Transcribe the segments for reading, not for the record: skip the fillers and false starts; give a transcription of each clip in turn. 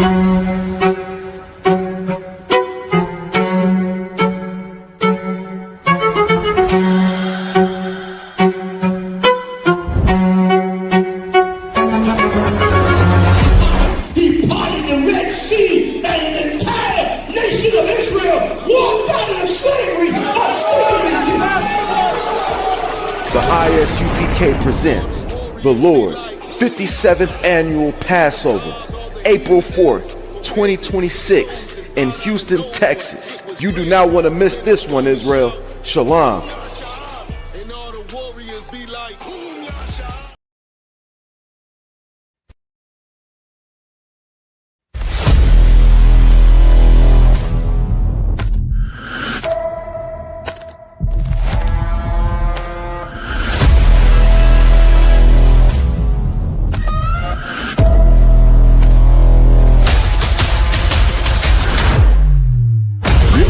The I.S.U.P.K presents the Lord's 57th Annual Passover, April 4th, 2026 in Houston, Texas. You do not want to miss this one, Israel. Shalom.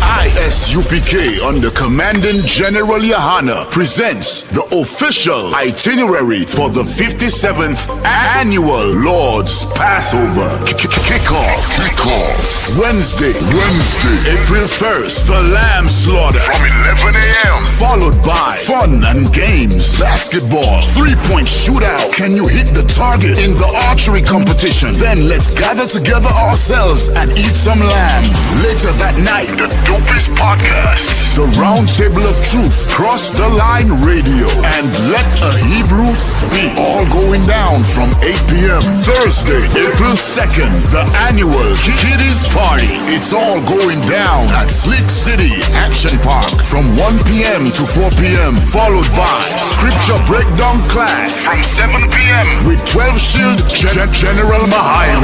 I.S.U.P.K under Commanding General Yahanna presents the official itinerary for the 57th Annual Lord's Passover. Kickoff. Wednesday, April 1st, the lamb slaughter from 11 a.m. Followed by fun and games, basketball, three-point shootout. Can you hit the target in the archery competition? Then let's gather together ourselves and eat some lamb. Later that night, the dopest podcasts, the Round Table of Truth, Cross the Line Radio, and Let a Hebrew Speak. All going down from 8 p.m. Thursday, April 2nd, the annual Kiddies Party. It's all going down at Slick City Action Park from 1 p.m. to 4 p.m. Followed by Scripture Breakdown Class from 7 p.m. with 12 Shield General Mahayim.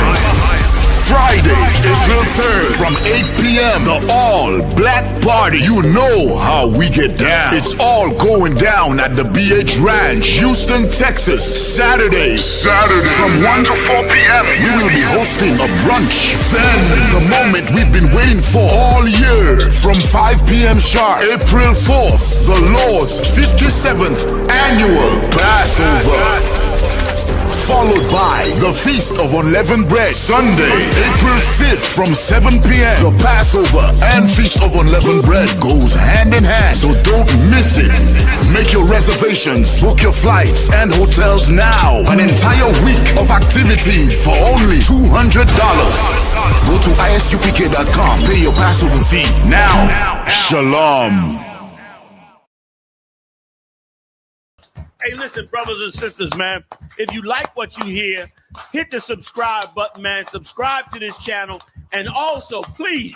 Friday, April 3rd from 8 p.m. the all-black party. You know how we get down. It's all going down at the BH Ranch, Houston, Texas. Saturday from 1 to 4 p.m. we will be hosting a brunch. Then the moment we've been waiting for all year, from 5 p.m. sharp, April 4th, the Lord's 57th Annual Passover. Followed by the Feast of Unleavened Bread. Sunday, April 5th from 7 p.m. The Passover and Feast of Unleavened Bread goes hand in hand, so don't miss it. Make your reservations, book your flights and hotels now. An entire week of activities for only $200. Go to ISUPK.com, pay your Passover fee now. Shalom. Hey, listen, brothers and sisters, man, if you like what you hear, hit the subscribe button, man. Subscribe to this channel. And also, please,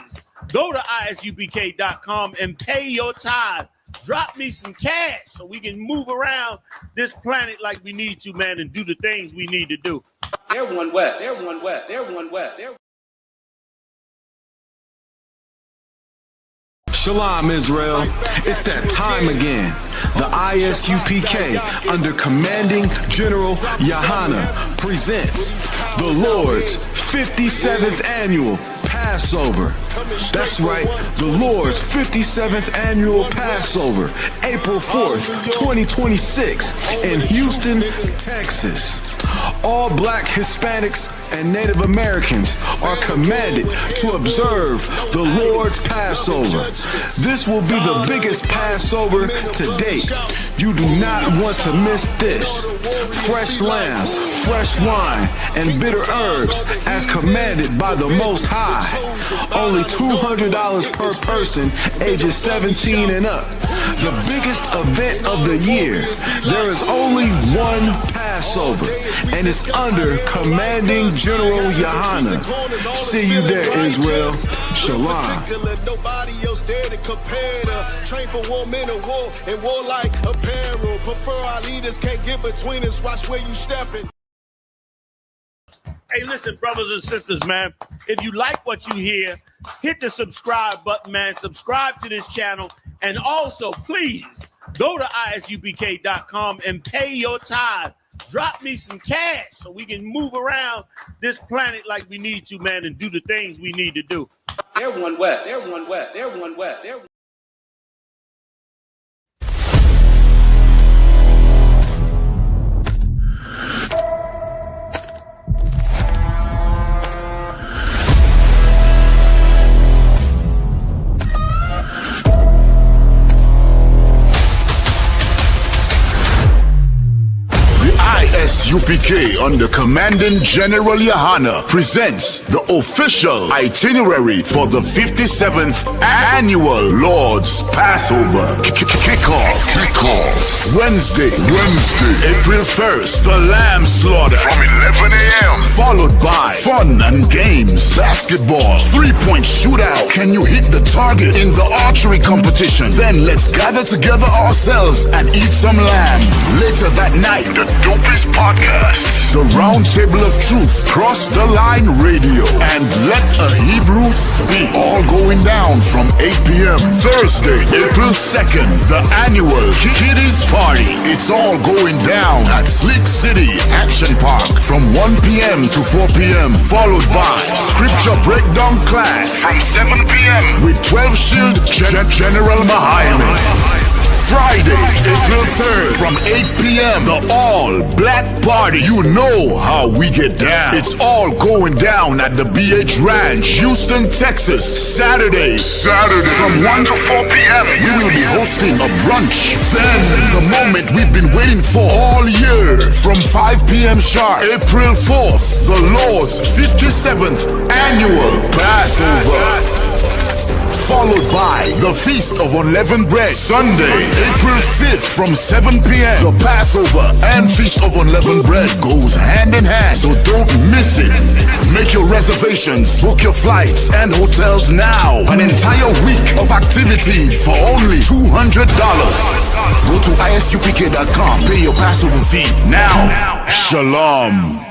go to ISUPK.com and pay your tithe. Drop me some cash so we can move around this planet like we need to, man, and do the things we need to do. Everyone west. Shalom, Israel. It's that time again. The I.S.U.P.K under Commanding General Yahanna presents the Lord's 57th Annual Passover. That's right, the Lord's 57th Annual Passover, April 4th, 2026 in Houston, Texas. All black Hispanics and Native Americans are commanded to observe the Lord's Passover. This will be the biggest Passover to date. You do not want to miss this. Fresh lamb, fresh wine, and bitter herbs as commanded by the Most High. Only $200 per person ages 17 and up. The biggest event of the year. There is only one Passover, and it's under Commanding General Yahanna. See you there, Israel. Shalom. Nobody else there to compare to. Train for war, men of war, and warlike apparel. Prefer our leaders, can't get between us. Watch where you stepping. Hey, listen, brothers and sisters, man, if you like what you hear, hit the subscribe button, man. Subscribe to this channel. And also, please, go to ISUPK.com and pay your tithe. Drop me some cash so we can move around this planet like we need to, man, and do the things we need to do. Everyone west. I.S.U.P.K under Commanding General Yahanna presents the official itinerary for the 57th Annual Lord's Passover. Kickoff. Wednesday, April 1st, the lamb slaughter from 11 a.m. Followed by fun and games, basketball, 3-point shootout. Can you hit the target in the archery competition? Then let's gather together ourselves and eat some lamb. Later that night, the dopest podcasts, the Round Table of Truth, Cross the Line Radio, and Let a Hebrew Speak. All going down from 8 p.m. Thursday, April 2nd, the annual Kiddies Party. It's all going down at Slick City Action Park from 1 p.m. to 4 p.m. Followed by Scripture Breakdown class from 7 p.m. with 12 Shield General Mahayim. Friday, April 3rd from 8 p.m. the all-black party. You know how we get down. It's all going down at the BH Ranch, Houston, Texas. Saturday from 1 to 4 p.m. we will be hosting a brunch. Then the moment we've been waiting for all year from 5 p.m. sharp, April 4th, the Lord's 57th Annual Passover. Followed by the Feast of Unleavened Bread. Sunday, April 5th from 7 p.m. The Passover and Feast of Unleavened Bread goes hand in hand, so don't miss it. Make your reservations, book your flights and hotels now. An entire week of activities for only $200. Go to ISUPK.com, pay your Passover fee now. Shalom.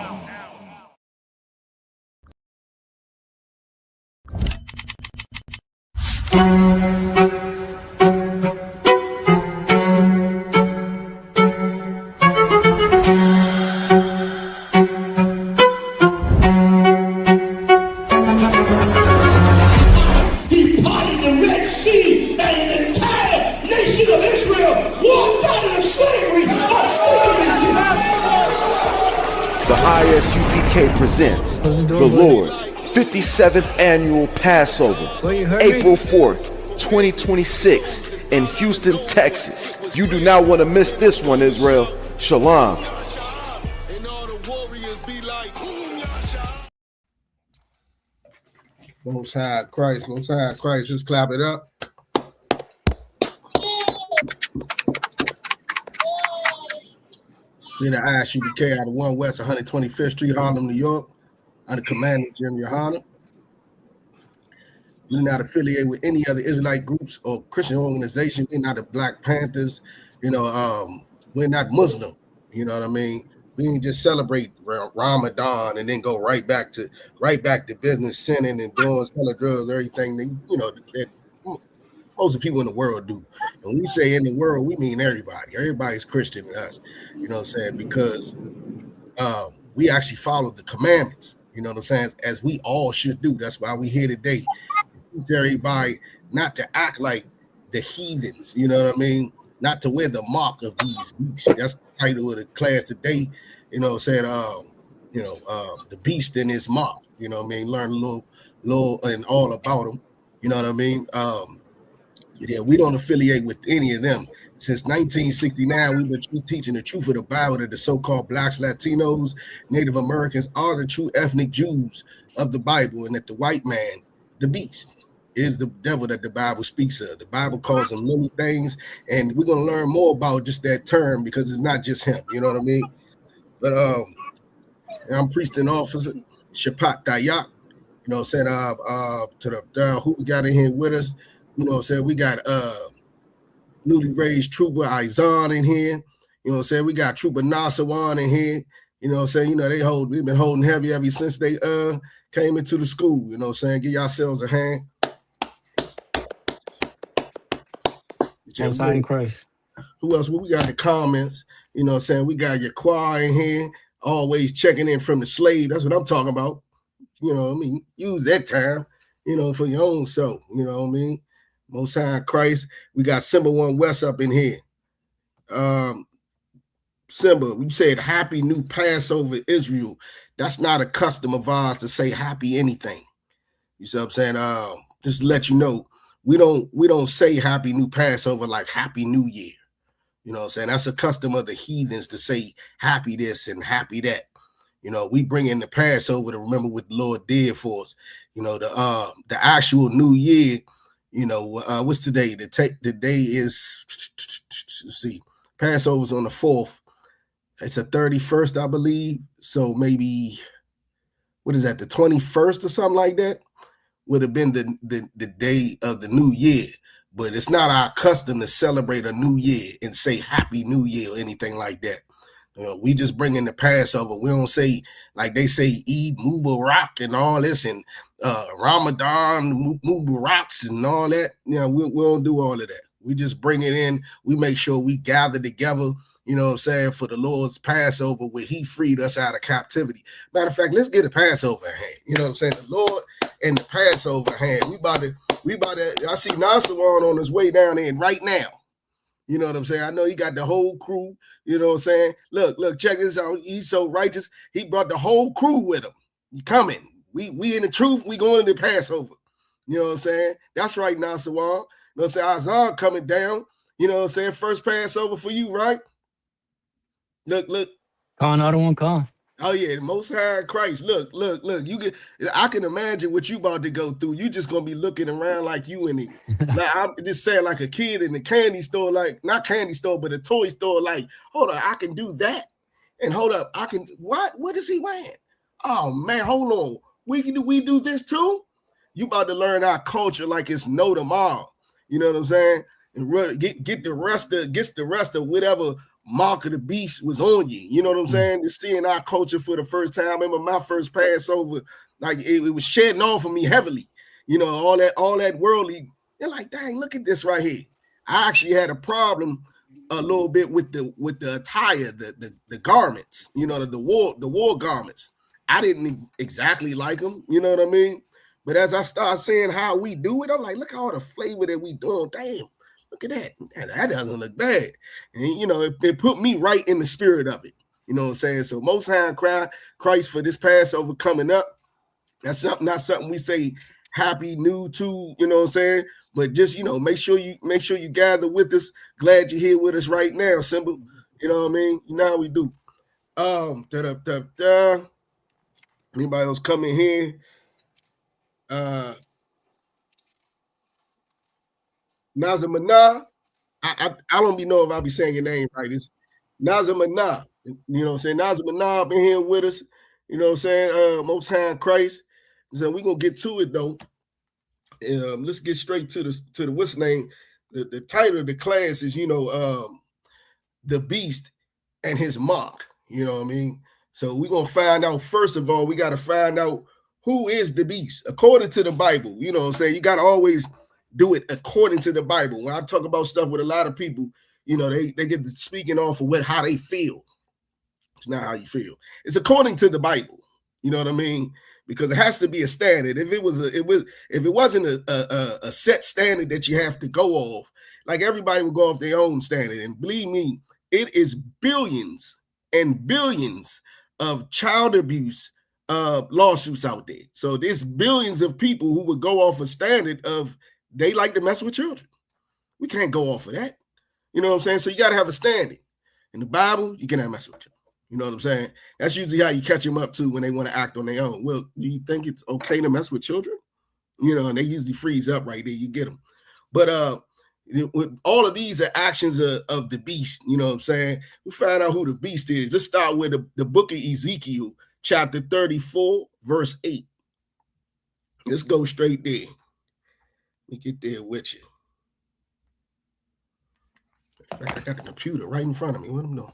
The I.S.U.P.K presents the Lord's 57th Annual Passover, April 4th, 2026 in Houston, Texas. You do not want to miss this one, Israel. Shalom. Most High Christ, just clap it up. We're the I.S.U.P.K out of 1 West 125th Street, Harlem, New York, under Commanding General Yahanna. We're not affiliated with any other Israelite groups or Christian organization. We're not the Black Panthers. We're not Muslim. You know what I mean? We didn't just celebrate Ramadan and then go right back to business, sinning and doing selling drugs, everything that most of the people in the world do. And when we say in the world, we mean everybody. Everybody's Christian to us. You know what I'm saying? Because we actually follow the commandments. You know what I'm saying? As we all should do. That's why we're here today. Teach everybody not to act like the heathens. You know what I mean? Not to wear the mark of these beasts. That's the title of the class today. You know what I'm saying? The beast and his mark. You know what I mean? Learn a little and all about them. You know what I mean? We don't affiliate with any of them. Since 1969, we've been teaching the truth of the Bible that the so-called Blacks, Latinos, Native Americans are the true ethnic Jews of the Bible, and that the white man, the beast, is the devil that the Bible speaks of. The Bible calls him many things, and we're going to learn more about just that term because it's not just him. You know what I mean? But I'm priest and officer, Shapat Dayak. You know what I'm saying? Who we got in here with us? You know what I'm saying? We got newly raised Trooper Izan in here. You know what I'm saying? We got Trooper Nasawan in here. You know what I'm saying? We've been holding heavy ever since they came into the school. You know what I'm saying? Give yourselves a hand. Christ. Who else? We got the comments. You know what I'm saying? We got your choir in here, always checking in from the slave. That's what I'm talking about. You know what I mean? Use that time, for your own self. You know what I mean? Most High Christ. We got Simba 1 West up in here. Simba, we said Happy New Passover, Israel. That's not a custom of ours to say happy anything. You see what I'm saying? Just to let you know, we don't say Happy New Passover like Happy New Year. You know what I'm saying? That's a custom of the heathens to say happy this and happy that. You know, we bring in the Passover to remember what the Lord did for us. You know, the actual New Year, you know, what's today? The day is, let's see, Passover's on the 4th. It's a 31st, I believe. So maybe, what is that, the 21st or something like that? Would have been the day of the New Year. But it's not our custom to celebrate a New Year and say Happy New Year or anything like that. You know, we just bring in the Passover. We don't say, like they say, Eid Mubarak and all this, and Ramadan Mubaraks and all that. You know, we don't do all of that. We just bring it in. We make sure we gather together, you know what I'm saying, for the Lord's Passover where he freed us out of captivity. Matter of fact, let's get a Passover in hand. You know what I'm saying? The Lord and the Passover in hand. We about to, I see Nasawan on his way down in right now. You know what I'm saying? I know he got the whole crew. You know what I'm saying? Look, check this out. He's so righteous. He brought the whole crew with him. You coming. We in the truth. We going to the Passover. You know what I'm saying? That's right, Nasawan. You know what I'm saying? Azar coming down. You know what I'm saying? First Passover for you, right? Look. Con, I don't want con. Oh yeah, the Most High Christ. Look. You get. I can imagine what you about to go through. You just gonna be looking around like you in the. Like I'm just saying, like a kid in the candy store, like not candy store, but a toy store. Like, hold on, I can do that, and hold up, I can. What? What is he wearing? Oh man, hold on. We do this too. You about to learn our culture like it's no tomorrow. You know what I'm saying? And get the rest of whatever mark of the beast was on you. You know what I'm saying? Just seeing our culture for the first time. I remember my first Passover, like it was shedding off of me heavily. You know, all that worldly. They're like, dang, look at this right here. I actually had a problem a little bit with the attire, the garments, you know, the war garments. I didn't exactly like them, you know what I mean? But as I start seeing how we do it, I'm like, look at all the flavor that we doing. Damn. Look at that. That doesn't look bad. And, you know, it put me right in the spirit of it. You know what I'm saying? So Most High Christ for this Passover coming up. That's not something we say happy new to, you know what I'm saying? But just, you know, make sure you gather with us. Glad you're here with us right now, Simba. You know what I mean? You know how we do. Anybody else coming here? Nazamana. I don't be know if I'll be saying your name right. It's Nazamana. You know what I'm saying? Nazamana been here with us. You know what I'm saying? Most High Christ. So we're gonna get to it though. Let's get straight to the what's name. The title of the class is, you know, the beast and his mark. You know what I mean? So we're gonna find out, first of all, we got to find out who is the beast according to the Bible. You know what I'm saying? You got to always do it according to the Bible. When I talk about stuff with a lot of people, you know, they get to speaking off of how they feel. It's not how you feel. It's according to the Bible. You know what I mean? Because it has to be a standard. If it wasn't a set standard that you have to go off, like everybody would go off their own standard. And believe me, it is billions and billions of child abuse lawsuits out there. So there's billions of people who would go off a standard of they like to mess with children. We can't go off of that. You know what I'm saying? So you got to have a standard. In the Bible, you cannot mess with children. You know what I'm saying? That's usually how you catch them up to when they want to act on their own. Well, do you think it's okay to mess with children? You know, and they usually freeze up right there. You get them. But with all of these are actions of the beast. You know what I'm saying? We find out who the beast is. Let's start with the book of Ezekiel, chapter 34, verse 8. Let's go straight there. Let me get there with you. In fact, I got the computer right in front of me. What am I doing?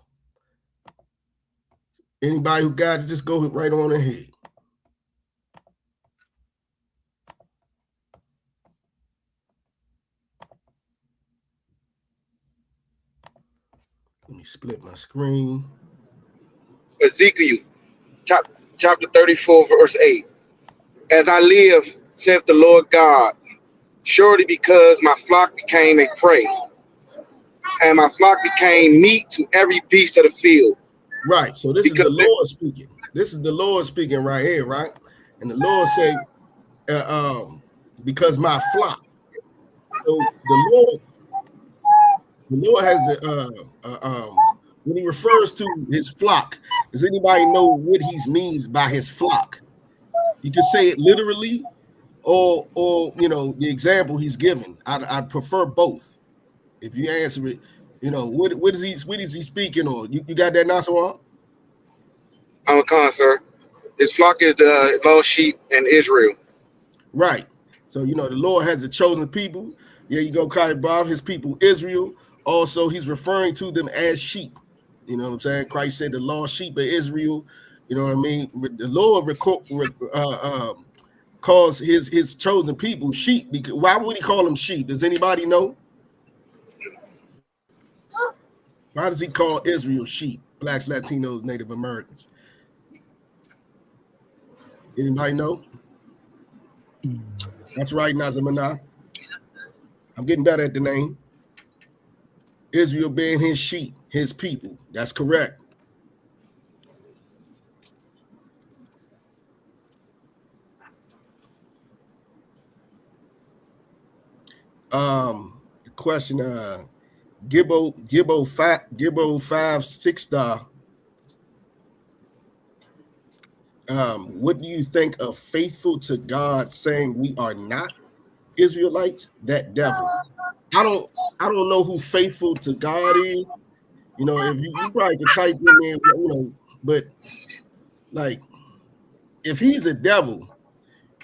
Anybody who got it, just go right on ahead. Let me split my screen. Ezekiel, chapter 34, verse 8. As I live, saith the Lord God, surely because my flock became a prey, and my flock became meat to every beast of the field. Right. So this is the Lord speaking. This is the Lord speaking right here, right? And the Lord say, because my flock. So the Lord, The Lord has when he refers to his flock, does anybody know what he means by his flock? You can say it literally, or you know, the example he's given. I'd prefer both. If you answer it, you know, what is he speaking on? You got that, Nasser? I'm a con, sir. His flock is the lost sheep in Israel. Right. So, you know, the Lord has a chosen people. Yeah, you go, Kai Bob, his people, Israel. Also, he's referring to them as sheep. You know what I'm saying? Christ said the lost sheep of Israel. You know what I mean? The Lord calls his chosen people sheep. Because why would he call them sheep? Does anybody know? Why does he call Israel sheep? Blacks, Latinos, Native Americans. Anybody know? That's right, Nazamana. I'm getting better at the name. Israel being his sheep, his people. That's correct. The question, Gibbo 5 6 star. What do you think of faithful to God saying we are not Israelites? That devil. I don't know who faithful to God is. You know, if you probably could type in there, you know, but like if he's a devil,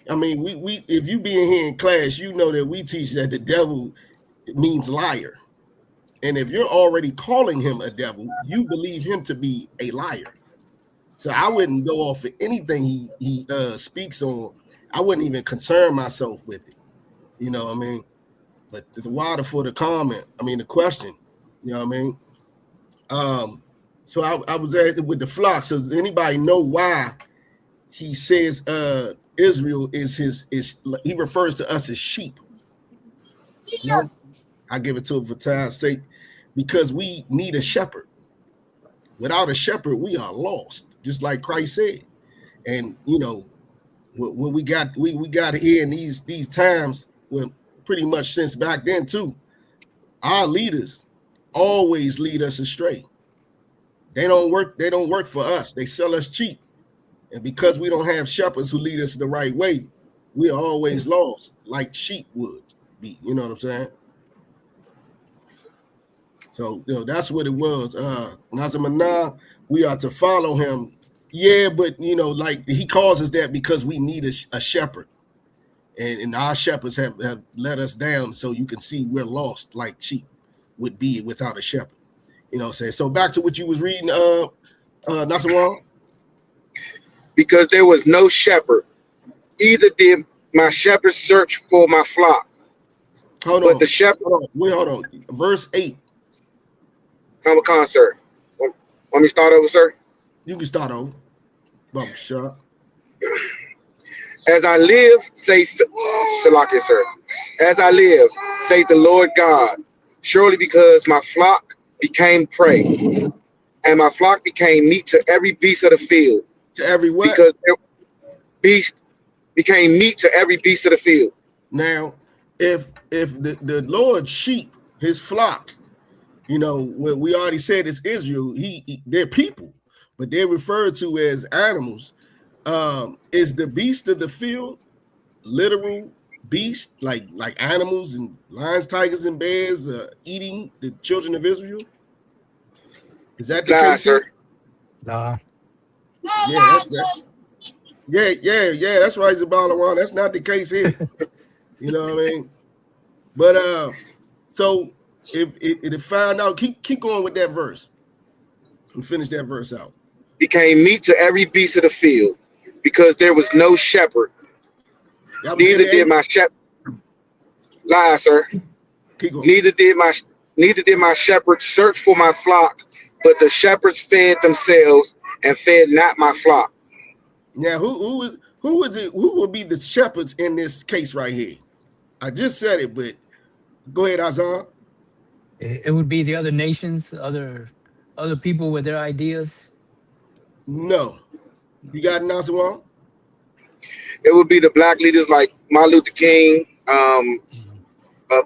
I mean, we if you being here in class, you know that we teach that the devil means liar. And if you're already calling him a devil, you believe him to be a liar. So I wouldn't go off of anything he speaks on. I wouldn't even concern myself with it. You know what I mean? But the water for the comment, I mean the question, you know what I mean? So I was at with the flock. So does anybody know why he says Israel is he refers to us as sheep? No, I give it to him for time's sake, because we need a shepherd. Without a shepherd, we are lost, just like Christ said. And you know what we got here in these times, well, pretty much since back then too. Our leaders always lead us astray. They don't work for us. They sell us cheap. And because we don't have shepherds who lead us the right way, we are always lost, like sheep would be. You know what I'm saying? So, you know, that's what it was. Nazamana, we are to follow him. Yeah, but, you know, like he calls us that because we need a shepherd. And our shepherds have let us down, so you can see we're lost like sheep would be without a shepherd. You know what I'm saying? So back to what you was reading, Nasawan. Because there was no shepherd, either did my shepherds search for my flock. Hold but on. the shepherd. Hold on. Verse 8. Come on, sir. Want me to start over, sir? You can start over. Bubba shot. As I live, say, Salaki, sir. As I live, say the Lord God, surely because my flock became prey, and my flock became meat to every beast of the field. To every what? Because beast became meat to every beast of the field. Now, if the Lord's sheep, his flock, you know, what we already said is Israel, they're people, but they're referred to as animals. Is the beast of the field literal beast, like animals and lions, tigers, and bears eating the children of Israel? Is that the case, sir? Nah. Yeah, yeah. That's right, Zabalawan. That's not the case here. You know what I mean? But so if find out, keep going with that verse and finish that verse out. Became meat to every beast of the field, because there was no shepherd. Neither did my shepherd. Lie, sir. Neither did my shepherds search for my flock, but the shepherds fed themselves and fed not my flock. Now, who would be the shepherds in this case right here? I just said it, but go ahead, Azar. It would be the other nations, other people with their ideas. No. You got Nazawan? It would be the black leaders like Martin Luther King,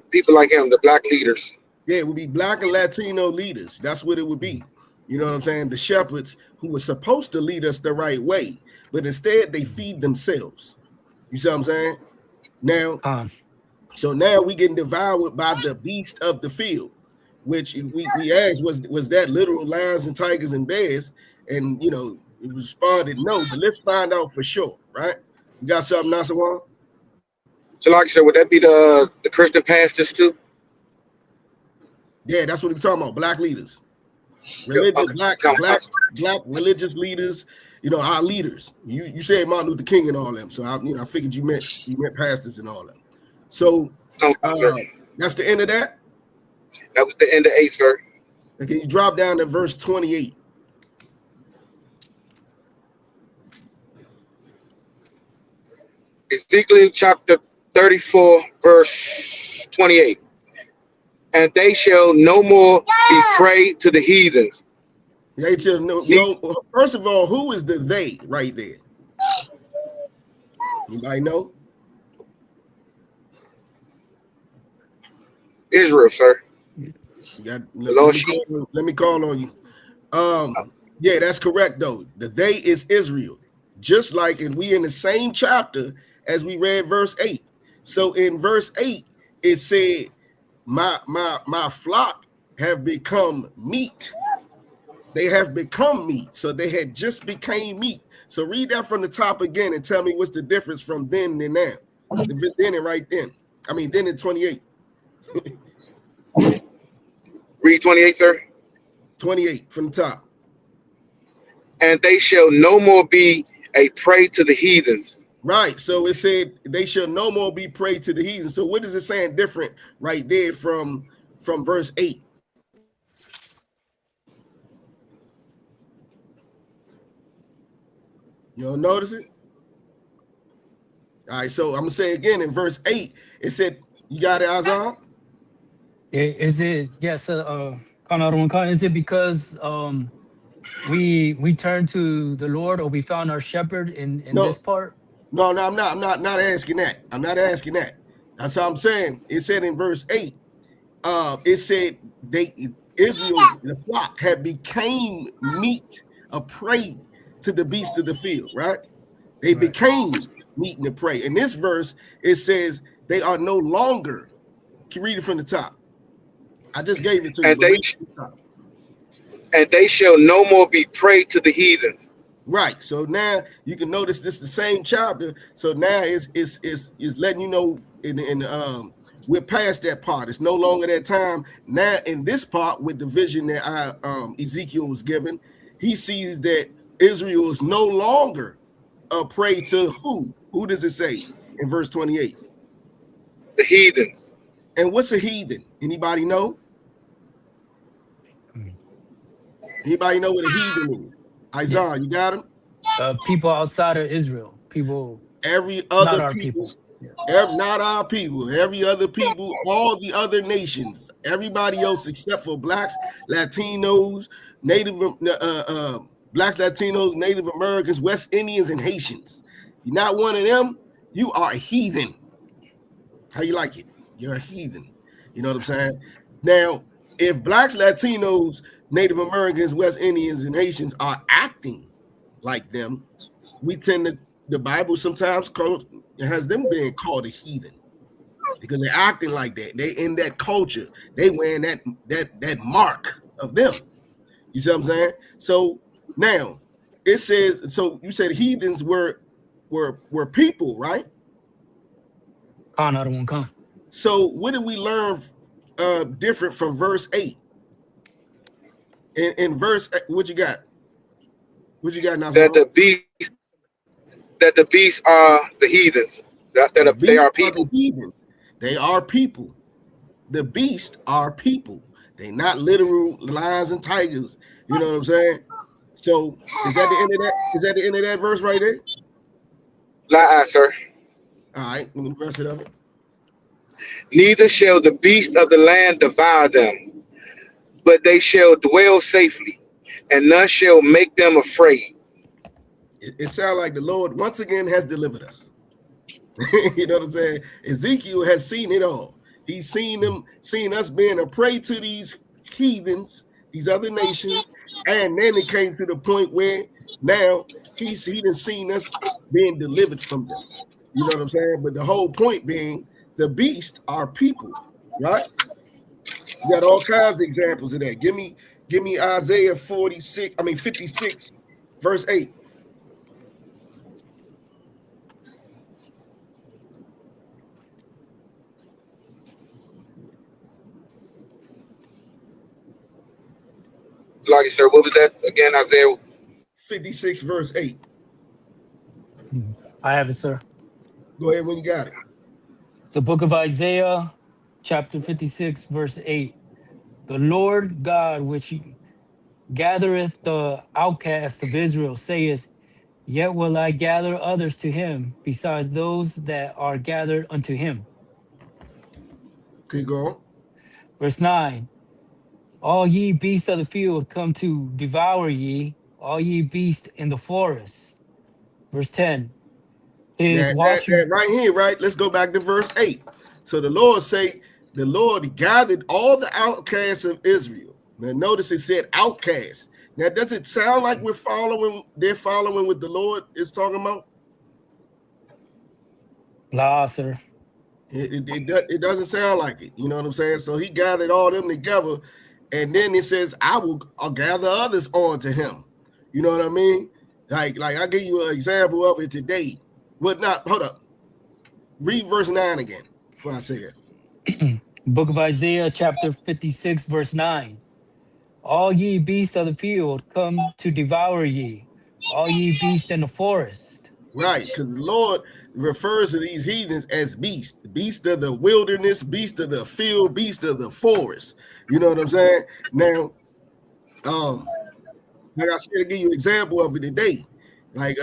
people like him, the black leaders. Yeah, it would be black and Latino leaders. That's what it would be. You know what I'm saying? The shepherds who were supposed to lead us the right way, but instead they feed themselves. You see what I'm saying? Now, so now we getting devoured by the beast of the field, which we asked was that literal lions and tigers and bears, and you know it responded no, but let's find out for sure, right? You got something, Nasawan? So, like I said, would that be the Christian pastors too? Yeah, that's what we're talking about. Black leaders, religious, black religious leaders. You know, our leaders. You said Martin Luther King and all them, so I figured you meant pastors and all them. So that's the end of that. That was the end of 8, sir. Okay, you drop down to verse 28. Ezekiel chapter 34, verse 28. And they shall no more be prey to the heathens. They shall no. First of all, who is the they right there? Anybody know? Israel, sir. Let me call on you. Yeah, that's correct though. The they is Israel, just like, and we in the same chapter as we read verse 8. So in verse 8, it said, my flock have become meat. They have become meat. So they had just became meat. So read that from the top again and tell me what's the difference from then and now. Then and right then. I mean, then in 28. Read 28, sir. 28 from the top. And they shall no more be a prey to the heathens. Right. So it said they shall no more be prey to the heathens. So what is it saying different right there from verse 8? You don't notice it? All right, so I'm gonna say again in verse 8, it said, you got it, Azam? Is it yes, is it because we turned to the Lord, or we found our shepherd in this part? No, I'm not asking that. I'm not asking that. That's how I'm saying. It said in verse 8, it said Israel, the flock, had became meat, a prey to the beast of the field, right? They became meat and a prey. In this verse, it says they are no longer. Can you read it from the top? I just gave it to you. And they shall no more be prey to the heathens. Right. So now you can notice this is the same chapter. So now it's letting you know we're past that part. It's no longer that time. Now in this part with the vision that Ezekiel was given, he sees that Israel is no longer a prey to who? Who does it say in verse 28? The heathens. And what's a heathen? Anybody know? Anybody know what a heathen is? Isaiah, you got him? People outside of Israel. People. Every other not our people. Yeah. Not our people. Every other people, all the other nations, everybody else except for blacks, Latinos, blacks, Latinos, Native Americans, West Indians, and Haitians. If you're not one of them, you are a heathen. How you like it? You're a heathen. You know what I'm saying? Now, if blacks, Latinos, Native Americans, West Indians, and Haitians are acting like them, we tend to, the Bible sometimes has them being called a heathen because they're acting like that. They in that culture. They wearing that mark of them. You see what I'm saying? So now it says, so you said heathens were people, right? So what did we learn different from verse 8? In verse, what you got? What you got now? That the beasts are the heathens. They are people. The heathens. They are people. The beasts are people. They not literal lions and tigers. You know what I'm saying? So is that the end of that? Is that the end of that verse right there? Sir. All right, let me rest it of it. Neither shall the beast of the land devour them, but they shall dwell safely, and none shall make them afraid. It sounds like the Lord once again has delivered us. You know what I'm saying? Ezekiel has seen it all. He's seen us being a prey to these heathens, these other nations, and then it came to the point where now he done seen us being delivered from them. You know what I'm saying? But the whole point being, the beast are people, right? You got all kinds of examples of that. Give me Isaiah 56, verse 8. Like, sir, what was that again, Isaiah? 56, verse 8. I have it, sir. Go ahead when you got it. It's the book of Isaiah, chapter 56, verse 8. The Lord God, which gathereth the outcasts of Israel, saith, Yet will I gather others to him, besides those that are gathered unto him. Keep going. Verse 9. All ye beasts of the field come to devour ye, all ye beasts in the forest. Verse 10. His That right here, right? Let's go back to verse 8. So the Lord gathered all the outcasts of Israel. Now notice it said outcasts. Now, does it sound like they're following what the Lord is talking about? Nah, sir. It doesn't sound like it. You know what I'm saying? So he gathered all them together, and then it says, I'll gather others on to him. You know what I mean? Like I'll give you an example of it today. Hold up. Read verse 9 again before I say that. Book of Isaiah, chapter 56, verse 9. All ye beasts of the field come to devour ye, all ye beasts in the forest. Right, because the Lord refers to these heathens as beasts, beast of the wilderness, beast of the field, beast of the forest. You know what I'm saying? Now, like I said, to give you an example of it today. Like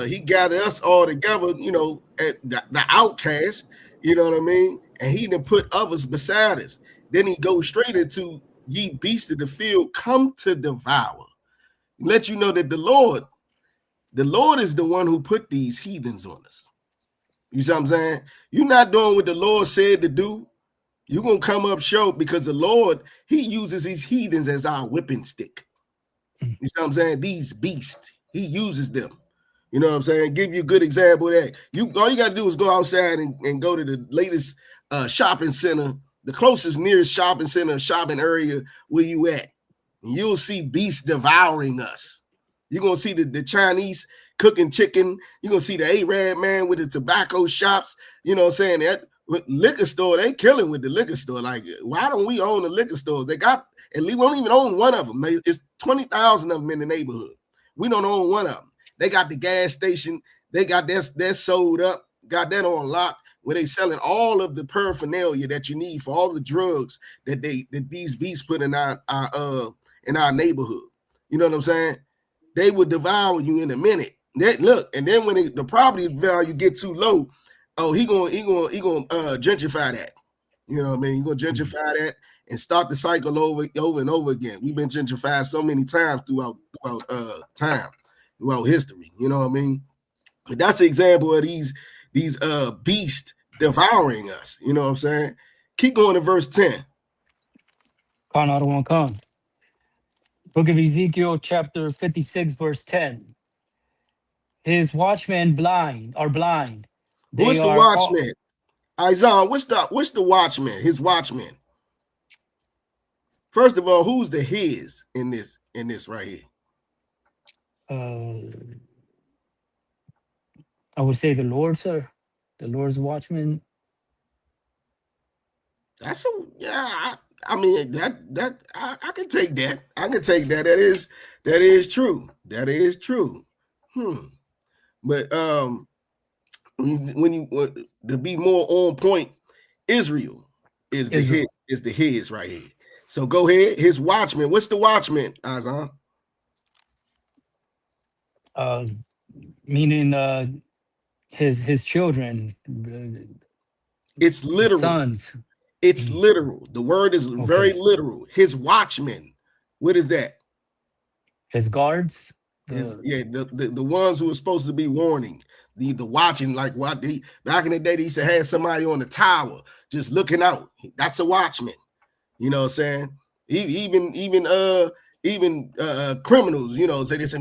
he gathered us all together, you know, at the outcast, you know what I mean? And he didn't put others beside us. Then he goes straight into ye beasts of the field come to devour. Let you know that the Lord is the one who put these heathens on us. You see what I'm saying? You're not doing what the Lord said to do. You're going to come up short because the Lord, he uses these heathens as our whipping stick. You see what I'm saying? These beasts, he uses them. You know what I'm saying? Give you a good example of that. All you got to do is go outside and go to the latest shopping center, the closest nearest shopping center, shopping area where you at. And you'll see beasts devouring us. You're going to see the Chinese cooking chicken. You're going to see the Arab man with the tobacco shops. You know what I'm saying? That liquor store, they killing with the liquor store. Like, why don't we own a liquor store? They got, at least we don't even own one of them. It's 20,000 of them in the neighborhood. We don't own one of them. They got the gas station. They got that sold up, got that on lock, where they selling all of the paraphernalia that you need for all the drugs that these beasts put in our neighborhood. You know what I'm saying? They would devour you in a minute. And then when the property value get too low, he gonna gentrify that. You know what I mean? You're gonna gentrify that and start the cycle over and over again. We've been gentrified so many times throughout history. You know what I mean? But that's an example of these beasts devouring us. You know what I'm saying? Keep going to verse 10. Book of Ezekiel, chapter 56, verse 10. His watchmen are blind. What's the watchman? Isaiah, what's the watchman? His watchman. First of all, who's the his in this right here? I would say the Lord, sir. The Lord's watchman. I mean that I can take that. I can take that. That is true. That is true. But when you to be more on point, Israel is the his right here. So go ahead. His watchman. What's the watchman, Azan? Meaning his children. It's literal. Sons. It's literal. The word is very literal. His watchmen. What is that? His guards. The ones who are supposed to be warning. the watching, like what they back in the day, they used to have somebody on the tower just looking out. That's a watchman. You know what I'm saying? Even criminals, you know, say this,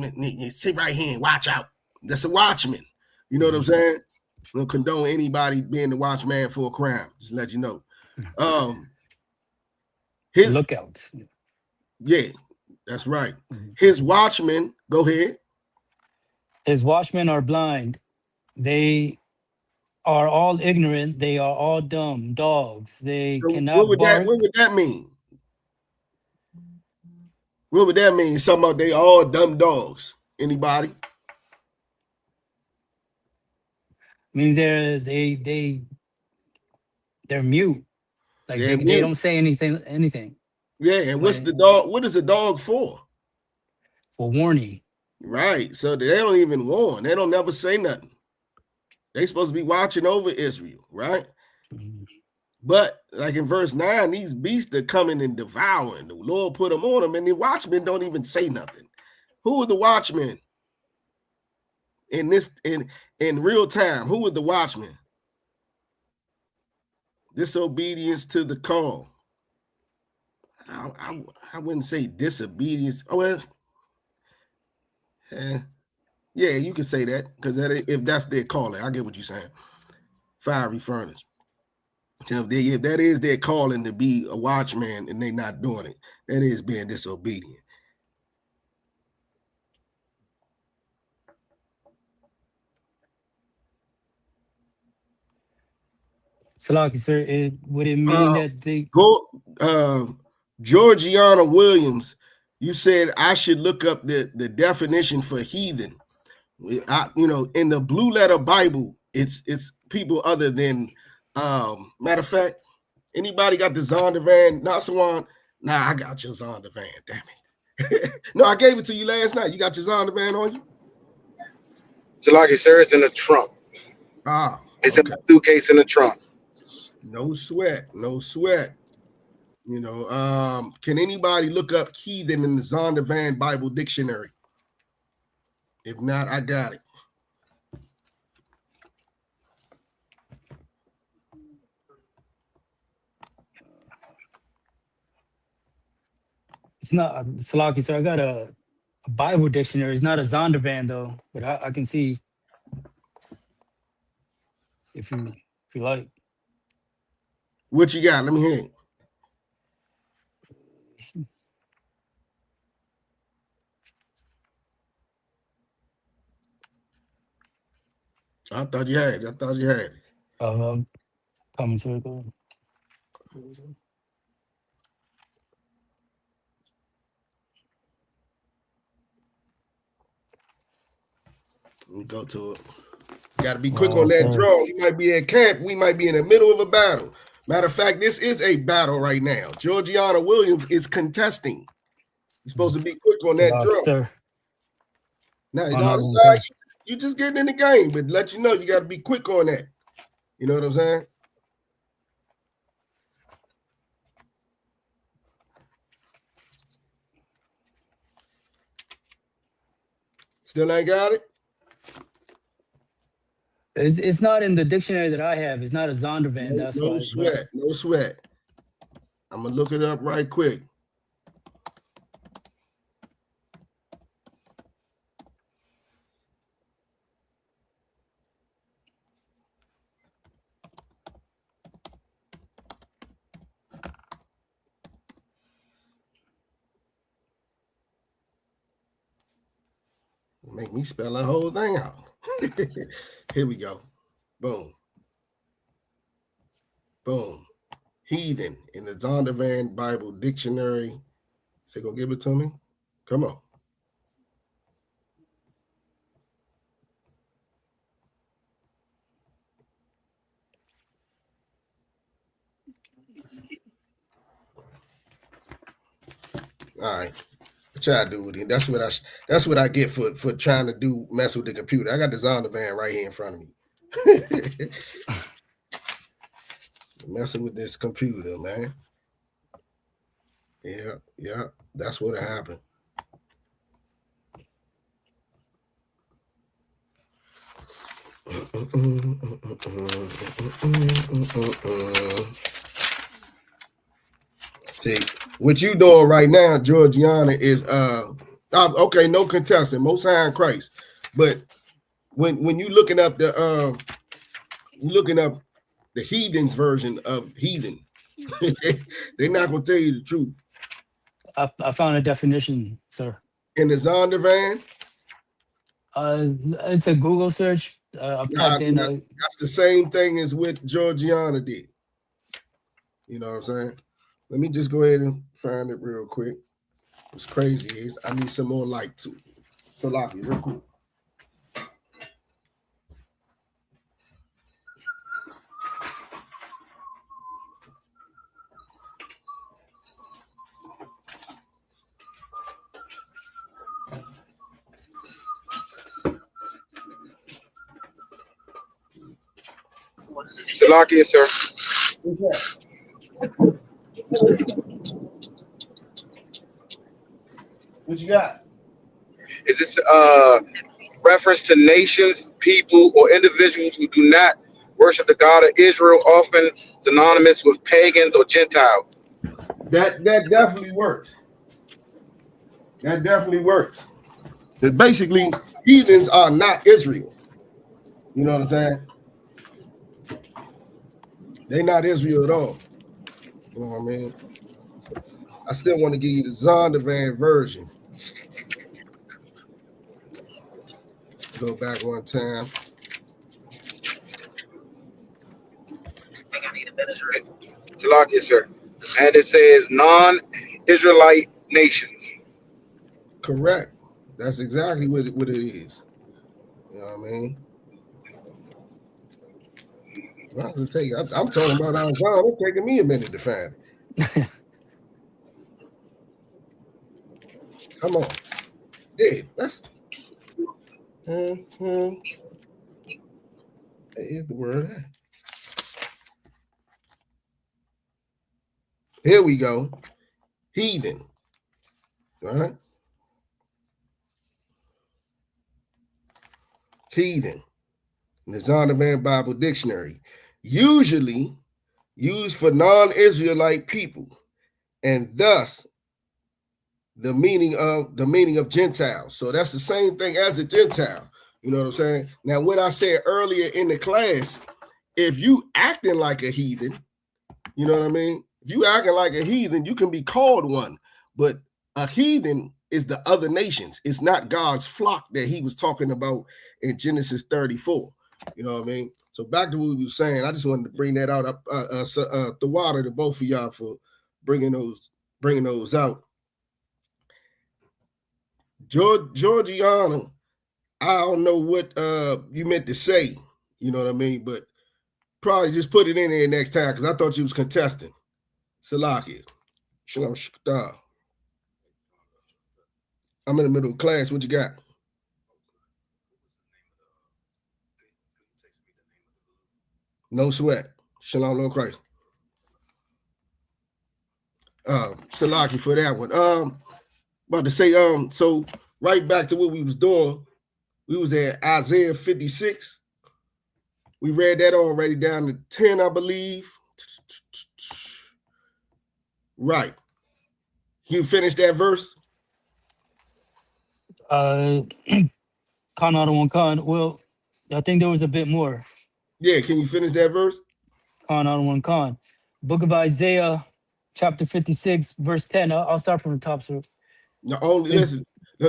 sit right here and watch out. That's a watchman. You know what I'm saying? I don't condone anybody being the watchman for a crime. Just let you know. His lookouts. Yeah, that's right. His watchmen, go ahead. His watchmen are blind. They are all ignorant. They are all dumb dogs. They So cannot bark. what would that mean? What would that mean? Something about they all dumb dogs. Anybody? Means they're mute. Like they don't say anything. Yeah, and what's the dog? What is a dog for? For warning. Right. So they don't even warn. They don't never say nothing. They supposed to be watching over Israel, right? But like in verse 9, these beasts are coming and devouring. The Lord put them on them, and the watchmen don't even say nothing. Who are the watchmen in this in real time? Who are the watchmen? Disobedience to the call. I wouldn't say disobedience. Oh well, yeah, you can say that because if that's their calling, I get what you're saying. Fiery furnace. If that is their calling to be a watchman and they're not doing it, that is being disobedient. Salaki, sir, would it mean that they Georgiana Williams, you said I should look up the definition for heathen. In the Blue Letter Bible, it's people other than matter of fact, anybody got the Zondervan? Not someone. Nah, I got your Zondervan, damn it. No, I gave it to you last night. You got your Zondervan on you? Salaki, sir, it's in the trunk. It's in the suitcase in the trunk. No sweat. Can anybody look up heathen in the Zondervan Bible Dictionary? If not, I got it. It's not Salaki, sir. I got a Bible dictionary. It's not a Zondervan though, but I can see if you like. What you got? Let me hear it. I thought you had it. Coming to it. Let me go to it. Got to be quick on that draw. You might be at camp. We might be in the middle of a battle. Matter of fact, this is a battle right now. Georgiana Williams is contesting. You're supposed to be quick on that draw. Sir. Now, you know, outside, you just getting in the game, but let you know you got to be quick on that. You know what I'm saying? Still ain't got it? It's not in the dictionary that I have. It's not a Zondervan. That's why. No sweat. I'm going to look it up right quick. Make me spell the whole thing out. Here we go. Boom. Boom. Heathen in the Zondervan Bible Dictionary. Is they gonna give it to me? Come on. All right. Try to do with it. That's what I get for trying to mess with the computer. I got the Zondervan right here in front of me. Messing with this computer, man. Yeah. That's what happened. See, what you doing right now, Georgiana, is okay, no contestant, most high in Christ. But when you looking up the heathens version of heathen, they're not gonna tell you the truth. I found a definition, sir. In the Zondervan, It's a Google search. I've typed in. that's the same thing as what Georgiana did. You know what I'm saying? Let me just go ahead and find it real quick. What's crazy is I need some more light too. Salaki, real quick. Salakia, sir. What you got? Is this reference to nations, people, or individuals who do not worship the God of Israel, often synonymous with pagans or Gentiles? That definitely works. That definitely works. Basically, heathens are not Israel. You know what I'm saying? They're not Israel at all. You know what I mean? I still want to give you the Zondervan version. Go back one time. Salakia, sir. And it says non-Israelite nations. Correct. That's exactly what it is. You know what I mean? Well, I'm talking about our John. It's taking me a minute to find it. Come on. Yeah, that's that is the word. Here we go. Heathen. All right. Heathen. In the Zondervan Bible Dictionary. Usually used for non-Israelite people, and thus the meaning of Gentiles. So that's the same thing as a Gentile. You know what I'm saying? Now, what I said earlier in the class, if you acting like a heathen, you know what I mean? If you acting like a heathen, you can be called one. But a heathen is the other nations. It's not God's flock that he was talking about in Genesis 34. You know what I mean? So back to what we were saying, I just wanted to bring that out. The water to both of y'all for bringing those out. Georgiana, I don't know what you meant to say, you know what I mean, but probably just put it in there next time because I thought you was contesting. Salaki. Shalom Shpata. I'm in the middle of class. What you got? No sweat. Shalom, Lord Christ. Salaki for that one. About to say, so right back to what we was doing. We was at Isaiah 56. We read that already down to 10, I believe. Right. You finished that verse? Khan out of one Khan. Well, I think there was a bit more. Yeah, can you finish that verse? Khan out of one Khan. Book of Isaiah, chapter 56, verse 10. I'll start from the top, sir. Now, listen,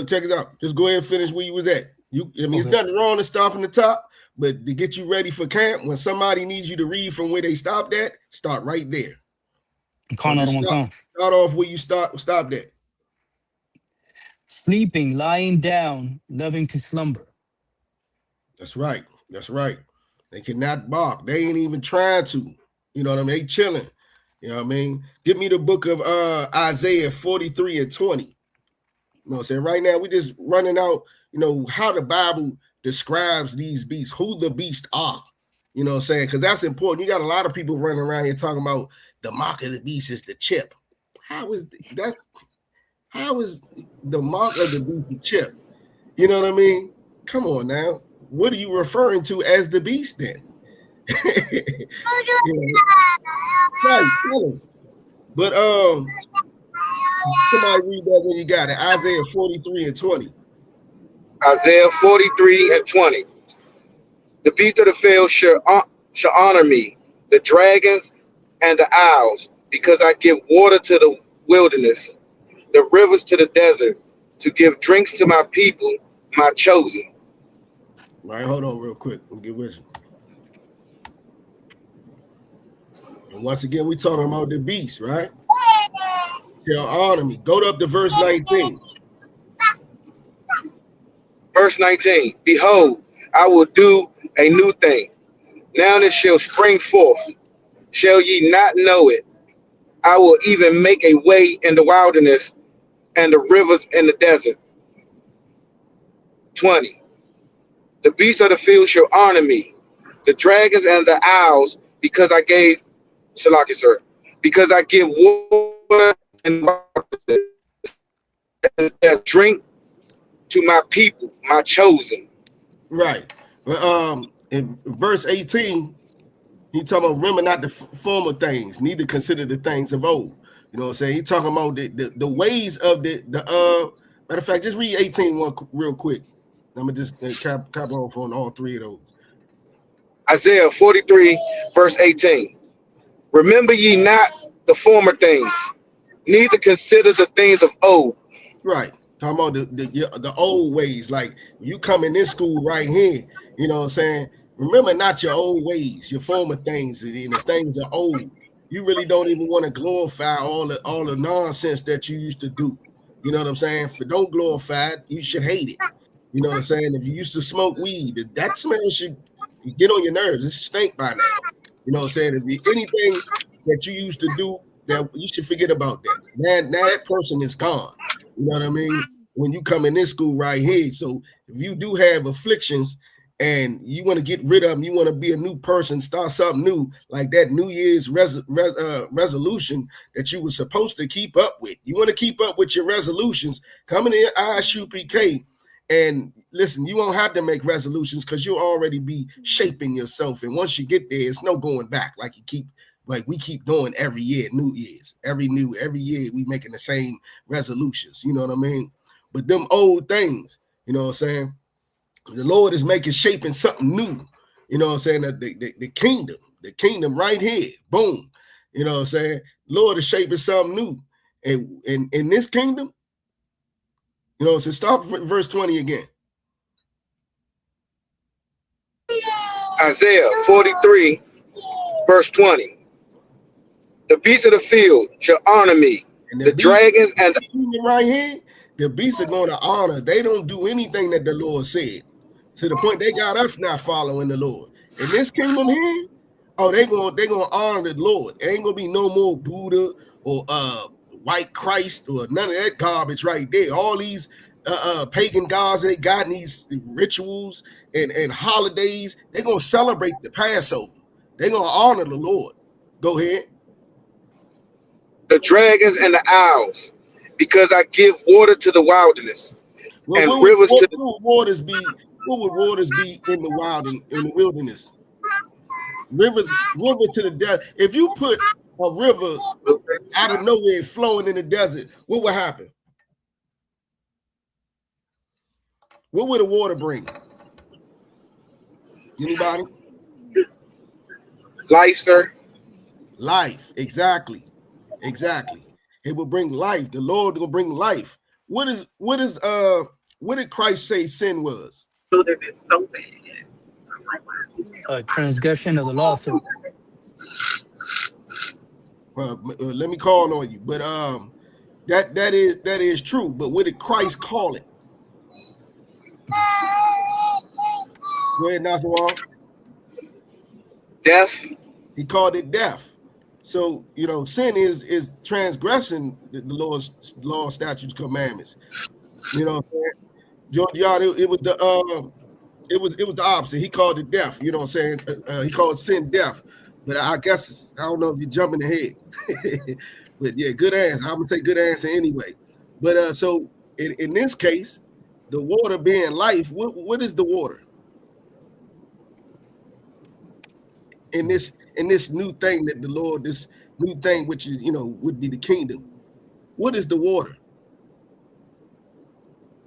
check it out. Just go ahead and finish where you was at. It's Okay. nothing wrong to start from the top, but to get you ready for camp, when somebody needs you to read from where they stopped at, start right there. Khan out of one Khan. Start off where you stopped at. Sleeping, lying down, loving to slumber. That's right. That's right. They cannot bark. They ain't even trying to. You know what I mean? They chilling. You know what I mean? Give me the book of Isaiah 43 and 20. You know what I'm saying? Right now, we're just running out, how the Bible describes these beasts, who the beasts are. You know what I'm saying? Because that's important. You got a lot of people running around here talking about the mark of the beast is the chip. How is that? How is the mark of the beast the chip? You know what I mean? Come on now. what are you referring to as the beast then? Right, but somebody read that when you got it. Isaiah 43 and 20. Isaiah 43 and 20. The beasts of the field shall honor me, the dragons and the owls, because I give water to the wilderness, the rivers to the desert, to give drinks to my people, my chosen. All right, hold on real quick. I'll get with you. And once again, we talking about the beast, right? Shall honor me. Go up to verse 19. Verse 19. Behold, I will do a new thing. Now it shall spring forth. Shall ye not know it? I will even make a way in the wilderness and the rivers in the desert. 20. The beasts of the field shall honor me, the dragons and the owls, because I gave Salaki, sir, because I give water and drink to my people, my chosen. Right. In verse 18, he talking about remember not the former things, neither consider the things of old. You know what I'm saying? He talking about the ways of the matter of fact, just read 18 real quick. I'm gonna just cap off on all three of those. Isaiah 43, verse 18. Remember ye not the former things, neither consider the things of old. Right. Talking about the old ways. Like you come in this school right here, you know what I'm saying? Remember not your old ways, your former things, and the things are old. You really don't even want to glorify all the nonsense that you used to do. You know what I'm saying? If don't glorify it, you should hate it. You know what I'm saying? If you used to smoke weed, that smell should get on your nerves. It should stink by now. You know what I'm saying? If anything that you used to do, that you should forget about that. Now that person is gone. You know what I mean? When you come in this school right here. So if you do have afflictions and you want to get rid of them, you want to be a new person, start something new, like that New Year's resolution that you were supposed to keep up with. You want to keep up with your resolutions, coming in I.S.U.P.K. And listen, you won't have to make resolutions because you'll already be shaping yourself. And once you get there, it's no going back. Like we keep doing every year, New Year's, every year we making the same resolutions. You know what I mean? But them old things, you know what I'm saying? The Lord is shaping something new. You know what I'm saying? The kingdom right here, boom. You know what I'm saying? Lord is shaping something new. And in this kingdom, you know, so start verse 20 again. Isaiah 43, verse 20. The beasts of the field shall honor me, and the dragons and right here, the beasts are going to honor. They don't do anything that the Lord said. To the point they got us not following the Lord. In this kingdom here, they're gonna honor the Lord. It ain't gonna be no more Buddha or white Christ or none of that garbage right there. All these pagan gods that they got in these rituals and holidays, they're gonna celebrate the Passover. They're gonna honor the Lord. Go ahead. the dragons and the owls, because I give water to the wilderness and rivers to the... What would waters be in the wild in the wilderness? River to the desert. If you put a river out of nowhere flowing in the desert, what would happen? What would the water bring? Anybody? Life, sir. Life, exactly. It will bring life. The Lord will bring life. What did Christ say sin was? So bad. Transgression of the law, sir. Let me call on you, but that is true. But what did Christ call it? Go ahead, Nasawal. Death. He called it death. So you know, sin is transgressing the Lord's law, statutes, commandments. You know, Georgiana, it was the opposite. He called it death. You know what I'm saying? He called sin death. But I guess I don't know if you're jumping ahead. But yeah, good answer. I'm gonna take good answer anyway. But so in this case, the water being life, what is the water? in this new thing that the Lord, this new thing which is would be the kingdom. What is the water?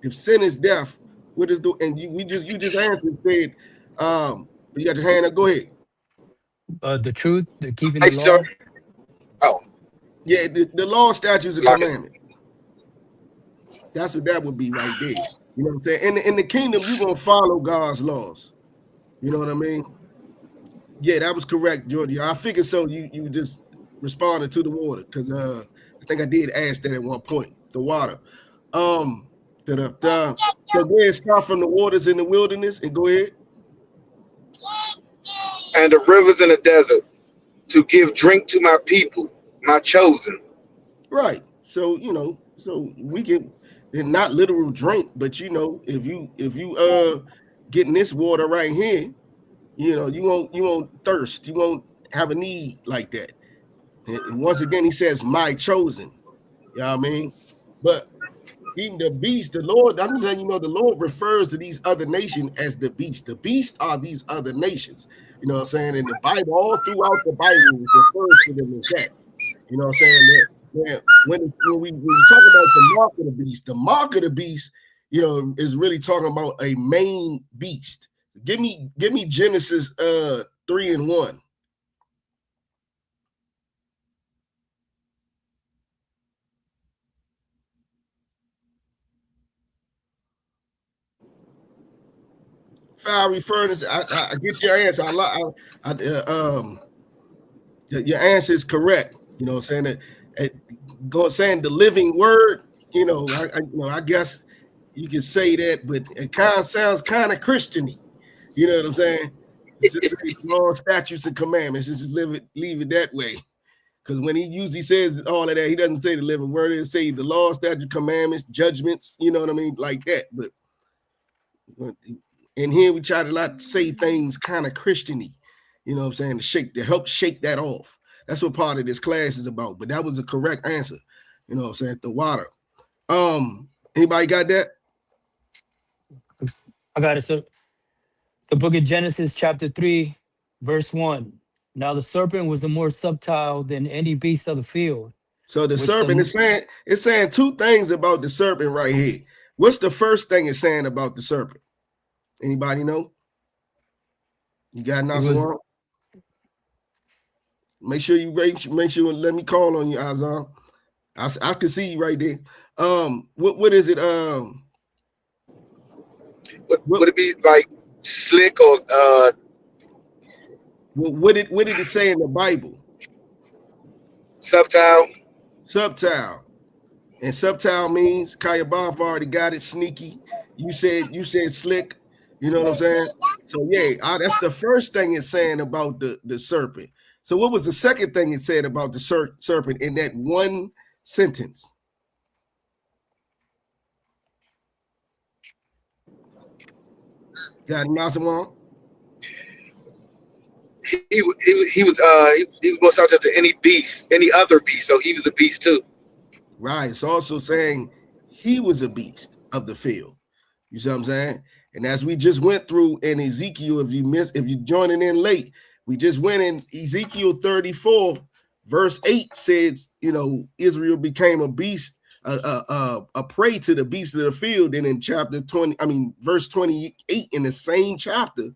If sin is death, what is the and you just answered said, you got your hand up. Go ahead. The truth, the keeping Hey, the sir. law. Oh, Yeah, the law, statutes, and like commandments. That's what that would be right there. You know what I'm saying? In the kingdom, you're gonna follow God's laws. You know what I mean? Yeah, that was correct, Georgia. I figured so. You just responded to the water because I think I did ask that at one point. The water. Da-da-da. So go ahead, start from the waters in the wilderness and go ahead. and the rivers in the desert to give drink to my people, my chosen. Right. So so we can and not literal drink, but if you getting this water right here, you won't thirst, you won't have a need like that. And once again, he says, "My chosen." You know what I mean? But eating the beast, the Lord, I'm letting you know, the Lord refers to these other nations as the beast. The beast are these other nations. You know what I'm saying? In the Bible, all throughout the Bible, refers to them as that. You know what I'm saying? That when we talk about the mark of the mark of the beast, is really talking about a main beast. Give me Genesis 3:1. Fiery furnace. I get your answer. Your answer is correct. You know what I'm saying? Saying the living word. I guess you can say that, but it kind of sounds kind of Christiany. You know what I'm saying? It's just law, statutes, and commandments. Just leave it that way. Because when he usually says all of that, he doesn't say the living word. He say the law, statute, commandments, judgments. You know what I mean, like that. But in here we try to not say things kind of Christiany. You know what I'm saying? To help shake that off. That's what part of this class is about. But that was a correct answer. You know what I'm saying? The water. Anybody got that? I got it. So the book of Genesis, chapter 3, verse 1. Now the serpent was the more subtle than any beast of the field, So the which serpent the is saying two things about the serpent right here. What's the first thing it's saying about the serpent? Anybody know? You got it was Nasawan? Make sure and let me call on you, Azam. I can see you right there. What is it? Would it be like slick or what did it say in the Bible? subtile? Subtile. And subtile means Kayabaf already got it. Sneaky. You said slick. You know what I'm saying? So yeah, that's the first thing it's saying about the serpent. So what was the second thing it said about the serpent in that one sentence? Got Nasawan? He was more subject to any beast, any other beast. So he was a beast too. Right. It's also saying he was a beast of the field. You see what I'm saying? And as we just went through in Ezekiel, if you're joining in late, we just went in Ezekiel 34, verse 8 says, Israel became a beast, a prey to the beast of the field. And in verse 28 in the same chapter,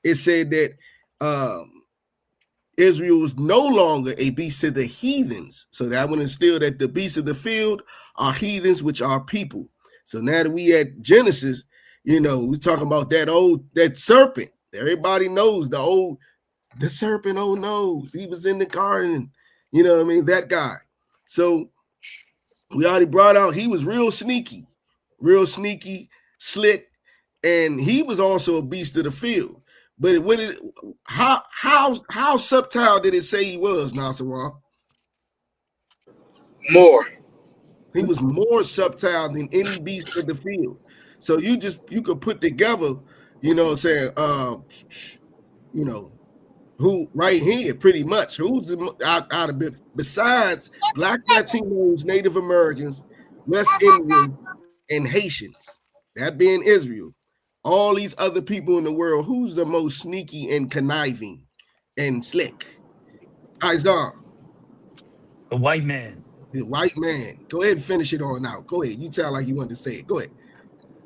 it said that Israel was no longer a beast to the heathens. So that one is still that the beasts of the field are heathens, which are people. So now that we at Genesis, we're talking about that serpent. Everybody knows the serpent. Oh no, he was in the garden. You know what I mean? That guy. So we already brought out he was real sneaky, slick, and he was also a beast of the field. But how subtle did it say he was, Nasarwa? More. He was more subtle than any beast of the field. So you could put together, saying, who right here, pretty much, who's out of it besides Black Latinos, Native Americans, West Indians, and Haitians, that being Israel, all these other people in the world, who's the most sneaky and conniving? and slick. Isaiah, The white man. the white man. Go ahead and finish it on out. Go ahead. You sound like you wanted to say it. Go ahead.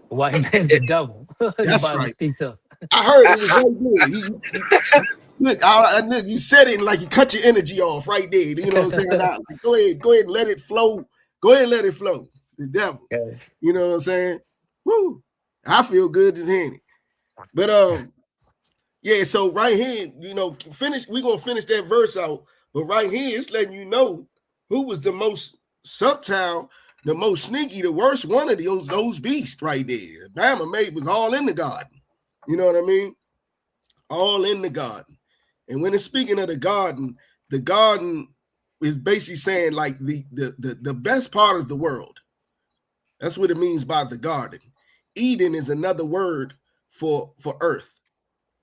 The white man's the devil. The That's Bible right. speaks of. I heard it was right good. Look, you said it like you cut your energy off right there. You know what I'm saying? Like, go ahead and let it flow. Go ahead and let it flow. The devil. Yes. You know what I'm saying? Woo. I feel good just hearing it. But yeah, so right here, we're gonna finish that verse out. But right here, it's letting you know who was the most subtle, the most sneaky, the worst one of those beasts right there. Bama made was all in the garden. You know what I mean? All in the garden. And when it's speaking of the garden is basically saying like the best part of the world. That's what it means by the garden. Eden is another word for earth.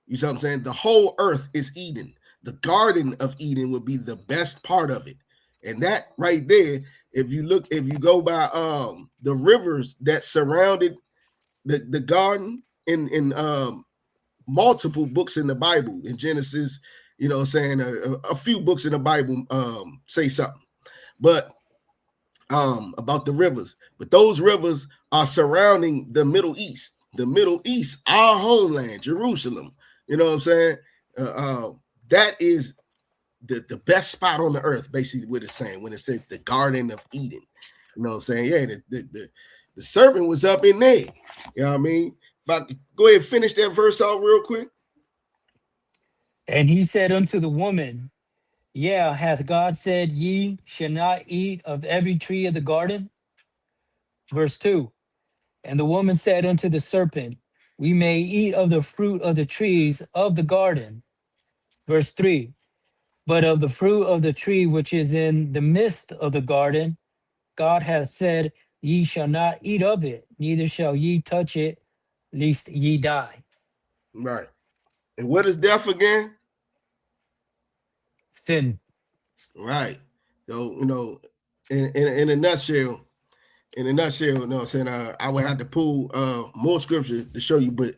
You see what I'm saying? The whole earth is Eden. The Garden of Eden would be the best part of it. And that right there, if you go by the rivers that surrounded the garden in multiple books in the Bible, in Genesis, you know what I'm saying, a few books in the Bible say something. But about the rivers. But those rivers are surrounding the Middle East. The Middle East, our homeland, Jerusalem. You know what I'm saying? That is the best spot on the earth, basically what it's saying when it says the Garden of Eden. You know what I'm saying? Yeah, the serpent was up in there. You know what I mean? If I could go ahead and finish that verse out real quick. And he said unto the woman, yeah, hath God said ye shall not eat of every tree of the garden? Verse 2. And the woman said unto the serpent, we may eat of the fruit of the trees of the garden. Verse 3. But of the fruit of the tree which is in the midst of the garden, God hath said, ye shall not eat of it, neither shall ye touch it, lest ye die. Right. And what is death again? Sin. Right. So, in a nutshell, you know what I'm saying, I would have to pull more scripture to show you, but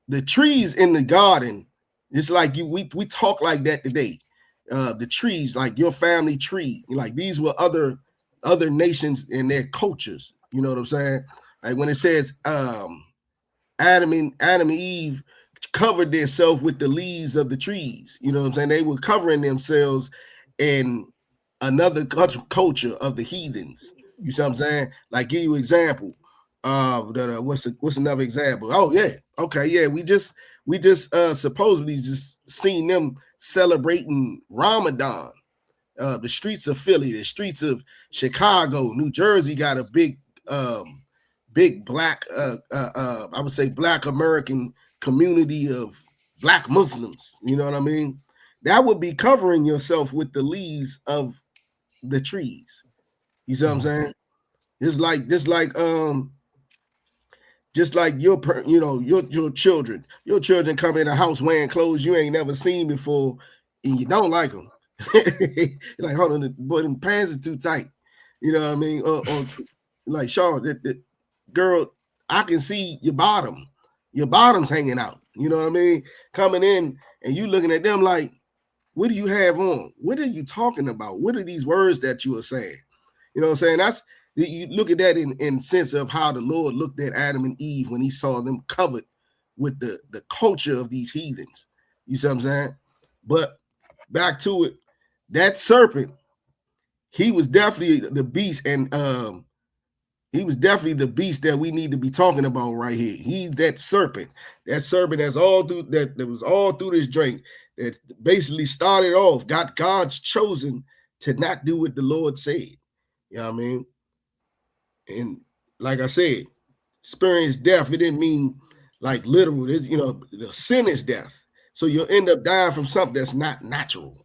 the trees in the garden, it's like we talk like that today. The trees, like your family tree, like these were other nations and their cultures. You know what I'm saying? Like when it says Adam and Eve covered themselves with the leaves of the trees. You know what I'm saying? They were covering themselves in another culture of the heathens. You see what I'm saying? Like, give you an example. What's another example? Oh yeah, okay, yeah. We just supposedly just seen them celebrating Ramadan. The streets of Philly, the streets of Chicago, New Jersey got a big black I would say black American community of black Muslims. You know what I mean? That would be covering yourself with the leaves of the trees. You see what I'm saying? Just like your children. Your children come in the house wearing clothes you ain't never seen before, and you don't like them. You're like, hold on, boy, them pants are too tight. You know what I mean? Or like, Shaw, the girl, I can see your bottom. Your bottom's hanging out. You know what I mean? Coming in and you looking at them like, what do you have on? What are you talking about? What are these words that you are saying? You know what I'm saying? That's, you look at that in sense of how the Lord looked at Adam and Eve when he saw them covered with the culture of these heathens. You see what I'm saying? But back to it, that serpent, he was definitely the beast, and he was definitely the beast that we need to be talking about right here. He's that serpent. That serpent that's all through that was all through this drink that basically started off, got God's chosen to not do what the Lord said. You know what I mean? And like I said, experience death, it didn't mean like literal. It's, the sin is death. So you'll end up dying from something that's not natural.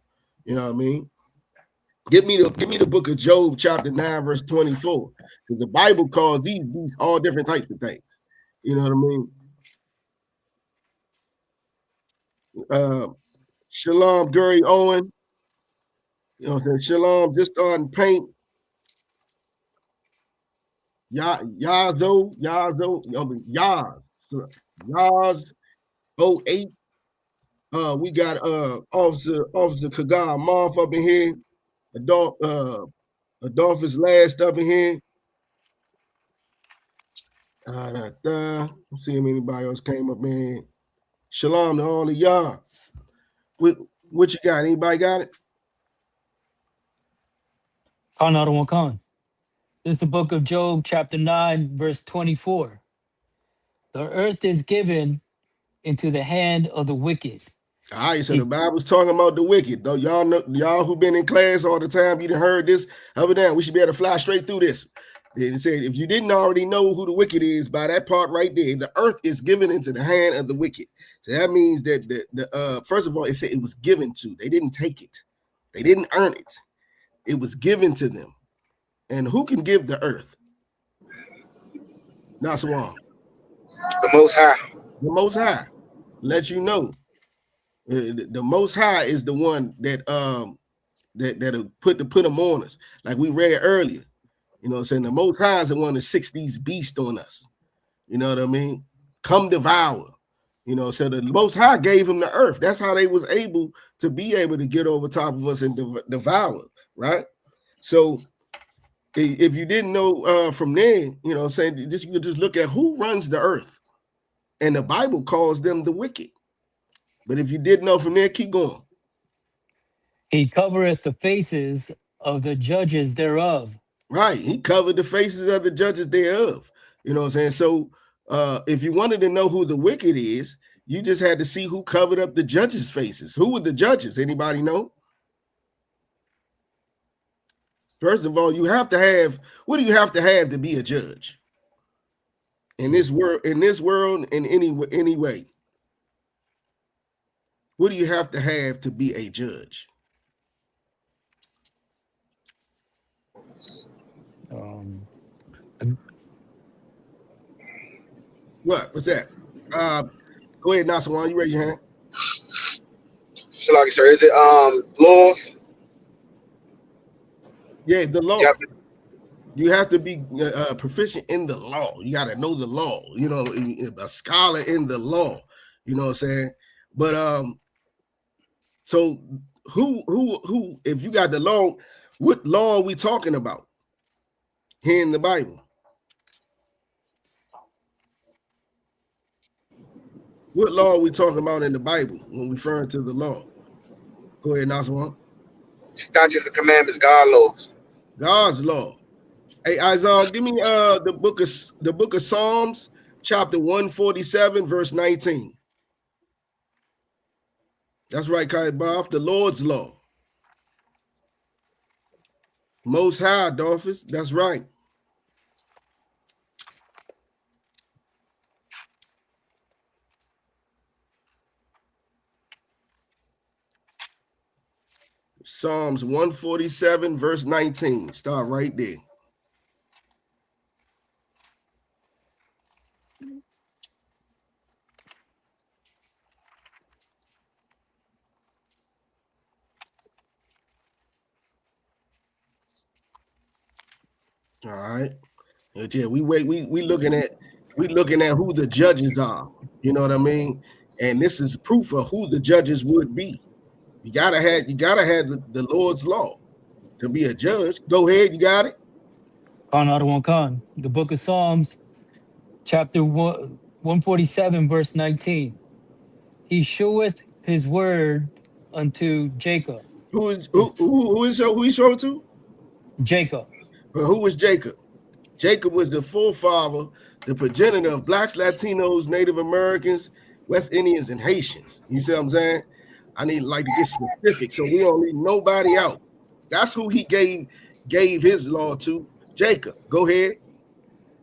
You know what I mean? Give me the book of Job, chapter 9, verse 24. Because the Bible calls these all different types of things. You know what I mean? Shalom, Gary Owen. You know what I'm saying? Shalom, just starting paint. Yaz 08. We got Officer Kagar Moth up in here. Adolphus Last up in here. Let's see if anybody else came up in here. Shalom to all of y'all. What you got? Anybody got it? Khan. This is the book of Job, chapter 9, verse 24. The earth is given into the hand of the wicked. All right, so the Bible's talking about the wicked. Though y'all know, y'all who been in class all the time, you done heard this. Other than we should be able to fly straight through this. It said, if you didn't already know who the wicked is, by that part right there, the earth is given into the hand of the wicked. So that means that the first of all, it said it was given to. They didn't take it. They didn't earn it. It was given to them. And who can give the earth? Naswan. The Most High. The Most High. Let you know. The Most High is the one that put them on us, like we read earlier. You know what I'm saying? The Most High is the one that sits these beasts on us. You know what I mean? Come devour. You know, so the Most High gave them the earth. That's how they was able to get over top of us and devour, right? So if you didn't know from there, you know what I'm saying, you just look at who runs the earth. And the Bible calls them the wicked. But if you didn't know from there, keep going. He covereth the faces of the judges thereof. Right. He covered the faces of the judges thereof. You know what I'm saying? So if you wanted to know who the wicked is, you just had to see who covered up the judges' faces. Who were the judges? Anybody know? First of all, what do you have to have to be a judge? In this world, in any way. What do you have to be a judge? What's that? Go ahead, Nasawan. You raise your hand. So, like, sir, is it laws? Yeah, the law. You have to be proficient in the law. You got to know the law. You know, a scholar in the law. You know what I'm saying? But so who? If you got the law, what law are we talking about here in the Bible? What law are we talking about in the Bible when referring to the law? Go ahead, Nasawan. Statutes and commandments, God laws. God's law. Hey, Isaiah, give me the book of Psalms, chapter 147, verse 19. That's right, Kai Bob, the Lord's law. Most High, Adolphus. That's right. Psalms 147, verse 19. Start right there. All right. Yeah, we looking at who the judges are. You know what I mean? And this is proof of who the judges would be. You gotta have the Lord's law to be a judge. Go ahead, you got it. Khan. The book of Psalms, chapter 147, verse 19. He showeth his word unto Jacob. Who he showed to? Jacob. But who was Jacob? Jacob was the forefather, the progenitor of blacks, Latinos, Native Americans, West Indians, and Haitians. You see what I'm saying? I need to get specific, so we don't leave nobody out. That's who he gave his law to, Jacob. Go ahead.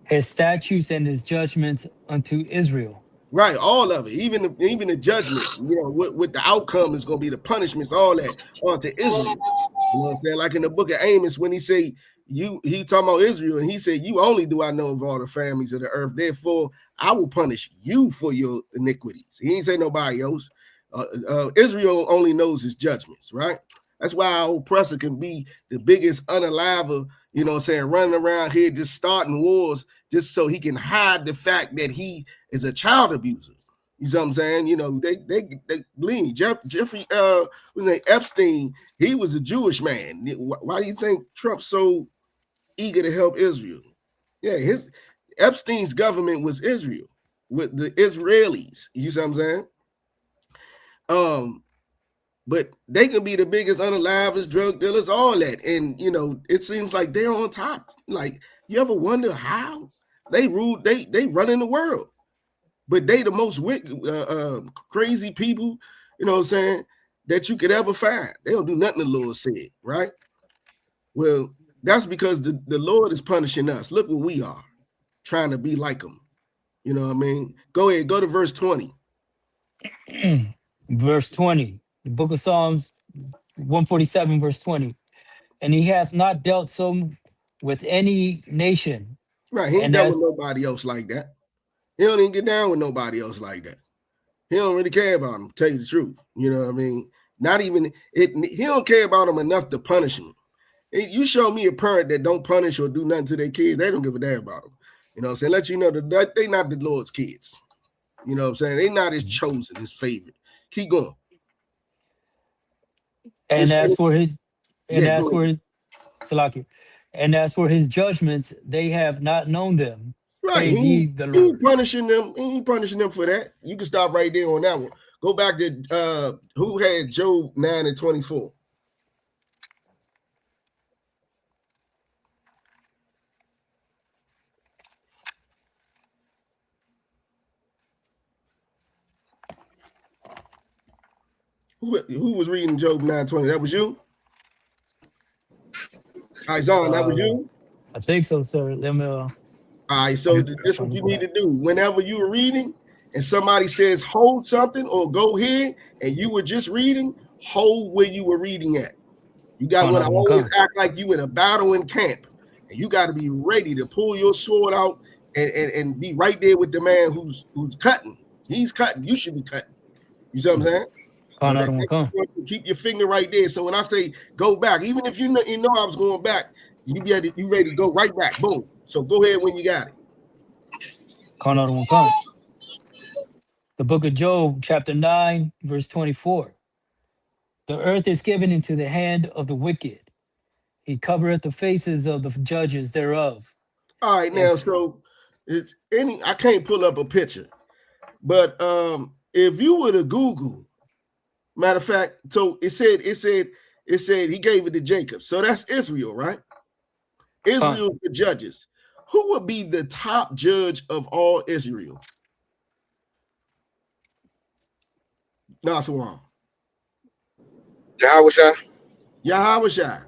His statutes and his judgments unto Israel. Right, all of it, even the judgment. You know what the outcome is going to be, the punishments, all that onto Israel. You know what I'm saying? Like in the book of Amos, when he say he talking about Israel, and he said, "You only do I know of all the families of the earth. Therefore, I will punish you for your iniquities." He ain't say nobody else. Israel only knows his judgments, right? That's why our oppressor can be the biggest unaliver, you know what I'm saying, running around here just starting wars just so he can hide the fact that he is a child abuser. You see what I'm saying? You know, they believe me. Jeffrey Epstein, he was a Jewish man. Why do you think Trump's so eager to help Israel? Yeah, his Epstein's government was Israel with the Israelis. You see what I'm saying? But they can be the biggest unalivers, drug dealers, all that. And you know, it seems like they're on top. Like, you ever wonder how they rule, they run in the world, but they the most wicked, crazy people, you know what I'm saying, that you could ever find. They don't do nothing the Lord said, right? Well, that's because the Lord is punishing us. Look what we are, trying to be like them. You know what I mean? Go ahead, go to verse 20. Verse 20, the book of Psalms 147, verse 20. And he hath not dealt so with any nation. Right, he ain't And dealt with as nobody else like that. He don't even get down with nobody else like that. He don't really care about them, to tell you the truth. You know what I mean? Not even it. He don't care about them enough to punish them. You show me a parent that don't punish or do nothing to their kids, they don't give a damn about them. You know what I'm saying? Let you know that they not the Lord's kids. You know what I'm saying? They not his chosen, his favorite. Keep going. and as for his and Yeah, as go for ahead. his Salaki, and as for his judgments, they have not known them. Right. Praise ye the He ain't Lord. punishing them. He ain't punishing them for that. You can stop right there on that one. Go back to who had Job 9 and 24. Who was reading Job 9:20? That was you? Isaiah, that was you? I think so, sir. Let me. All right, so this is what you need to do. Whenever you're reading and somebody says hold something or go here, and you were just reading, hold where you were reading at. You got to always act like you in a battle in camp, and you got to be ready to pull your sword out and be right there with the man who's cutting. He's cutting. You should be cutting. You see what I'm saying? Keep your finger right there. So when I say go back, even if you know I was going back, you ready to go right back. Boom. So go ahead when you got it. The book of Job, chapter 9, verse 24. The earth is given into the hand of the wicked. He covereth the faces of the judges thereof. All right, now, so I can't pull up a picture, but if you were to Google, matter of fact, so it said he gave it to Jacob. So that's Israel, right? Israel, the judges. Who would be the top judge of all Israel? Naswan. Yahweh. You know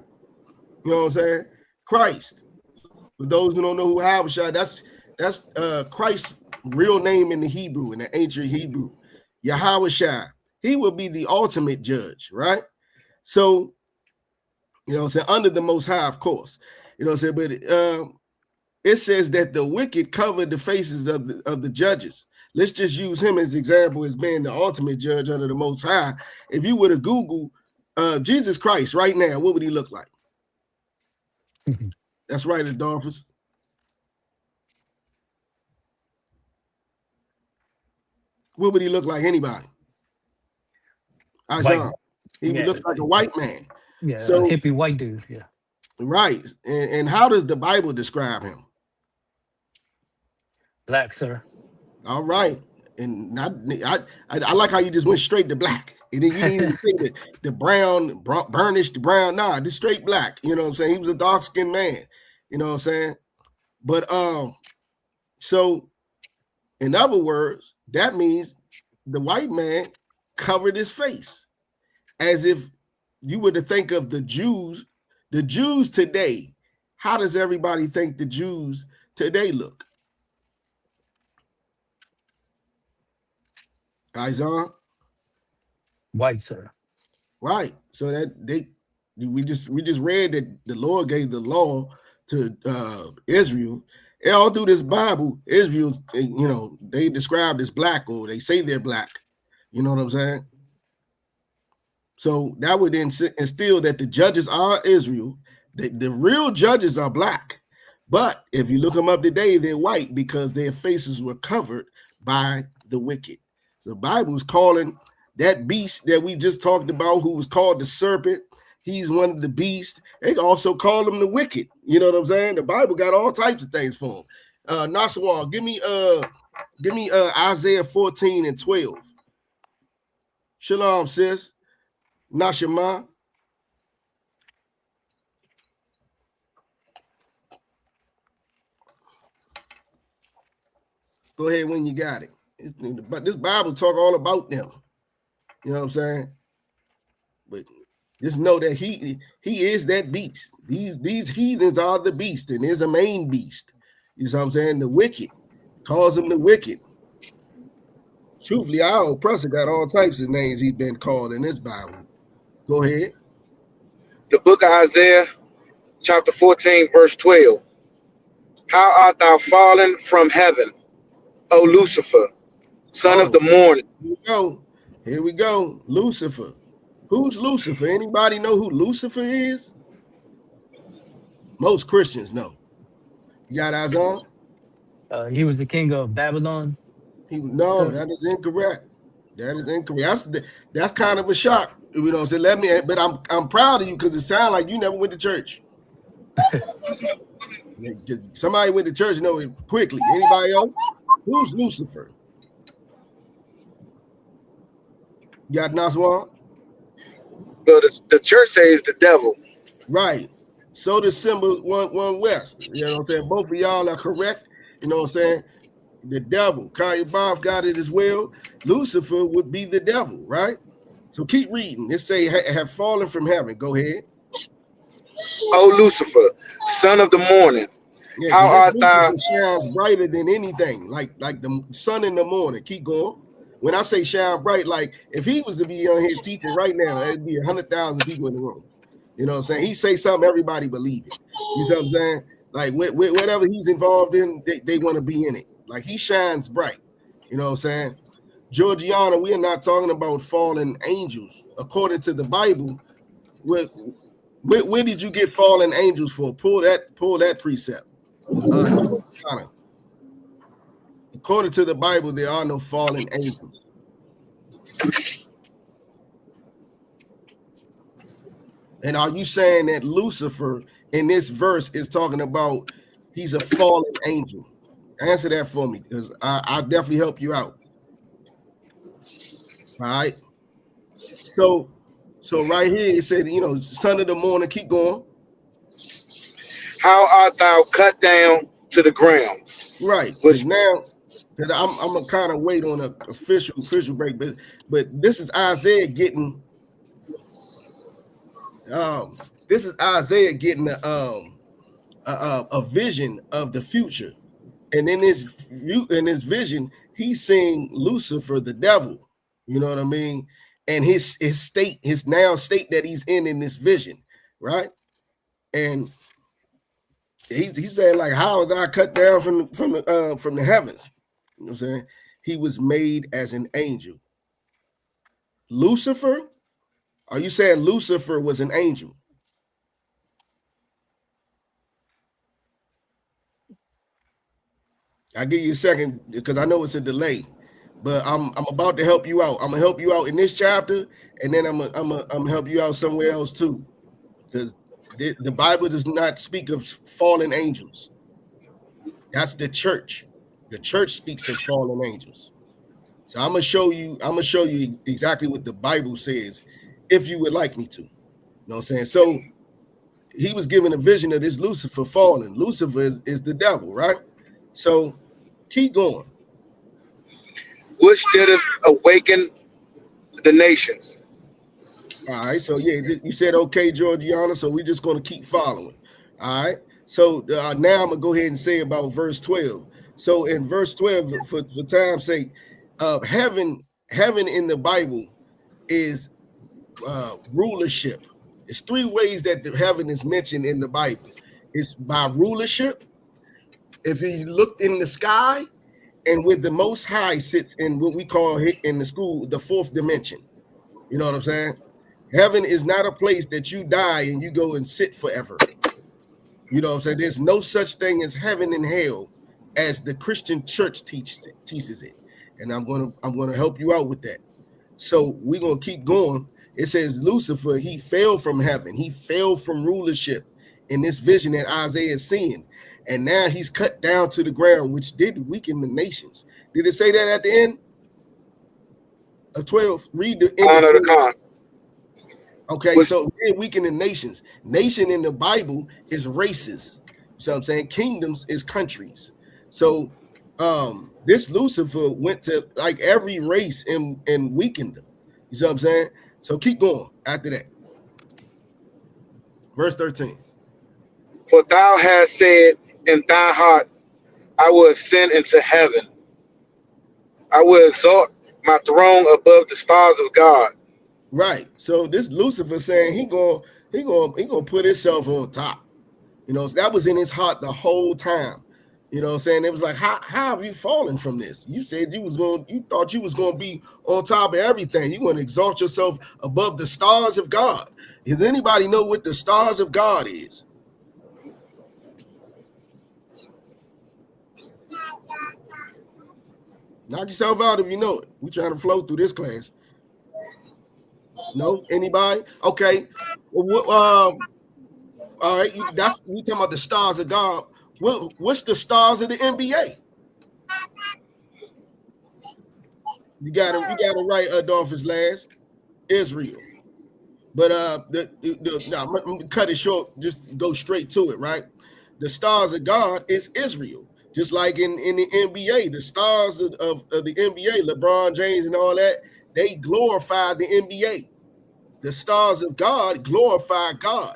what I'm saying? Christ. For those who don't know who Yahweh, that's Christ's real name in the Hebrew, in the ancient Hebrew. Yahweh. He will be the ultimate judge, right? So, you know what I'm saying, under the Most High, of course. You know what I'm saying? But it says that the wicked covered the faces of the judges. Let's just use him as example as being the ultimate judge under the Most High. If you were to Google Jesus Christ right now, what would he look like? That's right, Adolphus. What would he look like? Anybody? Isaiah. He looks like a white man. Yeah, so, a hippie white dude. Yeah. Right. And how does the Bible describe him? Black, sir. All right. And I like how you just went straight to black. And then you didn't even think the brown, burnished brown. Nah, just straight black. You know what I'm saying? He was a dark-skinned man. You know what I'm saying? But so in other words, that means the white man covered his face. As if you were to think of the Jews today. How does everybody think the Jews today look? Isaiah? White, sir. Right. So that we just read that the Lord gave the law to Israel. And all through this Bible, Israel, you know, they described as black, or they say they're black. You know what I'm saying? So that would instill that the judges are Israel. The real judges are black. But if you look them up today, they're white because their faces were covered by the wicked. So the Bible is calling that beast that we just talked about, who was called the serpent. He's one of the beasts. They also call him the wicked. You know what I'm saying? The Bible got all types of things for him. Nasawal, give me Isaiah 14 and 12. Shalom, sis. Nashima. Go ahead when you got it. But this Bible talk all about them. You know what I'm saying? But just know that he is that beast. These heathens are the beast, and there's a main beast. You know what I'm saying? The wicked. Calls him the wicked. Truthfully, our oppressor got all types of names he's been called in this Bible. Go ahead. The book of Isaiah, chapter 14, verse 12. How art thou fallen from heaven, O Lucifer, son of the morning? Here we go. Here we go. Lucifer. Who's Lucifer? Anybody know who Lucifer is? Most Christians know. You got eyes on? He was the king of Babylon. No, that is incorrect. That is incorrect. That's kind of a shock. You know, so but I'm proud of you because it sounds like you never went to church. Somebody went to church, you know it quickly. Anybody else? Who's Lucifer? You got Naswan? Well, the church says the devil. Right. So the symbol one West. You know what I'm saying? Both of y'all are correct. You know what I'm saying? The devil. Kanye Bob got it as well. Lucifer would be the devil, right? So keep reading. It say have fallen from heaven. Go ahead. O Lucifer, son of the morning. Yeah, how art thou? Shines brighter than anything, like the sun in the morning. Keep going. When I say shine bright, like if he was to be on here teaching right now, it'd be 100,000 people in the room. You know what I'm saying? He say something, everybody believe it. You see what I'm saying? Like whatever he's involved in, they want to be in it. Like he shines bright. You know what I'm saying? Georgiana, we are not talking about fallen angels. According to the Bible, where did you get fallen angels for? Pull that precept. Georgiana. According to the Bible, there are no fallen angels. And are you saying that Lucifer in this verse is talking about he's a fallen angel? Answer that for me, because I'll definitely help you out. All right. So right here it said, you know, son of the morning, keep going. How art thou cut down to the ground? Right. Which now that I'm gonna kind of wait on an official break, but this is Isaiah getting a vision of the future, and in his vision, he's seeing Lucifer, the devil. You know what I mean? And his state that he's in this vision, right? And he's saying like, how is I cut down from the heavens? You know what I'm saying? He was made as an angel. Lucifer? Are you saying Lucifer was an angel? I'll give you a second because I know it's a delay, but I'm about to help you out. I'm gonna help you out in this chapter, and then I'm gonna help you out somewhere else too, because the Bible does not speak of fallen angels. That's the church. The church speaks of fallen angels. So I'm gonna show you exactly what the Bible says, if you would like me to. You know what I'm saying? So he was given a vision of this Lucifer fallen. Lucifer is the devil, right? So keep going. Which did awaken the nations. All right. So yeah, you said okay, Georgiana. So we're just gonna keep following. All right. So now I'm gonna go ahead and say about verse 12. So in verse 12, for time's sake, heaven in the Bible is rulership. It's three ways that the heaven is mentioned in the Bible. It's by rulership. If you looked in the sky, and with the Most High sits in what we call in the school the fourth dimension. You know what I'm saying? Heaven is not a place that you die and you go and sit forever. You know what I'm saying? There's no such thing as heaven and hell as the Christian church teaches it. and I'm gonna help you out with that. So we're gonna keep going. It says Lucifer, he fell from heaven, he fell from rulership in this vision that Isaiah is seeing, and now he's cut down to the ground, which did weaken the nations. Did it say that at the end of 12? Read the end of Honor the 12. Khan. Okay, so it weaken the nations. Nation in the Bible is races. So I'm saying kingdoms is countries. So this Lucifer went to like every race and weakened them. You see what I'm saying? So keep going after that. Verse 13. For thou hast said in thy heart, I will ascend into heaven. I will exalt my throne above the stars of God. Right. So this Lucifer saying he gonna put himself on top. You know, so that was in his heart the whole time. You know what I'm saying? It was like, how have you fallen from this? You said you thought you was going to be on top of everything. You're going to exalt yourself above the stars of God. Does anybody know what the stars of God is? Knock yourself out if you know it. We're trying to flow through this class. No? Anybody? Okay. Well, all right, we talking about the stars of God. What's the stars of the NBA? You got to write Adolphus last. Israel. But I'm gonna cut it short, just go straight to it, right? The stars of God is Israel. Just like in the NBA, the stars of the NBA, LeBron James and all that, they glorify the NBA. The stars of God glorify God.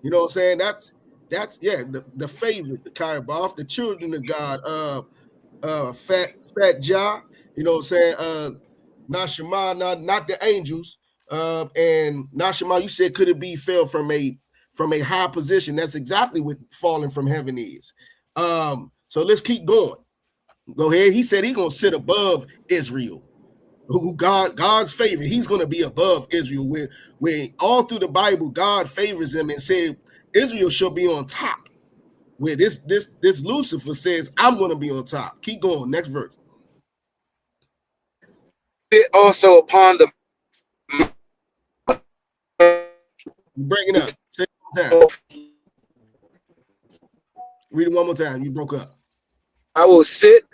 You know what I'm saying? That's the favorite, the Kaiboff, the children of God, Fat Jah, you know what I'm saying? Nashima, not the angels. And Nashima, you said could it be fell from a high position? That's exactly what falling from heaven is. So let's keep going. Go ahead. He said he's gonna sit above Israel. Who God's favorite, he's going to be above Israel, where all through the Bible God favors him and said Israel shall be on top. Where this Lucifer says I'm going to be on top. Keep going. Next verse. Sit also upon the You're breaking up. Say it one more time. Read it one more time. You broke up. I will sit.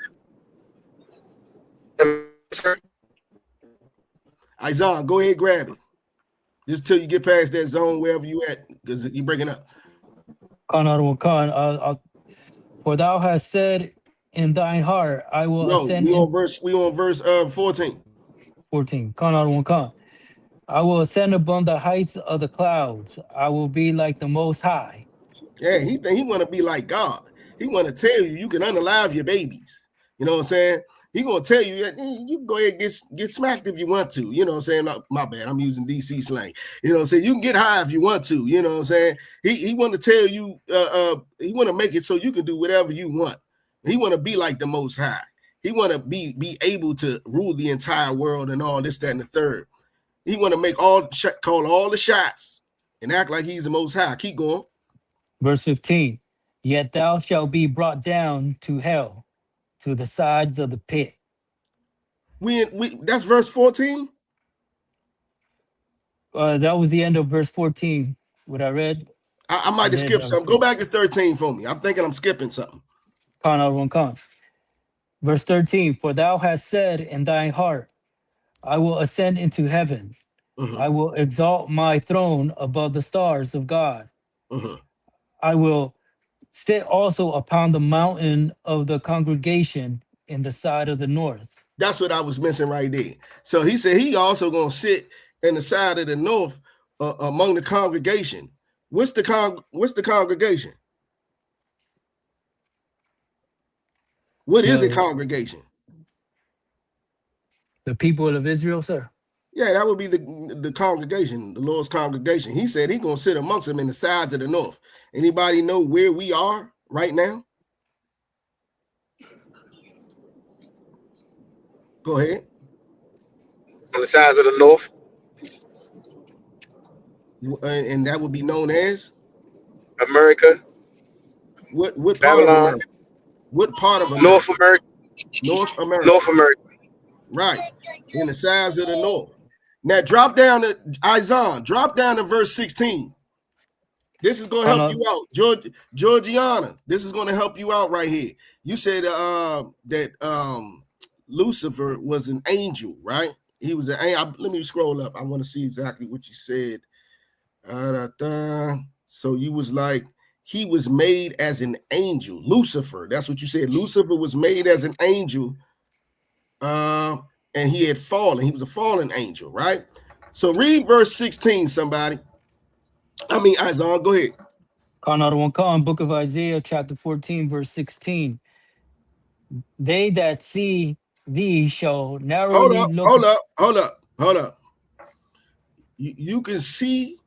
Isaiah, go ahead, grab it. Just till you get past that zone wherever you at, because you're breaking up. For thou hast said in thine heart, I will ascend. We on verse 14. 14. I will ascend above the heights of the clouds. I will be like the Most High. Yeah, he want to be like God. He want to tell you can unalive your babies. You know what I'm saying? He gonna tell you that you can go ahead and get smacked if you want to. You know what I'm saying? No, my bad, I'm using DC slang. You know what I'm saying? You can get high if you want to. You know what I'm saying? He want to tell you, he want to make it so you can do whatever you want. He want to be like the Most High. He want to be able to rule the entire world and all this, that, and the third. He want to call all the shots and act like he's the Most High. Keep going. Verse 15. Yet thou shalt be brought down to hell, to the sides of the pit. That's verse 14. That was the end of verse 14. What I read. I might have skipped something. Go back to 13 for me. I'm thinking I'm skipping something. Verse 13. For thou hast said in thine heart, I will ascend into heaven. Mm-hmm. I will exalt my throne above the stars of God. Mm-hmm. I will sit also upon the mountain of the congregation in the side of the north. That's what I was missing right there. So he said he also gonna sit in the side of the north among the congregation. What's the congregation? What is a congregation? The people of Israel, sir. Yeah, that would be the congregation, the Lord's congregation. He said he's gonna sit amongst them in the sides of the north. Anybody know where we are right now? Go ahead. On the sides of the north. And that would be known as America. What part Babylon. of America? What part of America? North America. North America. North America. Right. In the sides of the north. Now drop down to Isaiah. Drop down to verse 16. This is going to help you out. Georgiana, this is going to help you out right here. You said that Lucifer was an angel, right? He was an angel. Let me scroll up. I want to see exactly what you said. So you was like, he was made as an angel. Lucifer, that's what you said. Lucifer was made as an angel, and he had fallen. He was a fallen angel, right? So read verse 16, somebody. Isaiah, go ahead. Book of Isaiah, chapter 14, verse 16. They that see thee shall narrowly look. Hold up. You can see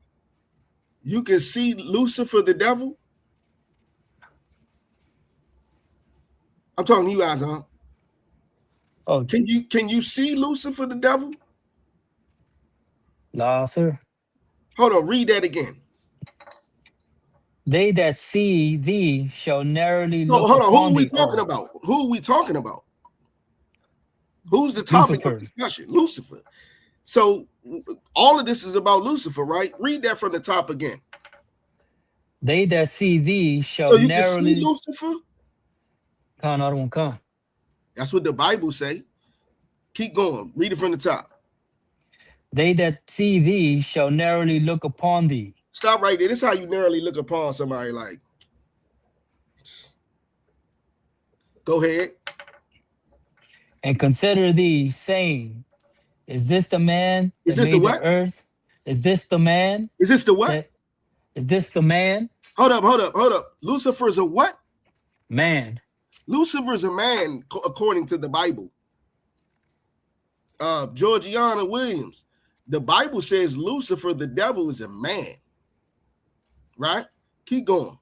Lucifer the devil. I'm talking to you guys, huh? Oh, can you see Lucifer the devil? No, sir. Hold on, read that again. They that see thee shall narrowly No, look hold on. Who upon are we thee. talking about? Who are we talking about? Who's the topic of discussion? Lucifer. So all of this is about Lucifer, right? Read that from the top again. They that see thee shall so you narrowly. Can see Lucifer? Come. That's what the Bible say. Keep going. Read it from the top. They that see thee shall narrowly look upon thee. Stop right there. This is how you narrowly look upon somebody. Like, go ahead. And consider thee, saying, is this the man that made the earth? Is this the man? Is this the what? Is this the man? Hold up. Lucifer's a what? Man. Lucifer's a man, according to the Bible. Georgiana Williams. The Bible says Lucifer, the devil, is a man. Right? Keep going.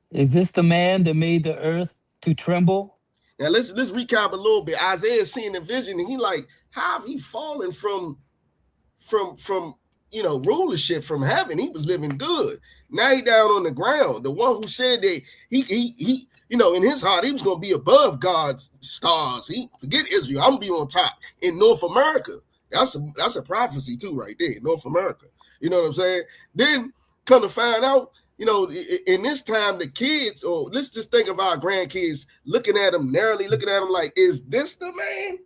Is this the man that made the earth to tremble? Now let's recap a little bit. Isaiah is seeing the vision, and he like, how have he fallen from rulership from heaven? He was living good. Now he down on the ground. The one who said that he in his heart he was gonna be above God's stars. He forget Israel. I'm gonna be on top in North America. That's a prophecy too, right there, North America. You know what I'm saying? Then come to find out, in this time, the kids, or let's just think of our grandkids looking at them narrowly, looking at them like, is this the man?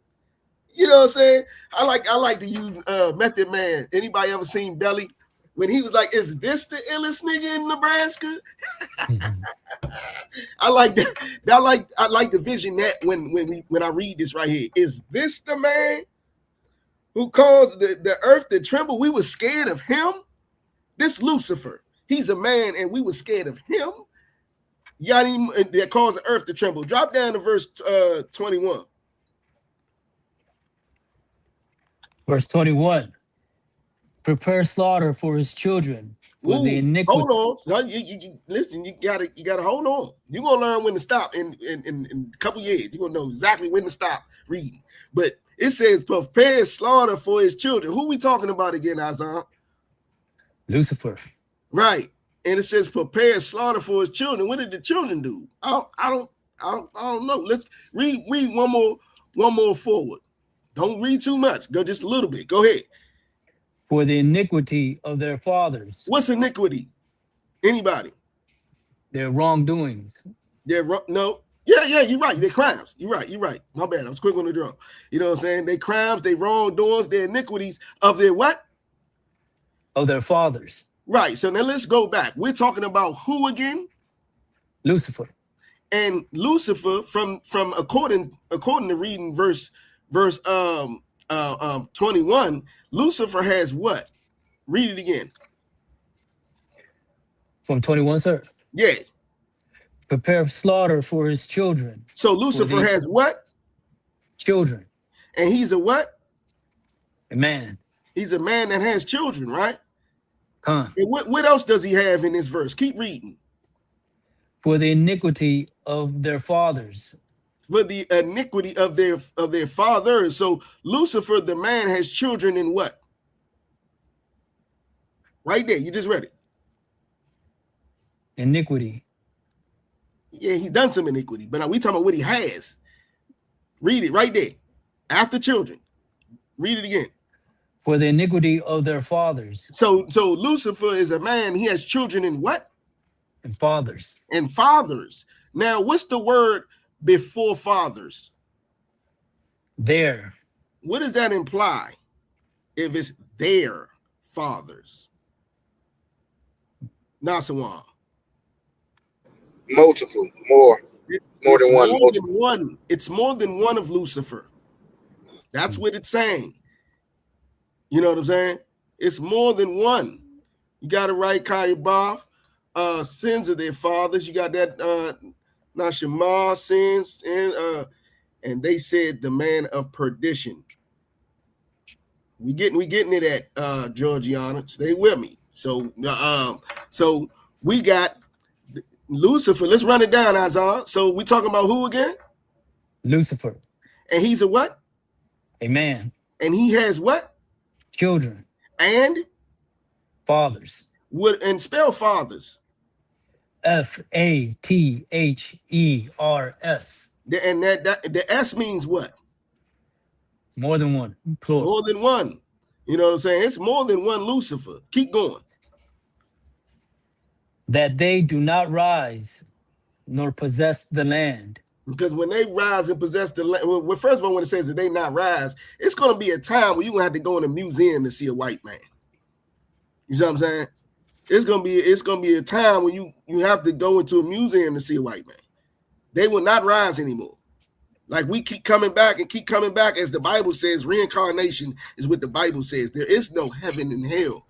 You know what I'm saying? I like to use Method Man. Anybody ever seen Belly? When he was like, is this the illest nigga in Nebraska? I like that. I like the vision that when I read this right here. Is this the man who caused the earth to tremble? We were scared of him. This Lucifer, he's a man, and we were scared of him. That caused the earth to tremble. Drop down to verse 21. Verse 21. Prepare slaughter for his children. For the iniquity. Hold on. You listen, you gotta hold on. You're gonna learn when to stop in a couple years. You're gonna know exactly when to stop reading. But it says prepare slaughter for his children. Who we talking about again, Isaiah? Lucifer. Right. And it says prepare slaughter for his children. What did the children do? I don't know. Let's read one more forward. Don't read too much. Go just a little bit. Go ahead. For the iniquity of their fathers. What's iniquity? Anybody? Their wrongdoings. No. Yeah, you're right. They're crimes. You're right. My bad. I was quick on the draw. You know what I'm saying? They crimes, they wrongdoings, their iniquities of their what? Of their fathers. Right. So now let's go back. We're talking about who again? Lucifer. And Lucifer, from according to reading verse 21, Lucifer has what? Read it again. From 21, sir. Yeah. Prepare slaughter for his children. So Lucifer has what? Children. And he's a what? A man. He's a man that has children, right? And what else does he have in this verse? Keep reading. For the iniquity of their fathers. For the iniquity of their fathers. So Lucifer, the man, has children in what? Right there. You just read it. Iniquity. Yeah, he's done some iniquity, but now we talking about what he has. Read it right there. After children. Read it again. For the iniquity of their fathers. So Lucifer is a man. He has children and what? And fathers. And fathers. Now, what's the word before fathers? There. What does that imply? If it's their fathers. Nasawan. Multiple, more than one. It's more than one of Lucifer. That's what it's saying. You know what I'm saying? It's more than one. You got it right, Kayabov. Sins of their fathers. You got that Nashima sins, and they said the man of perdition. We getting it at Georgiana. Stay with me. So we got Lucifer. Let's run it down, Azan. So we talking about who again? Lucifer. And he's a what? A man. And he has what? Children. And fathers. And spell fathers. Fathers. And that the S means what? More than one. Plural. More than one. You know what I'm saying? It's more than one Lucifer. Keep going. That they do not rise nor possess the land. Because when they rise and possess the land, well, first of all, when it says that they not rise, it's going to be a time where you're going to have to go in a museum to see a white man. You see what I'm saying? It's going to be a time when you have to go into a museum to see a white man. They will not rise anymore. Like we keep coming back, as the Bible says. Reincarnation is what the Bible says. There is no heaven and hell,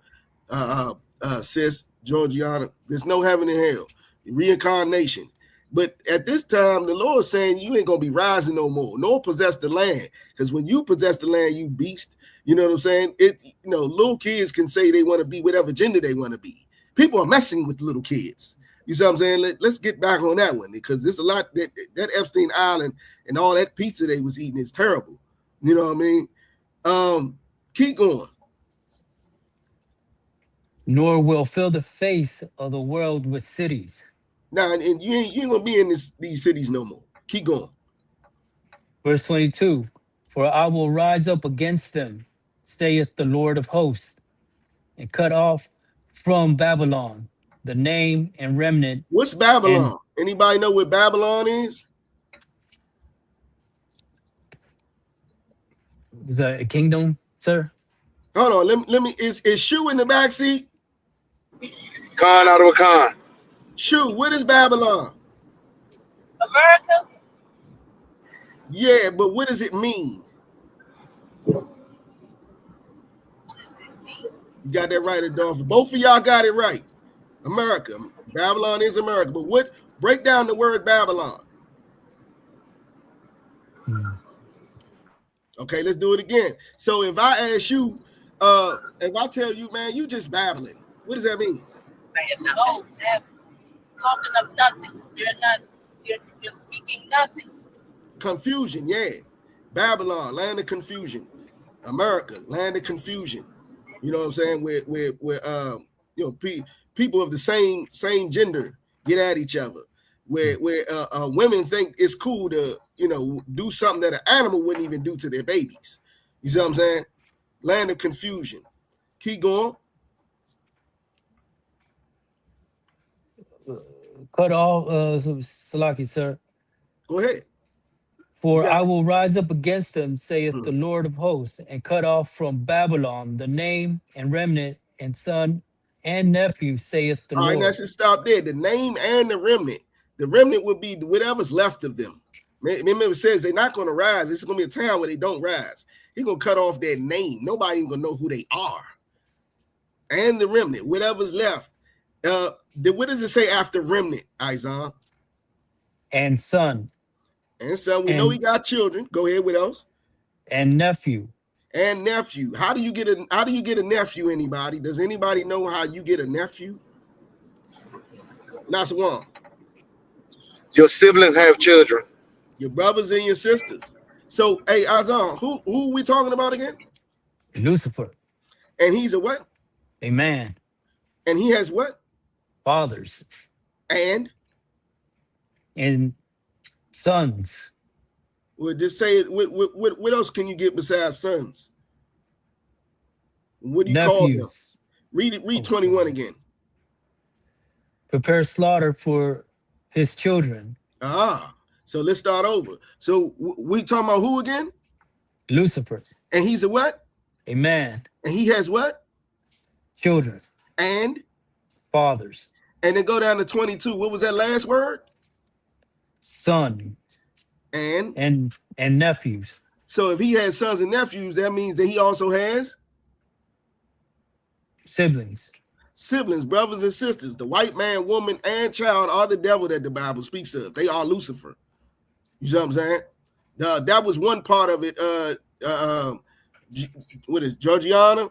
sis Georgiana. There's no heaven and hell. Reincarnation. But at this time, the Lord's saying you ain't gonna be rising no more, nor possess the land. Because when you possess the land, you beast. You know what I'm saying? Little kids can say they want to be whatever gender they want to be. People are messing with little kids. You see what I'm saying? Let's get back on that one, because there's a lot that Epstein Island and all that pizza they was eating is terrible. You know what I mean? Keep going. Nor will fill the face of the world with cities. Now, and you ain't gonna be in these cities no more. Keep going. Verse 22. For I will rise up against them, saith the Lord of hosts, and cut off from Babylon the name and remnant. What's Babylon? Anybody know what Babylon is? Is that a kingdom, sir? Hold on. Let me. Is Shu in the back seat? Khan out of a Khan. Shu, what is Babylon? America. Yeah, but what does it mean? You got that right, Adolph. Both of y'all got it right. America. Babylon is America. But what? Break down the word Babylon. Okay, let's do it again. So if I ask you, if I tell you, man, you just babbling, what does that mean? Man, no, they're talking of nothing. You're speaking nothing. Confusion, yeah. Babylon, land of confusion. America, land of confusion. You know what I'm saying? Where people of the same gender get at each other. Where women think it's cool to do something that an animal wouldn't even do to their babies. You see what I'm saying? Land of confusion. Keep going. Cut off, Salaki, sir. Go ahead. For I will rise up against them, saith the Lord of hosts, and cut off from Babylon the name and remnant and son and nephew, saith the Lord. All right, let's just stop there. The name and the remnant. The remnant will be whatever's left of them. Remember, it says they're not going to rise. This is going to be a time where they don't rise. He's going to cut off their name. Nobody even going to know who they are. And the remnant, whatever's left. What does it say after remnant, Isaiah? And son. And son, we know he got children. Go ahead, what else? And nephew. And nephew. How do you get a nephew, anybody? Does anybody know how you get a nephew? That's one. Your siblings have children. Your brothers and your sisters. So, hey, Azan, who are we talking about again? Lucifer. And he's a what? A man. And he has what? Fathers. And sons. Well, just say it. What else can you get besides sons? What do you call them? Nephews. Read it. Read Oh, 21 God. again. Prepare slaughter for his children. So let's start over. So we talking about who again? Lucifer, And he's a what? a man. And he has what? Children, And fathers, then go down to 22. What was that last word? son, And nephews. so if he has sons and nephews, that means that he also has Siblings. siblings, brothers and sisters. The white man, woman, and child are the devil that the Bible speaks of. They are Lucifer. You see what I'm saying? That was one part of it. What is Georgiana?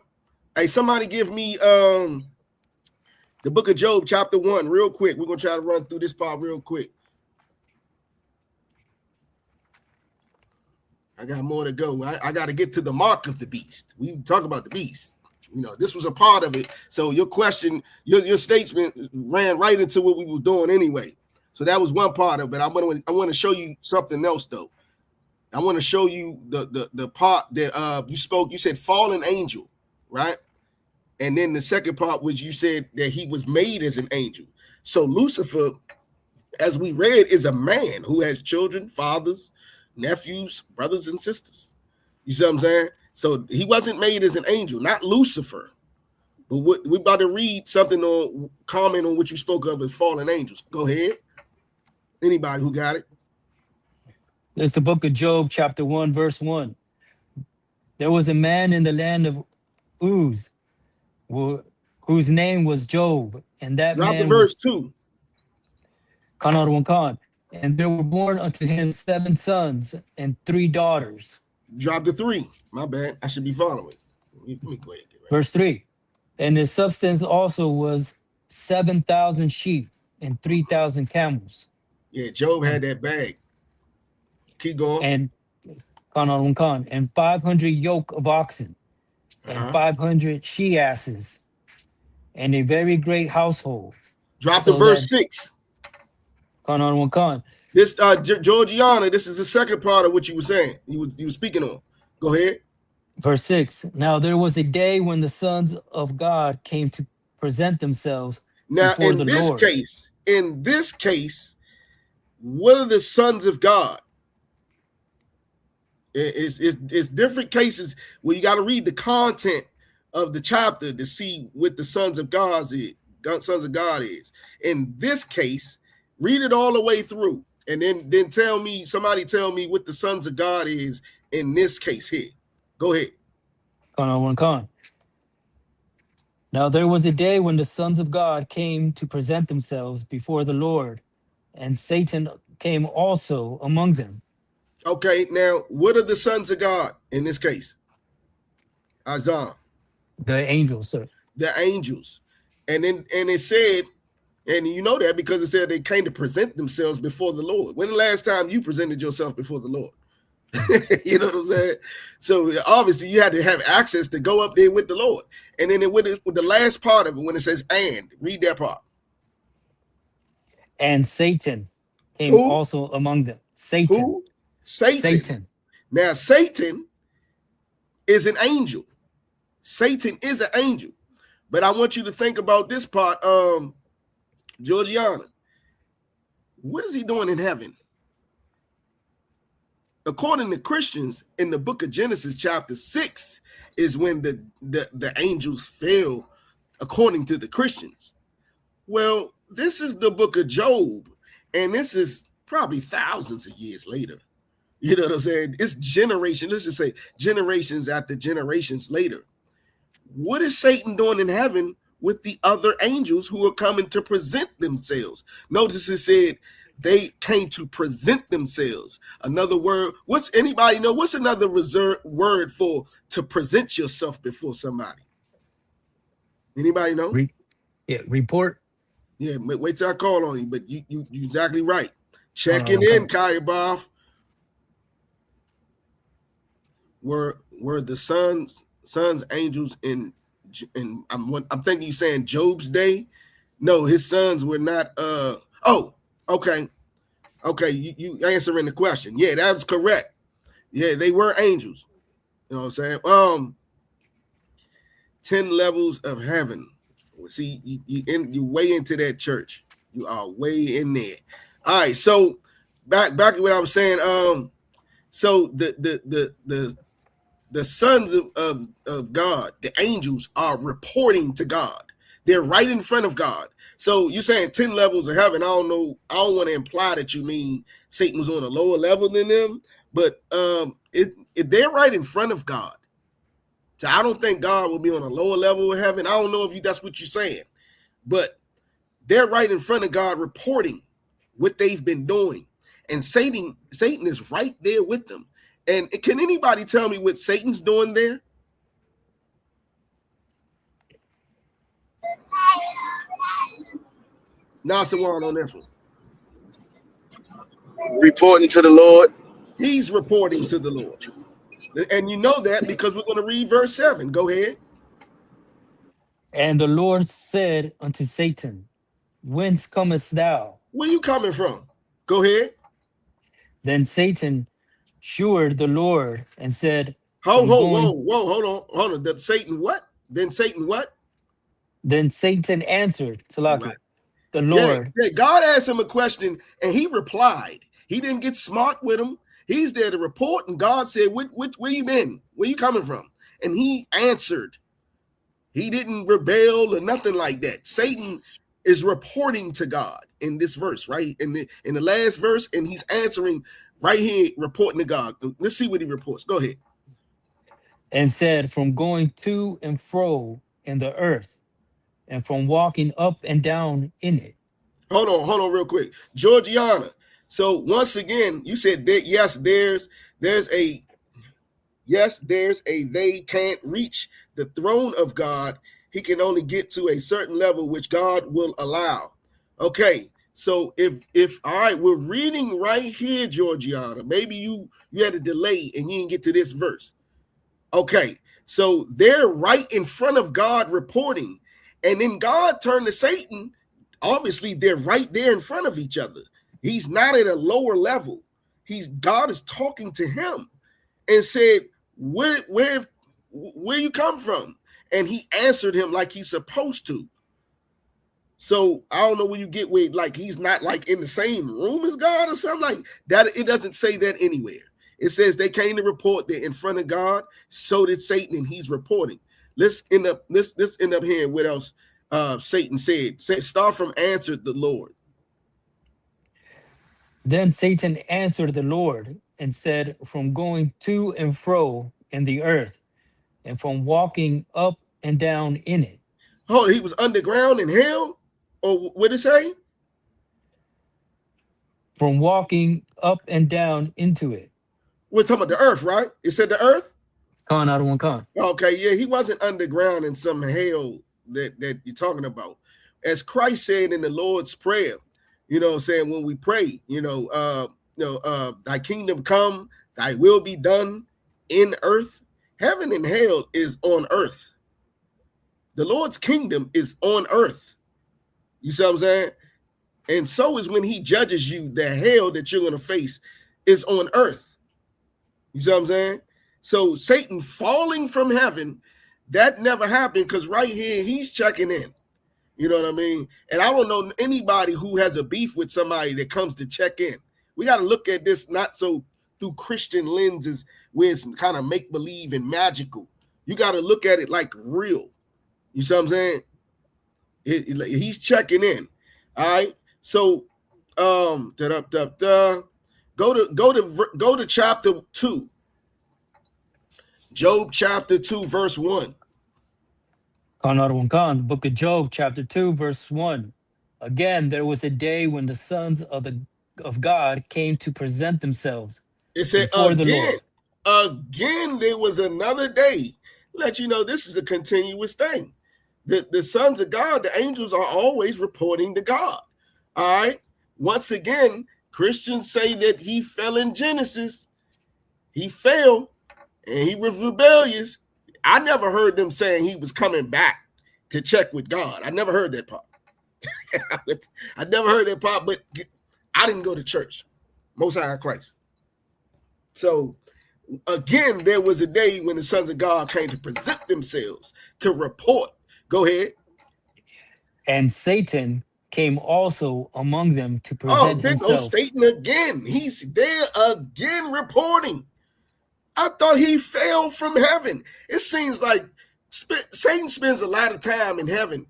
Hey, somebody give me the book of Job, chapter 1, real quick. We're gonna try to run through this part real quick. I got more to go. I got to get to the mark of the beast. We talk about the beast. You know, this was a part of it. So your question, your statement ran right into what we were doing anyway. So that was one part of it. I want to show you something else though. I want to show you the part that you spoke. You said fallen angel, right? And then the second part was you said that he was made as an angel. So Lucifer, as we read, is a man who has children, fathers, nephews, brothers, and sisters. You see what I'm saying? So he wasn't made as an angel, not Lucifer. But we're about to read something on comment on what you spoke of as fallen angels. Go ahead. Anybody who got it? It's the book of Job, chapter 1, verse 1. There was a man in the land of Uz, whose name was Job, and that Drop the man verse was 2. Khan. And there were born unto him 7 sons and 3 daughters. Drop the 3. My bad. I should be following. Let me go ahead. Verse 3. And his substance also was 7,000 sheep and 3,000 camels. Yeah, Job had that bag. Keep going. And Khan, and 500 yoke of oxen, and 500 she asses, and a very great household. Drop the verse 6. Khan. This Georgiana, this is the second part of what you were saying. You were speaking on. Go ahead. Verse 6. Now there was a day when the sons of God came to present themselves before the Lord. In this case, what are the sons of God? It's different cases where you got to read the content of the chapter to see what the sons of God is. In this case, read it all the way through, and then somebody tell me what the sons of God is in this case here. Go ahead. Khan. Now there was a day when the sons of God came to present themselves before the Lord, and Satan came also among them. Okay, now what are the sons of God in this case? Azan. The angels, sir. The angels. And it said, and you know that because it said they came to present themselves before the Lord. When the last time you presented yourself before the Lord? You know what I'm saying? So obviously you had to have access to go up there with the Lord. And then with the last part of it, when it says and, read that part. And Satan came also among them. Satan. Who? Satan. Now Satan is an angel. Satan is an angel. But I want you to think about this part, Georgiana. What is he doing in heaven? According to Christians, in the book of Genesis, chapter 6, is when the angels fell, according to the Christians. Well, this is the book of Job, and this is probably thousands of years later. You know what I'm saying? It's generations, let's just say generations after generations later. What is Satan doing in heaven with the other angels who are coming to present themselves? Notice it said they came to present themselves. Another word, anybody know what's another reserved word for to present yourself before somebody? Anybody know? Report. Yeah, wait till I call on you, but you exactly right. Checking in, Kayabov. Were the sons, angels in I'm thinking you saying Job's day? No, his sons were not. Okay. Okay, you answering the question. Yeah, that's correct. Yeah, they were angels. You know what I'm saying? 10 levels of heaven. See, you way into that church. You are way in there. All right, so back to what I was saying. So the sons of God, the angels, are reporting to God. They're right in front of God. So you're saying 10 levels of heaven. I don't know. I don't want to imply that you mean Satan was on a lower level than them, but they're right in front of God. So I don't think God will be on a lower level of heaven. I don't know if that's what you're saying, but they're right in front of God reporting what they've been doing. And Satan is right there with them. And can anybody tell me what Satan's doing there? Nasawan on this one. Reporting to the Lord. He's reporting to the Lord. And you know that because we're going to read verse 7. Go ahead. And the Lord said unto Satan, Whence comest thou? Where you coming from? Go ahead. Then Satan assured the Lord and said, Hold on. That Satan what? Then Satan what? Then Satan answered, Salaki, Right. the Lord. Yeah, God asked him a question and he replied. He didn't get smart with him. He's there to report, and God said, where you been? Where you coming from? And he answered. He didn't rebel or nothing like that. Satan is reporting to God in this verse, right? In the last verse, and he's answering right here, reporting to God. Let's see what he reports. Go ahead. And said, From going to and fro in the earth, and from walking up and down in it. Hold on real quick. Georgiana. So once again, you said that there's a they can't reach the throne of God. He can only get to a certain level which God will allow. Okay, so if all right, we're reading right here, Georgiana. Maybe you had a delay and you didn't get to this verse. Okay, so they're right in front of God reporting, and then God turned to Satan. Obviously, they're right there in front of each other. He's not at a lower level. God is talking to him and said, where you come from? And he answered him like he's supposed to. So I don't know where you get where like he's not like in the same room as God or something like that. It doesn't say that anywhere. It says they came to report they're in front of God. So did Satan, and he's reporting. Let's end up hearing what else Satan said. Start from answered the Lord. Then Satan answered the Lord and said, From going to and fro in the earth, and from walking up and down in it. Oh, he was underground in hell? Or what did it say? From walking up and down into it. We're talking about the earth, right? It said the earth? Khan out of one Khan. Okay, yeah, he wasn't underground in some hell that you're talking about. As Christ said in the Lord's Prayer, you know what I'm saying, when we pray, thy kingdom come, thy will be done in earth. Heaven and hell is on earth. The Lord's kingdom is on earth. You see what I'm saying? And so is when he judges you, the hell that you're going to face is on earth. You see what I'm saying? So Satan falling from heaven, that never happened because right here, he's checking in. You know what I mean? And I don't know anybody who has a beef with somebody that comes to check in. We got to look at this not so through Christian lenses where it's kind of make-believe and magical. You got to look at it like real. You see what I'm saying? He's checking in. All right. So go to chapter 2. Job chapter 2, verse 1. Khan out of one Khan, the book of Job, chapter 2, verse 1. Again, there was a day when the sons of God came to present themselves It said before the Lord. Again, there was another day. Let you know this is a continuous thing. The sons of God, the angels, are always reporting to God. All right. Once again, Christians say that he fell in Genesis. He fell and he was rebellious. I never heard them saying he was coming back to check with God. I never heard that part. I never heard that part, but I didn't go to church. Most High Christ. So again, there was a day when the sons of God came to present themselves to report. Go ahead. And Satan came also among them to Oh, present there goes himself. Satan again. He's there again reporting. I thought he fell from heaven. It seems like Satan spends a lot of time in heaven.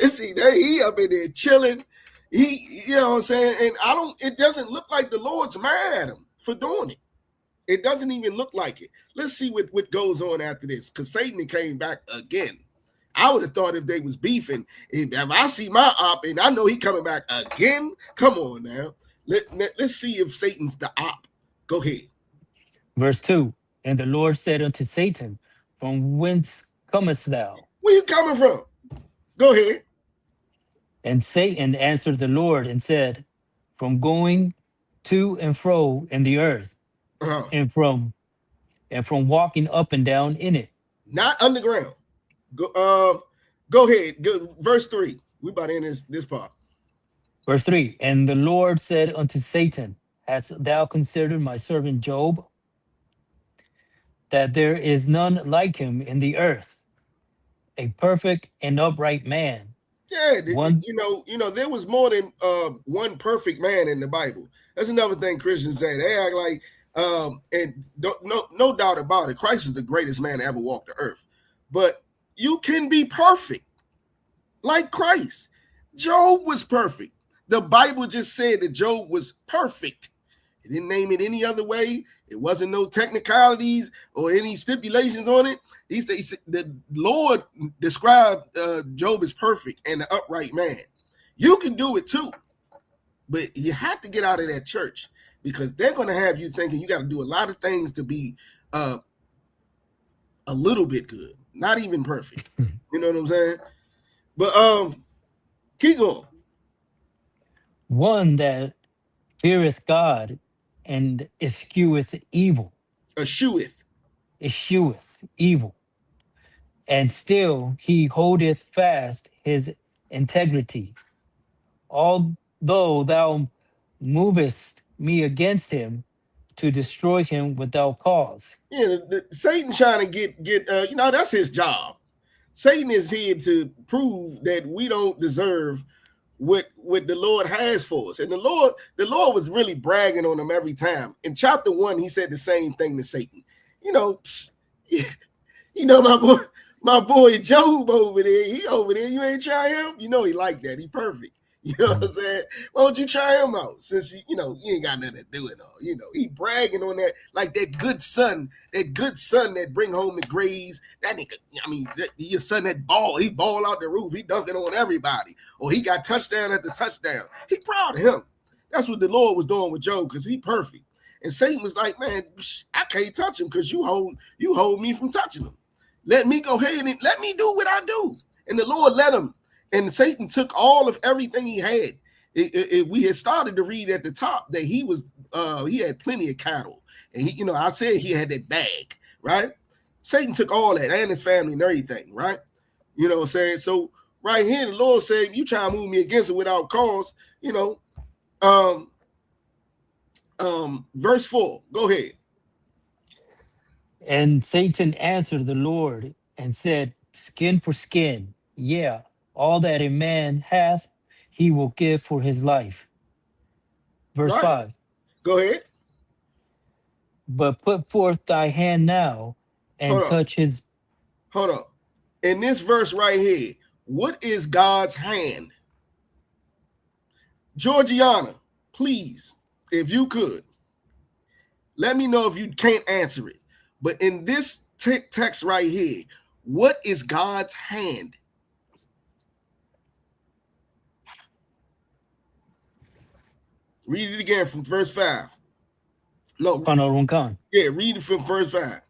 See, he up in there chilling. You know what I'm saying? And it doesn't look like the Lord's mad at him for doing it. It doesn't even look like it. Let's see what goes on after this, because Satan came back again. I would have thought if they was beefing, if I see my op and I know he coming back again, come on now. Let's see if Satan's the op. Go ahead. Verse 2. And the Lord said unto Satan, from whence comest thou? Where you coming from? Go ahead. And Satan answered the Lord and said, from going to and fro in the earth, Uh-huh. and from walking up and down in it. Not underground. Go ahead. Verse 3. We about to end this part. Verse 3. And the Lord said unto Satan, hast thou considered my servant Job, that there is none like him in the earth, a perfect and upright man? Yeah, One, there was more than one perfect man in the Bible. That's another thing Christians say. They act like, and no doubt about it, Christ is the greatest man to ever walk the earth. But you can be perfect like Christ. Job was perfect. The Bible just said that Job was perfect. It didn't name it any other way. It wasn't no technicalities or any stipulations on it. He said the Lord described Job as perfect and the upright man. You can do it too, but you have to get out of that church, because they're going to have you thinking you got to do a lot of things to be a little bit good, not even perfect. You know what I'm saying? But keep going. one that feareth God and escheweth evil. Escheweth. Escheweth evil. And still he holdeth fast his integrity. Although thou movest me against him to destroy him without cause. Yeah, Satan trying to get that's his job. Satan is here to prove that we don't deserve what the Lord has for us. And the Lord was really bragging on him every time. In chapter 1, he said the same thing to Satan. My boy Job over there, he over there, you ain't try him? He like that. He perfect. You know what I'm saying? Why don't you try him out? Since you ain't got nothing to do it all. He bragging on that, like that good son that bring home the grades. That nigga, your son that he ball out the roof, he dunking on everybody. Or he got touchdown at the touchdown. He proud of him. That's what the Lord was doing with Job, because he perfect. And Satan was like, man, I can't touch him because you hold me from touching him. Let me go ahead and let me do what I do. And the Lord let him. And Satan took all of everything he had. We had started to read at the top that he had plenty of cattle. And I said he had that bag, right? Satan took all that and his family and everything, right? You know what I'm saying? So right here, the Lord said, you try to move me against it without cause, verse 4, go ahead. And Satan answered the Lord and said, skin for skin, yeah, all that a man hath, he will give for his life. Verse Right. 5. Go ahead. But put forth thy hand now and touch his. Hold on. In this verse right here, what is God's hand? Georgiana, please, if you could, let me know if you can't answer it. But in this text right here, what is God's hand? Read it again from verse 5. No. Yeah, read it from verse 5.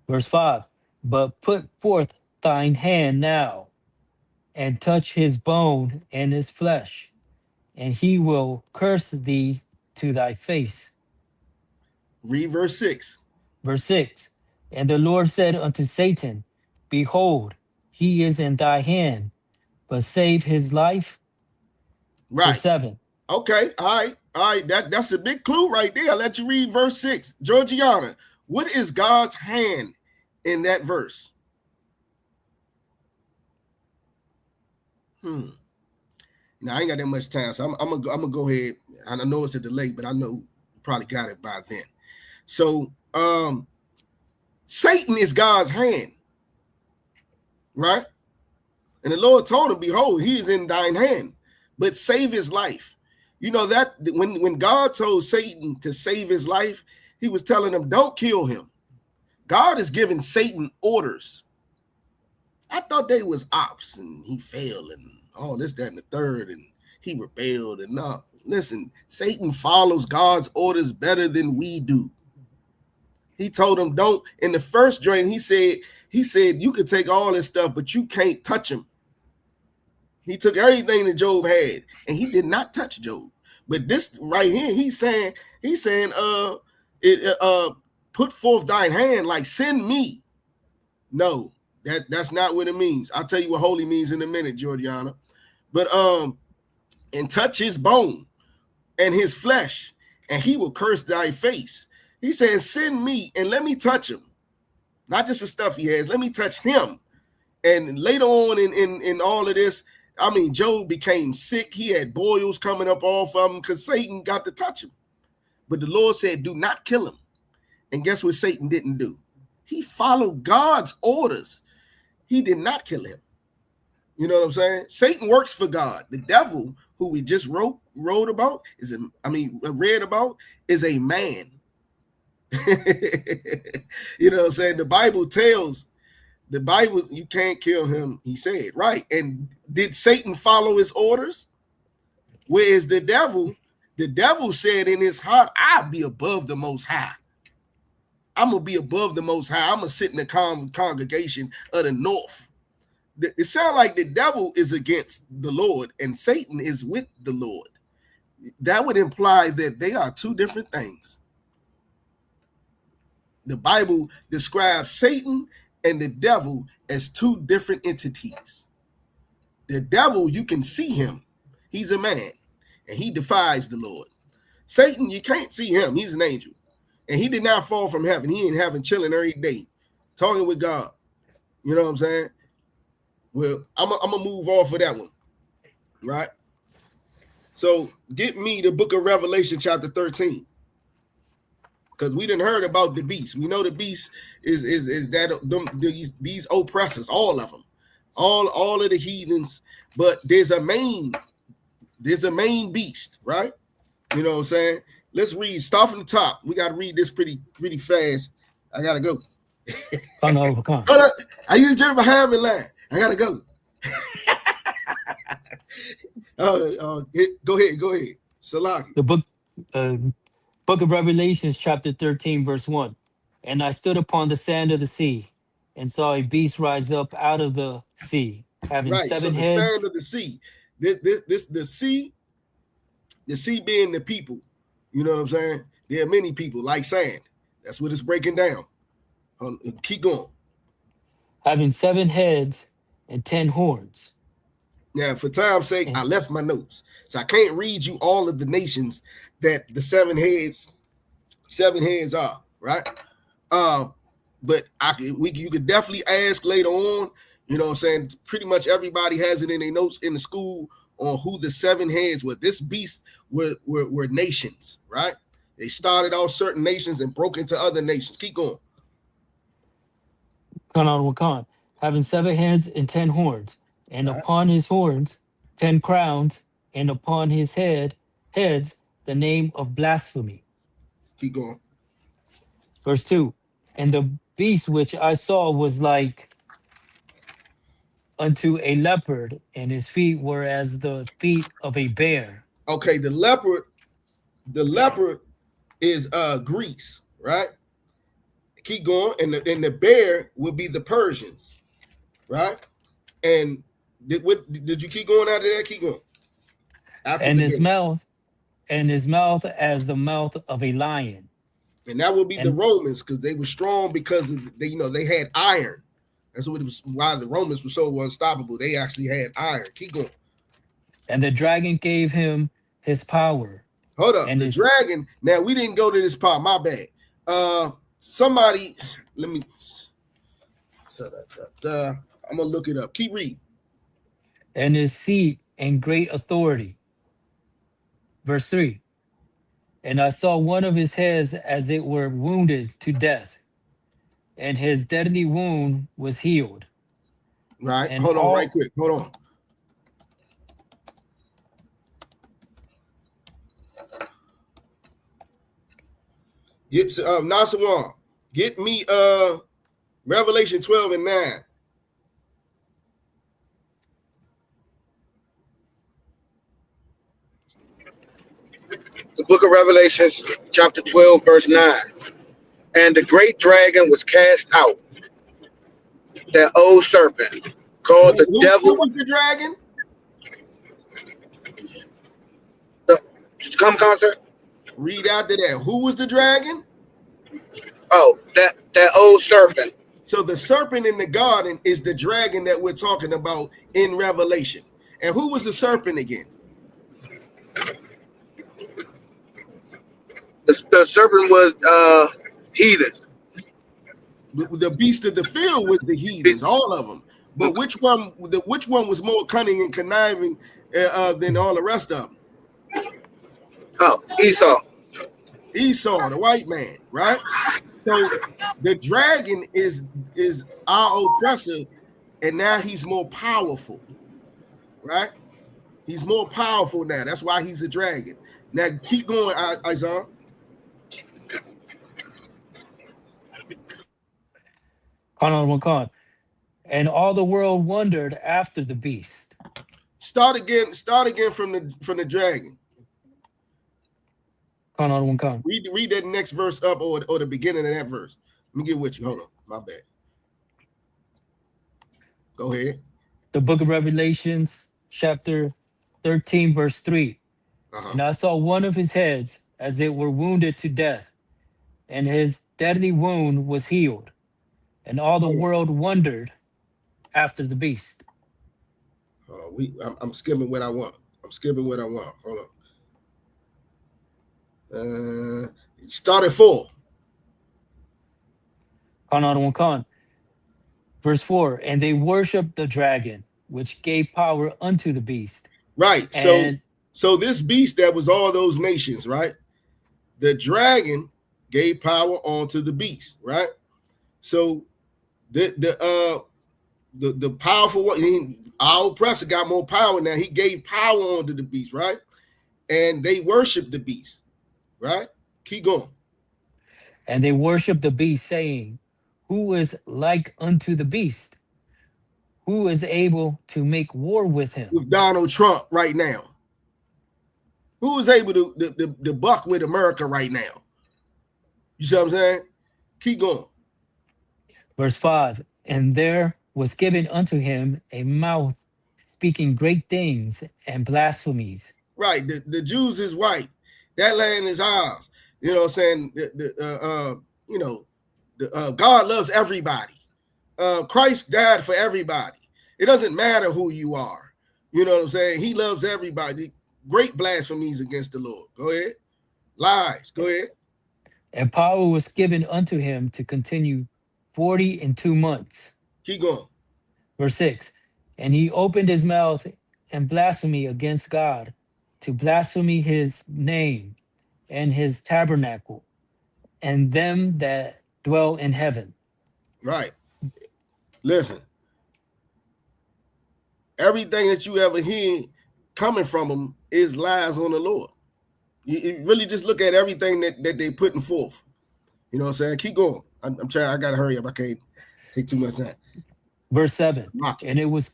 Verse 5. But put forth thine hand now and touch his bone and his flesh, and he will curse thee to thy face. Read verse 6. Verse 6. And the Lord said unto Satan, behold, he is in thy hand, but save his life. Right. Verse 7. Okay. All right. That's a big clue right there. I'll let you read verse 6. Georgiana, what is God's hand in that verse? Now I ain't got that much time, so I'm gonna go ahead. And I know it's a delay, but I know you probably got it by then. So Satan is God's hand, right? And the Lord told him, behold, he is in thine hand, but save his life. You know that when God told Satan to save his life, he was telling him, don't kill him. God is giving Satan orders. I thought they was ops and he failed and all this, that, and the third, and he rebelled. And no, listen, Satan follows God's orders better than we do. He told him, don't. In the first dream, he said, you could take all this stuff, but you can't touch him. He took everything that Job had, and he did not touch Job. But this right here, he's saying, put forth thine hand, like send me. No, that's not what it means. I'll tell you what holy means in a minute, Georgiana. But and touch his bone and his flesh, and he will curse thy face. He says, send me and let me touch him. Not just the stuff he has, let me touch him. And later on in all of this, I mean, Job became sick. He had boils coming up off of him because Satan got to touch him. But the Lord said, do not kill him. And guess what Satan didn't do? He followed God's orders. He did not kill him. You know what I'm saying? Satan works for God. The devil, who we just read about, is a man. You know what I'm saying? The Bible, you can't kill him, he said, right? And did Satan follow his orders? Whereas the devil said in his heart, I'll be above the Most High. I'm going to be above the Most High. I'm going to sit in the congregation of the north. It sounds like the devil is against the Lord and Satan is with the Lord. That would imply that they are two different things. The Bible describes Satan and the devil as two different entities. The devil, you can see him. He's a man, and he defies the Lord. Satan, you can't see him. He's an angel, and he did not fall from heaven. He ain't having chilling every day, talking with God. You know what I'm saying? Well, I'm gonna move off of that one, right? So get me the book of Revelation, chapter 13. Because we didn't heard about the beast. We know the beast is these oppressors, all of them, all of the heathens. But there's a main beast, right? You know what I'm saying? Let's read. Start from the top. We got to read this pretty fast. I gotta go. Come on. I use Jennifer behind me line. I gotta go. Go ahead. Salaki. The book of Revelations, chapter 13, verse 1. And I stood upon the sand of the sea and saw a beast rise up out of the sea, having seven heads. The sand of the sea. The sea being the people. You know what I'm saying? There are many people like sand. That's what it's breaking down. Keep going. Having 7 heads and 10 horns. Now, for time's sake, I left my notes. So I can't read you all of the nations that the 7 heads are, right? But you could definitely ask later on, you know what I'm saying? Pretty much everybody has it in their notes in the school on who the 7 heads were. This beast were nations, right? They started off certain nations and broke into other nations. Keep going. Wakan, having 7 heads and 10 horns, and upon his horns 10 crowns, and upon his heads the name of blasphemy. Keep going. Verse 2. And the beast which I saw was like unto a leopard, and his feet were as the feet of a bear. Okay, the leopard is Greece, right? Keep going, and the bear will be the Persians, right? And did you keep going after that? Keep going. And his mouth as the mouth of a lion. And that will be the Romans, because they were strong because they had iron. That's what it was. Why the Romans were so unstoppable. They actually had iron. Keep going. And the dragon gave him his power. Hold up. And The his dragon. Now, we didn't go to this part. My bad. Somebody, let me. I'm going to look it up. Keep reading. and his seat and great authority. Verse 3. And I saw one of his heads as it were wounded to death, and his deadly wound was healed. Right. And Hold on, all right quick. Hold on. Get Nasawan. Get me Revelation 12 and 9. The book of Revelations, chapter 12, verse 9. And the great dragon was cast out, that old serpent, called the Who devil. was the dragon? Come, concert. Read after that. Who was the dragon? Oh, that old serpent. So the serpent in the garden is the dragon that we're talking about in Revelation. And who was the serpent again? The serpent was heathens. The beast of the field was the heathens, all of them. But which one was more cunning and conniving than all the rest of them? Oh, Esau. Esau, the white man, right? So the dragon is our oppressor, and now he's more powerful, right? He's more powerful now. That's why he's a dragon. Now keep going, Isaiah. And all the world wondered after the beast. Start again from the dragon. Read that next verse up or the beginning of that verse. Let me get with you. Hold on. My bad. Go ahead. The book of Revelations, chapter 13, verse 3. And I saw one of his heads as it were wounded to death, and his deadly wound was healed. And all the world wondered after the beast. I'm skipping what I want. Hold on. It started 4. Verse 4. And they worshiped the dragon, which gave power unto the beast. Right. So this beast that was all those nations, right? The dragon gave power onto the beast, right? So the powerful one, our oppressor got more power now. He gave power onto the beast, right? And they worshiped the beast, right? Keep going. And they worshiped the beast, saying, who is like unto the beast? Who is able to make war with him? With Donald Trump right now. Who is able to buck with America right now? You see what I'm saying? Keep going. Verse 5. And there was given unto him a mouth speaking great things and blasphemies. Right. The Jews is white. That land is ours. You know what I'm saying? God loves everybody. Christ died for everybody. It doesn't matter who you are. You know what I'm saying? He loves everybody. Great blasphemies against the Lord. Go ahead. Lies. Go ahead. And power was given unto him to continue 42 months. Keep going. Verse 6. And he opened his mouth and blasphemy against God, to blaspheme his name and his tabernacle and them that dwell in heaven. Right. Listen. Everything that you ever hear coming from them is lies on the Lord. You really just look at everything that they're putting forth. You know what I'm saying? Keep going. I'm trying. I got to hurry up. I can't take too much time. Verse 7. And it was,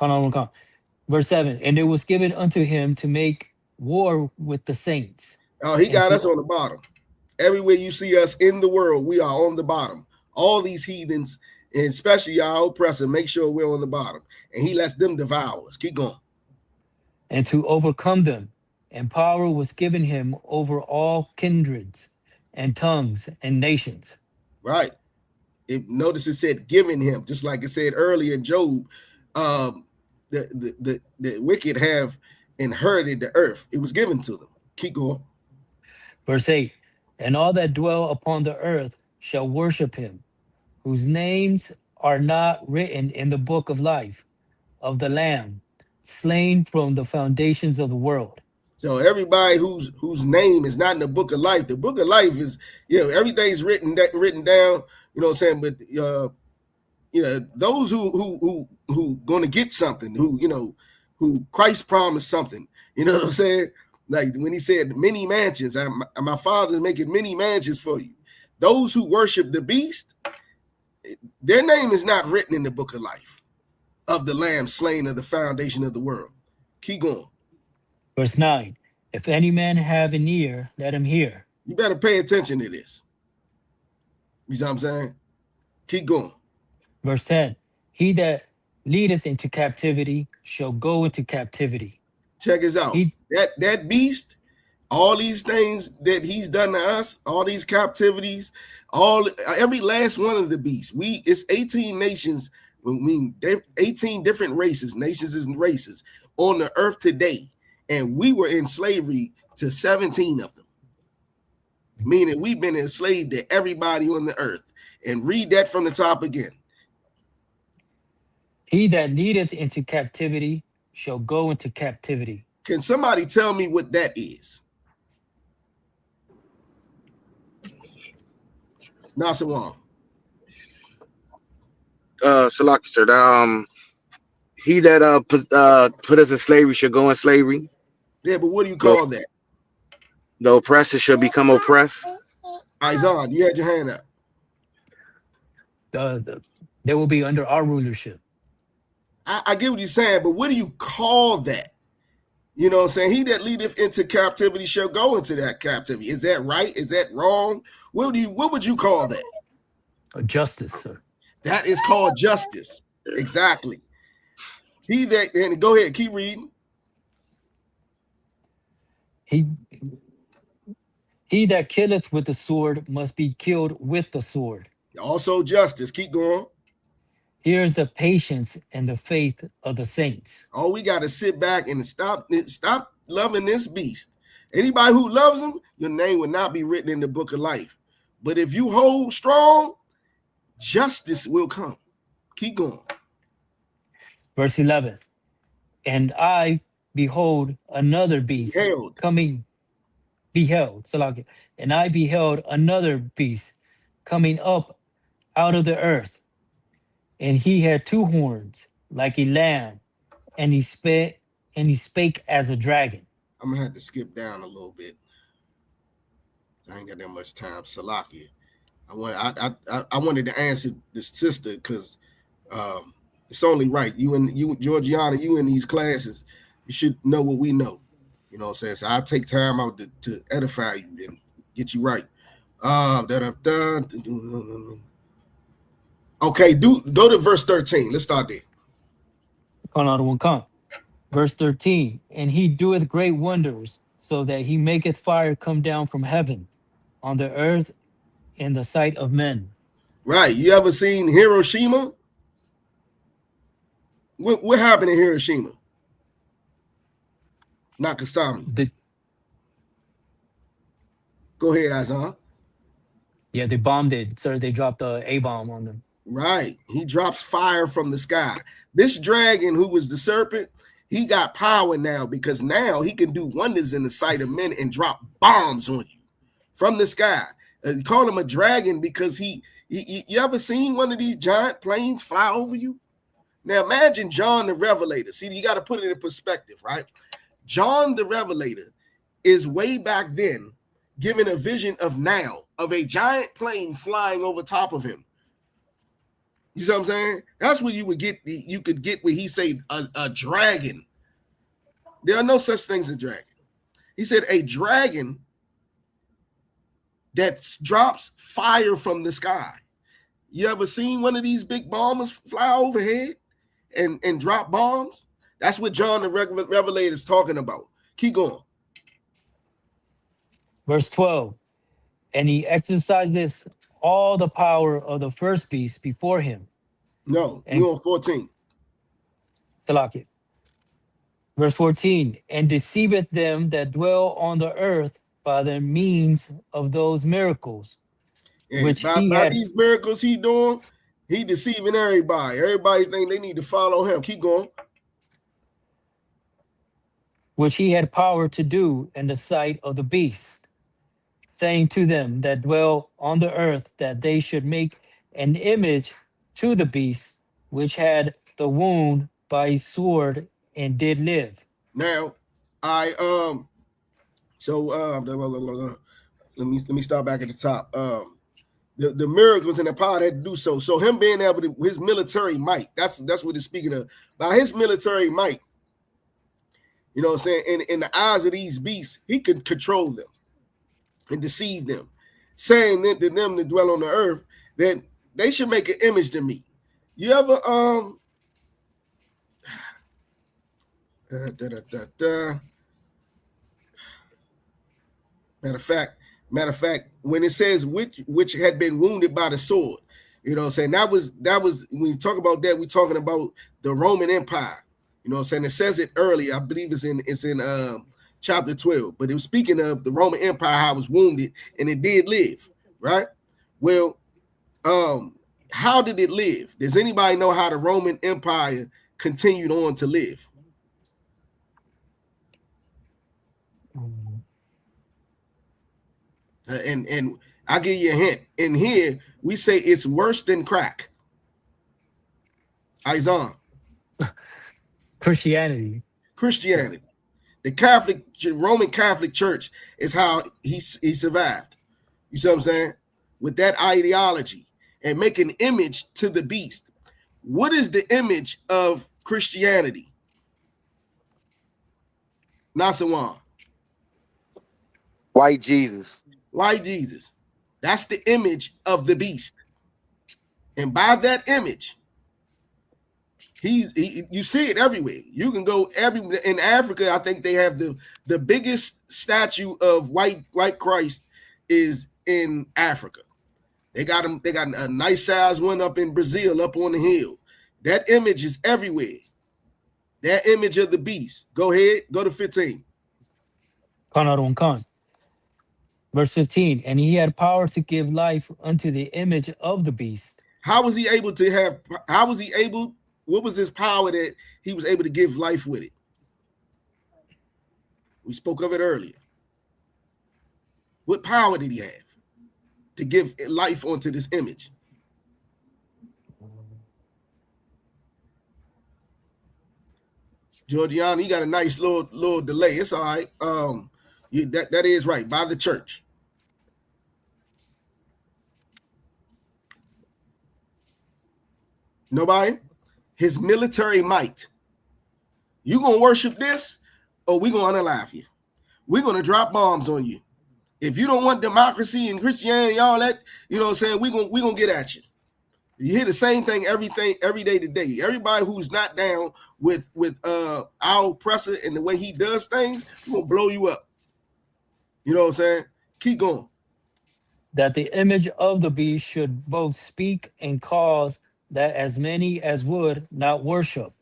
Verse 7. And it was given unto him to make war with the saints. Oh, he got us on the bottom. Everywhere you see us in the world, we are on the bottom. All these heathens, and especially our oppressor, make sure we're on the bottom. And he lets them devour us. Keep going. And to overcome them, and power was given him over all kindreds and tongues and nations. Right. Notice it said giving him, just like it said earlier in Job. the wicked have inherited the earth. It was given to them. Keep going. Verse 8, and all that dwell upon the earth shall worship him, whose names are not written in the book of life of the Lamb, slain from the foundations of the world. So everybody whose name is not in the book of life, the book of life is, everything's written down. You know what I'm saying? But those who going to get something, who Christ promised something. You know what I'm saying? Like when he said, "Many mansions, my Father's making many mansions for you." Those who worship the beast, their name is not written in the book of life of the Lamb slain of the foundation of the world. Keep going. Verse 9, if any man have an ear, let him hear. You better pay attention to this. You see what I'm saying? Keep going. Verse 10, he that leadeth into captivity shall go into captivity. Check this out. He, That beast, all these things that he's done to us, all these captivities, every last one of the beasts. It's 18 nations. I mean, 18 different nations and races on the earth today, and we were in slavery to 17 of them. Meaning we've been enslaved to everybody on the earth. And read that from the top again. he that leadeth into captivity shall go into captivity. Can somebody tell me what that is? Nasawan. Salaki, sir. He that put us in slavery should go in slavery. Yeah, but what do you call that? The oppressor shall become oppressed. Izan, you had your hand up. They will be under our rulership. I get what you're saying, but what do you call that? You know what I'm saying? He that leadeth into captivity shall go into that captivity. Is that right? Is that wrong? What would you call that? Justice, sir. That is called justice. Exactly. And go ahead, keep reading. He that killeth with the sword must be killed with the sword. Also justice. Keep going. Here is the patience and the faith of the saints. Oh, we got to sit back and stop loving this beast. Anybody who loves him, your name will not be written in the book of life. But if you hold strong, justice will come. Keep going. Verse 11. And I behold another beast and I beheld another beast coming up out of the earth. And he had two horns like a lamb, and he spake as a dragon. I'm gonna have to skip down a little bit. I ain't got that much time. Salakia. I wanted to answer the sister because it's only right. You Georgiana, you in these classes, you should know what we know. You know what I'm saying? So I'll take time out to edify you and get you right. That I've done. Okay, go to verse 13. Let's start there. Verse 13. And he doeth great wonders, so that he maketh fire come down from heaven on the earth in the sight of men. Right. You ever seen Hiroshima? What happened in Hiroshima? Nakasami. Go ahead, Azan. Yeah, they bombed it, sir. They dropped a A-bomb on them. Right. He drops fire from the sky. This dragon, who was the serpent, he got power now because now he can do wonders in the sight of men and drop bombs on you from the sky. You call him a dragon because you ever seen one of these giant planes fly over you? Now imagine John the Revelator. See, you got to put it in perspective, right? John the Revelator is way back then given a vision of a giant plane flying over top of him. You see what I'm saying? That's where you could get where he said a dragon. There are no such things as dragon. He said a dragon that drops fire from the sky. You ever seen one of these big bombers fly overhead and drop bombs? That's what John the Revelator is talking about. Keep going. Verse 12. And he exerciseth all the power of the first beast before him. No, you're on 14. Salaki. Verse 14, and deceiveth them that dwell on the earth by the means of those miracles, Yes, which by he had these miracles he doing, he deceiving everybody. Everybody think they need to follow him. Keep going. power to do in the sight of the beast, saying to them that dwell on the earth that they should make an image to the beast, which had the wound by a sword and did live. Now, I so let me start back at the top. The miracles and the power had to do so. So him being able to his military might, that's what it's speaking of. By his military might, you know what I'm saying, in the eyes of these beasts, he could control them and deceive them, saying that to them that dwell on the earth that they should make an image to me. You ever matter of fact, when it says which had been wounded by the sword, you know what I'm saying, that was when you talk about that, we're talking about the Roman Empire. You know what I'm saying? It says it earlier. I believe it's in chapter 12, but it was speaking of the Roman Empire, how it was wounded and it did live, right? Well, how did it live? Does anybody know how the Roman Empire continued on to live? And I'll give you a hint. In here, we say it's worse than crack. Isaiah. Christianity. The Roman Catholic Church is how he survived. You see what I'm saying? With that ideology and make an image to the beast. What is the image of Christianity? Nasawan. White Jesus. White Jesus. That's the image of the beast. And by that image, you see it everywhere. You can go everywhere. In Africa, I think they have the biggest statue of white Christ is in Africa. They got a nice size one up in Brazil, up on the hill. That image is everywhere. That image of the beast. Go ahead, go to 15. Verse 15, and he had power to give life unto the image of the beast. What was his power that he was able to give life with it? We spoke of it earlier. What power did he have to give life onto this image? Georgiana, you got a nice little delay. It's all right. That is right, by the church. Nobody? His military might. You gonna worship this, or we gonna unalive you? We're gonna drop bombs on you. If you don't want democracy and Christianity, all that, you know what I'm saying, we gonna get at you. You hear the same thing every day today. Everybody who's not down with our oppressor and the way he does things, we're gonna blow you up. You know what I'm saying? Keep going. That the image of the beast should both speak and cause that as many as would not worship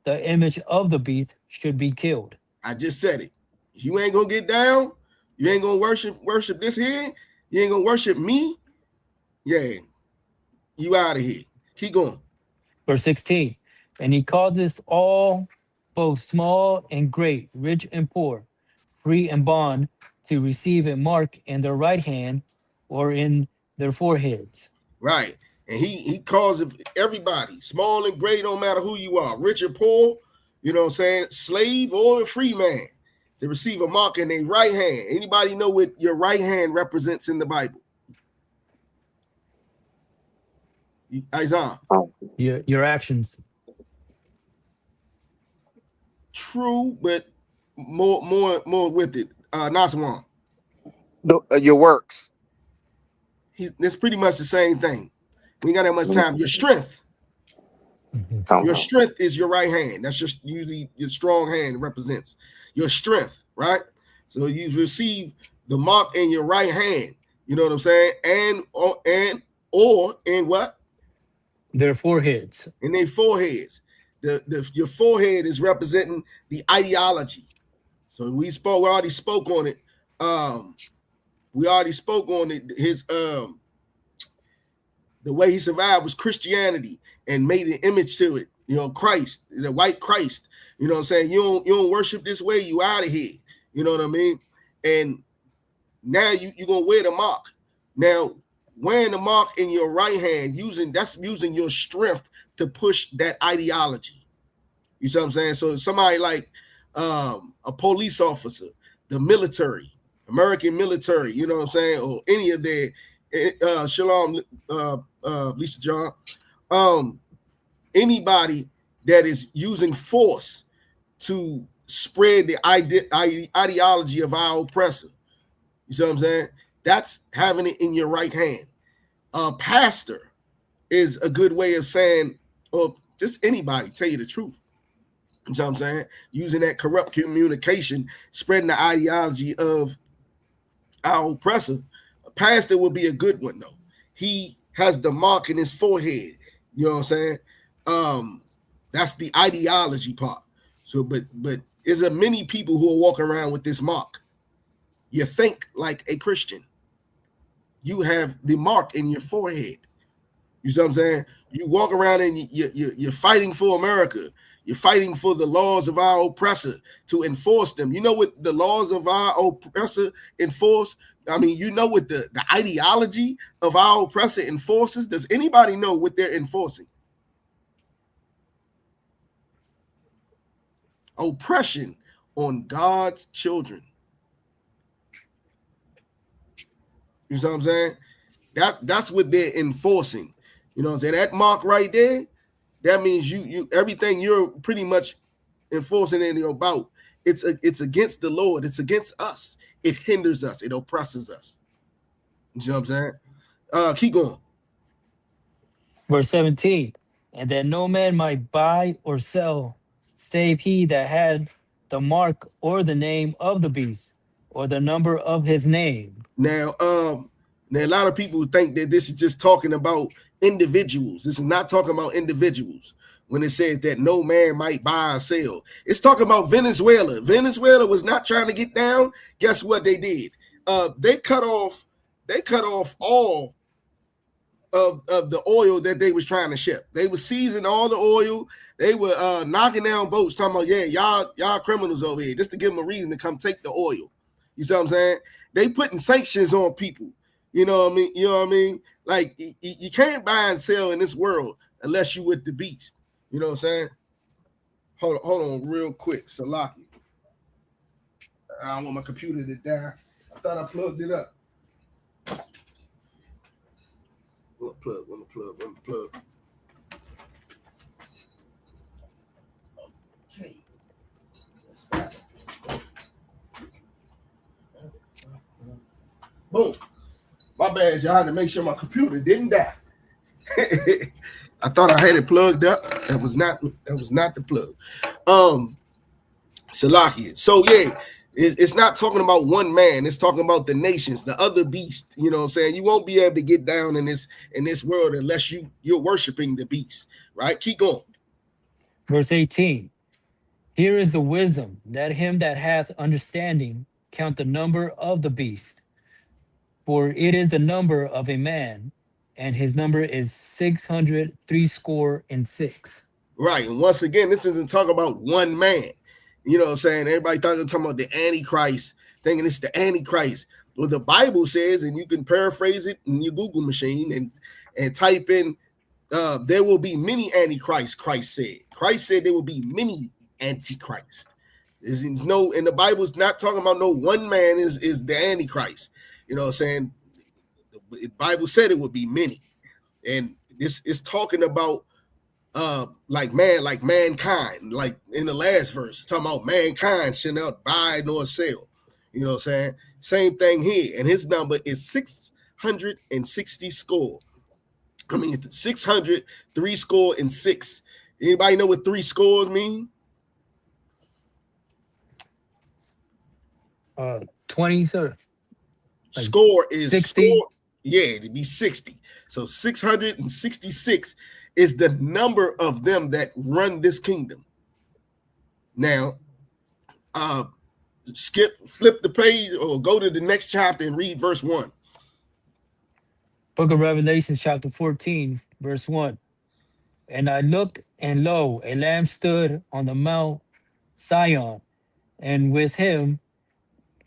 the image of the beast should be killed. I just said it. You ain't gonna get down. You ain't gonna worship this here. You ain't gonna worship me. Yeah, you out of here. Keep going. Verse 16, and he causeth all, both small and great, rich and poor, free and bond, to receive a mark in their right hand or in their foreheads. Right. And he calls everybody, small and great, no matter who you are, rich or poor, you know what I'm saying, slave or a free man, to receive a mark in their right hand. Anybody know what your right hand represents in the Bible? Isaiah. Your actions. True, but more with it. Nasawan. Your works. That's pretty much the same thing. We ain't got that much time. Your strength. Your strength is your right hand. That's just usually your strong hand represents your strength, right? So you receive the mark in your right hand. You know what I'm saying? And in what? Their foreheads. In their foreheads. your forehead is representing the ideology. So we already spoke on it. We already spoke on it. His the way he survived was Christianity and made an image to it. You know, Christ, the white Christ. You know what I'm saying? You don't worship this way, you out of here. You know what I mean? And now you're gonna wear the mark. Now, wearing the mark in your right hand, using your strength to push that ideology. You see what I'm saying? So somebody like a police officer, the military, American military, you know what I'm saying, or any of their Shalom, Lisa John, anybody that is using force to spread the ideology of our oppressor. You see what I'm saying? That's having it in your right hand. A pastor is a good way of saying, or just anybody, tell you the truth. You know what I'm saying? Using that corrupt communication, spreading the ideology of our oppressor. A pastor would be a good one, though. He has the mark in his forehead. You know what I'm saying? That's the ideology part. So, but there's many people who are walking around with this mark. You think like a Christian. You have the mark in your forehead. You see what I'm saying? You walk around and you're fighting for America. You're fighting for the laws of our oppressor to enforce them. You know what the laws of our oppressor enforce? I mean, you know what the ideology of our oppressor enforces? Does anybody know what they're enforcing? Oppression on God's children. You know what I'm saying? That's what they're enforcing. You know what I'm saying? That mark right there, that means you everything you're pretty much enforcing anything about. It's against the Lord. It's against us. It hinders us. It oppresses us. You know what I'm saying? Keep going. Verse 17, and that no man might buy or sell, save he that had the mark or the name of the beast, or the number of his name. Now a lot of people think that this is just talking about individuals. This is not talking about individuals when it says that no man might buy or sell. It's talking about Venezuela. Venezuela was not trying to get down. Guess what they did? They cut off all of the oil that they was trying to ship. They were seizing all the oil. They were knocking down boats, talking about, yeah, y'all criminals over here, just to give them a reason to come take the oil. You see what I'm saying? They putting sanctions on people. You know what I mean? You know what I mean? Like, you can't buy and sell in this world unless you with the beast. You know what I'm saying? Hold on real quick, Salaki. I don't want my computer to die. I thought I plugged it up. Wanna plug. Okay. Boom. My bad, y'all. I had to make sure my computer didn't die. I thought I had it plugged up. That was not the plug. Salakia. So yeah, it's not talking about one man. It's talking about the nations, the other beast. You know what I'm saying? You won't be able to get down in this world unless you're worshiping the beast. Right? Keep going. Verse 18, here is the wisdom, that him that hath understanding count the number of the beast, for it is the number of a man, and his number is 666. Right. And once again, this isn't talking about one man. You know what I'm saying? Everybody talking about the Antichrist, thinking it's the Antichrist. Well, the Bible says, and you can paraphrase it in your Google machine and type in, there will be many Antichrists, Christ said. Christ said there will be many Antichrist. There's no, and the Bible's not talking about no one man is the Antichrist. You know what I'm saying? The Bible said it would be many. And this is talking about like mankind, like in the last verse, talking about mankind shall not buy nor sell. You know what I'm saying? Same thing here. And his number is 660 score. I mean, 600, 3 score and 6. Anybody know what 3 scores mean? 20, sir. Like score is 60. Score. Yeah, it'd be 60. So 666 is the number of them that run this kingdom. Now, flip the page or go to the next chapter and read verse 1. Book of Revelation, chapter 14, verse 1. And I looked, and lo, a lamb stood on the Mount Sion, and with him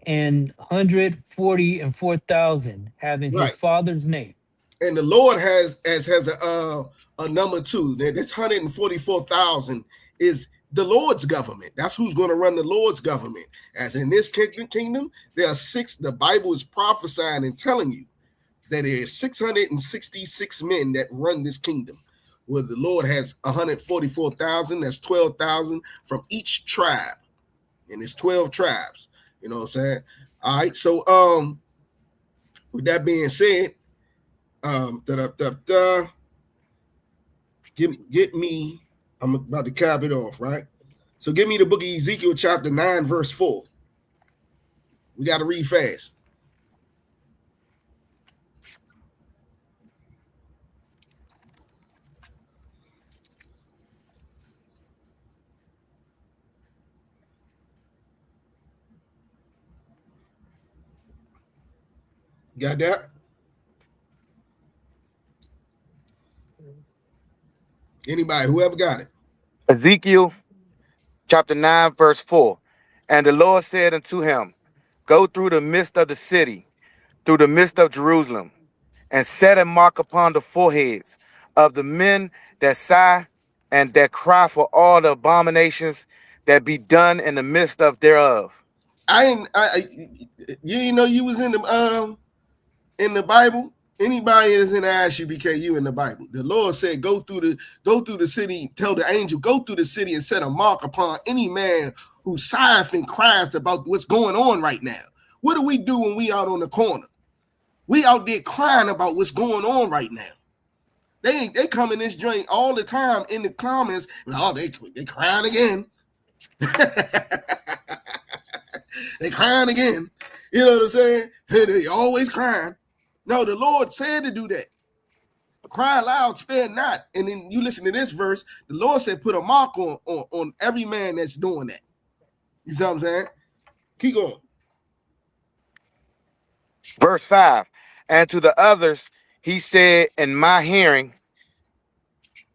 144,000, having Right. his father's name. And the Lord has a number 2. This 144,000 is the Lord's government. That's who's going to run the Lord's government. As in this kingdom, there are 6. The Bible is prophesying and telling you that there are 666 men that run this kingdom. Where the Lord has 144,000. That's 12,000 from each tribe, and it's 12 tribes. You know what I'm saying? All right. So with that being said. Get me, I'm about to cap it off, right? So give me the book of Ezekiel chapter 9, verse 4. We got to read fast. Got that? Anybody, whoever got it. Ezekiel chapter 9, verse 4. And the Lord said unto him, Go through the midst of the city, through the midst of Jerusalem, and set a mark upon the foreheads of the men that sigh and that cry for all the abominations that be done in the midst of thereof. You didn't know you was in the Bible. Anybody that's in the I.S.U.P.K, you in the Bible. The Lord said, go through the city, tell the angel, go through the city and set a mark upon any man who sighs and cries about what's going on right now. What do we do when we out on the corner? We out there crying about what's going on right now. They come in this joint all the time in the comments. Oh, they crying again. They crying again. You know what I'm saying? They always crying. No, the Lord said to do that. Cry loud, spare not. And then you listen to this verse. The Lord said, put a mark on every man that's doing that. You see what I'm saying? Keep going. Verse 5. And to the others, he said in my hearing,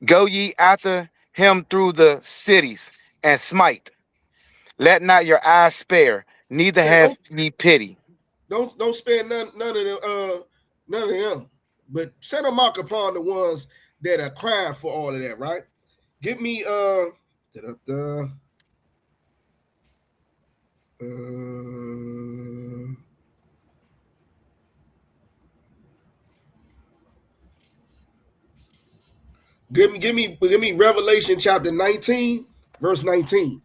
Go ye after him through the cities and smite. Let not your eyes spare, neither have ye pity. Don't spare none of them. But set a mark upon the ones that are crying for all of that, right? Give me give me Revelation chapter 19, verse 19.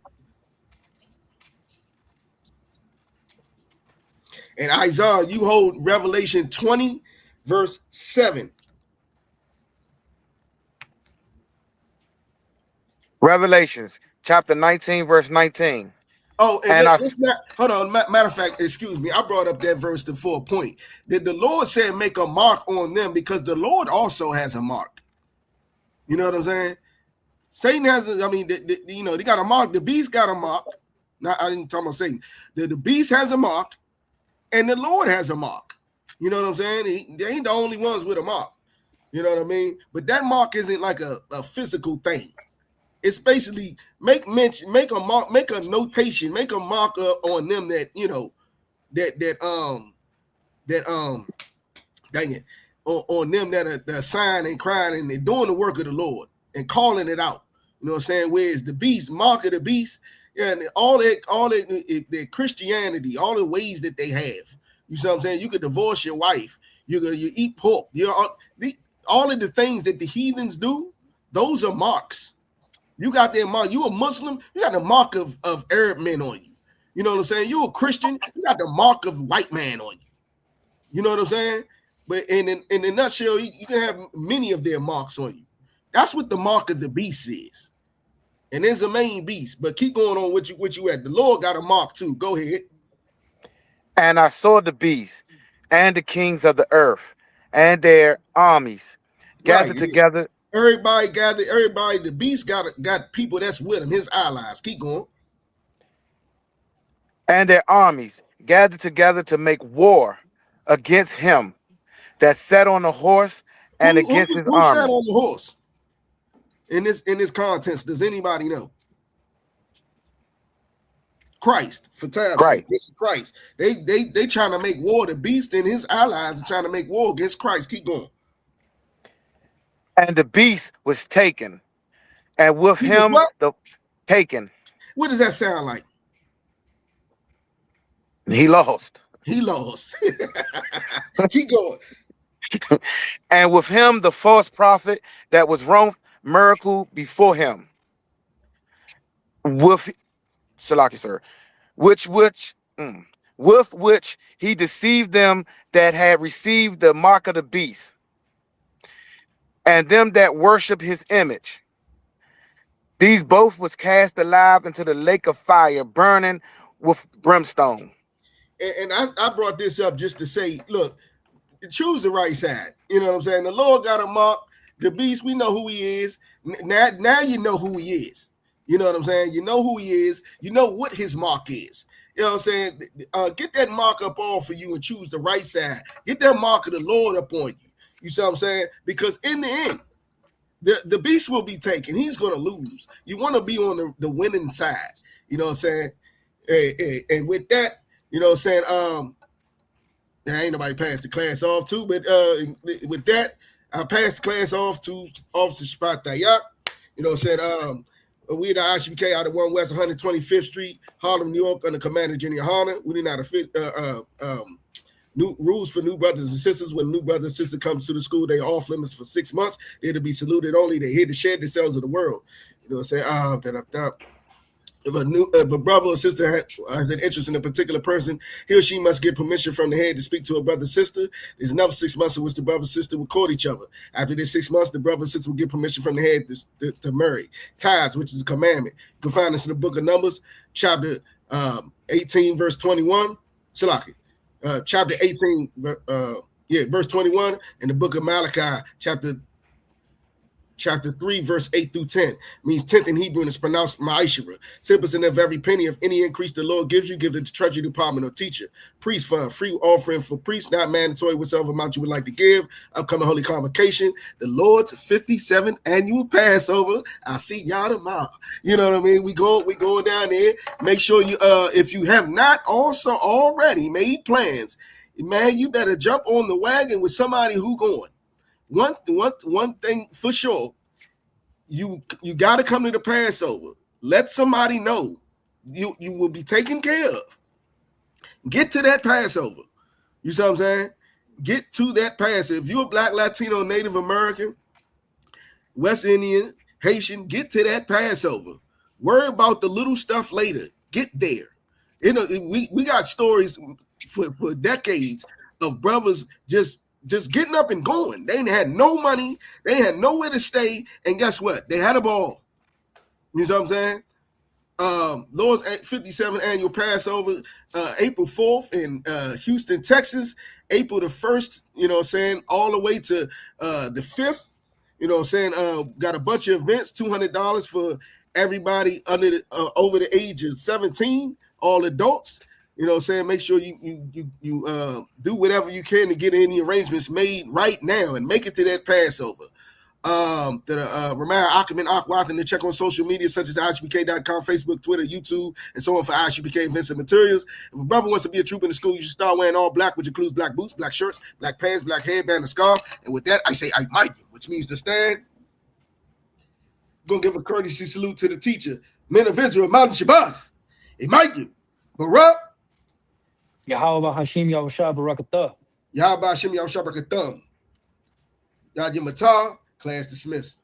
And Isaiah, you hold Revelation 20, verse 7. Revelations chapter 19, verse 19. Oh, and it's not, hold on. Matter of fact, excuse me. I brought up that verse for a point. That the Lord said make a mark on them because the Lord also has a mark. You know what I'm saying? Satan has, they got a mark. The beast got a mark. Not, I didn't talk about Satan. The beast has a mark, and the Lord has a mark. You know what I'm saying? They ain't the only ones with a mark. You know what I mean? But that mark isn't like a physical thing. It's basically make a mark, make a notation, make a marker on them that dang it, on them that are sighing and crying and they're doing the work of the Lord and calling it out. You know what I'm saying? Where's the beast, mark of the beast, yeah, and all their Christianity, all the ways that they have. You see what I'm saying? You could divorce your wife. You eat pork. All of the things that the heathens do, those are marks. You got that mark. You a Muslim, you got the mark of Arab men on you. You know what I'm saying? You a Christian, you got the mark of white man on you. You know what I'm saying? But in a nutshell, you can have many of their marks on you. That's what the mark of the beast is. And there's a main beast. But keep going on what you at. The Lord got a mark too. Go ahead. And I saw the beast and the kings of the earth and their armies gathered together. Everybody gathered. Everybody, the beast got people that's with him, his allies. Keep going. And their armies gathered together to make war against him that sat on the horse and against his Who sat army. on the horse in this context? Does anybody know? Christ, for time's sake. This is Christ. They trying to make war. The beast and his allies are trying to make war against Christ. Keep going. And the beast was taken, and with him the taken. What does that sound like? He lost. He lost. Keep going. And with him the false prophet that was wrought miracle before him. With Shalaki, sir, with which he deceived them that had received the mark of the beast, and them that worship his image. These both was cast alive into the lake of fire, burning with brimstone. And I brought this up just to say, look, choose the right side. You know what I'm saying? The Lord got a mark. The beast, we know who he is. Now you know who he is. You know what I'm saying? You know who he is. You know what his mark is. You know what I'm saying? Get that mark up on for you and choose the right side. Get that mark of the Lord up on you. You see what I'm saying? Because in the end, the beast will be taken. He's going to lose. You want to be on the winning side. You know what I'm saying? And with that, you know what I'm saying? There ain't nobody passed the class off to, but with that, I passed the class off to Officer Shpat. You know what I'm saying? We the I.S.U.P.K out of 1 West 125th Street, Harlem, New York, under Commander General Yahanna. We did not fit new rules for new brothers and sisters. When new brother and sister comes to the school, they off limits for 6 months. They're to be saluted only. They're here to share themselves of the world. You know what I'm saying? If a brother or sister has an interest in a particular person, he or she must get permission from the head to speak to a brother or sister. There's another 6 months in which the brother and sister will court each other. After this 6 months, the brother and sister will get permission from the head to marry. Tithes, which is a commandment. You can find this in the book of Numbers, chapter 18, verse 21. Salaki. Chapter 18, verse 21, and the book of Malachi, chapter 3, verse 8 through 10, means 10th in Hebrew and it's pronounced ma'ashira. 10% of every penny of any increase the Lord gives you, give it to the treasury department or teacher. Priest fund, free offering for priests, not mandatory, whichever amount you would like to give. Upcoming holy convocation, the Lord's 57th annual Passover. I'll see y'all tomorrow. You know what I mean? We going down there. Make sure you, if you have not also already made plans, man, you better jump on the wagon with somebody who going. One thing for sure, you got to come to the Passover. Let somebody know you will be taken care of. Get to that Passover. You see what I'm saying? Get to that Passover. If you're a Black, Latino, Native American, West Indian, Haitian, get to that Passover. Worry about the little stuff later. Get there. You know, we got stories for decades of brothers just getting up and going. They had no money. They had nowhere to stay. And guess what? They had a ball. You know what I'm saying? Lord's 57th annual Passover, April 4th in Houston, Texas. April the 1st, you know what I'm saying, all the way to the 5th. You know what I'm saying? Got a bunch of events, $200 for everybody under over the age of 17, all adults. You know what I'm saying? Make sure you do whatever you can to get any arrangements made right now and make it to that Passover. Remind Ackerman Akwathan to check on social media such as ISUPK.com, Facebook, Twitter, YouTube, and so on for ISUPK events and materials. If a brother wants to be a troop in the school, you should start wearing all black, which includes black boots, black shirts, black pants, black headband, and scarf. And with that, I say I might, which means to stand. Gonna give a courtesy salute to the teacher. Men of Israel, Mountain Shabbat. Imaikim. Barak. Yahweh Hashim Yahushua Barakatah. Yahweh Hashem Yahushua Barakatah. Yad Yamatar, class dismissed.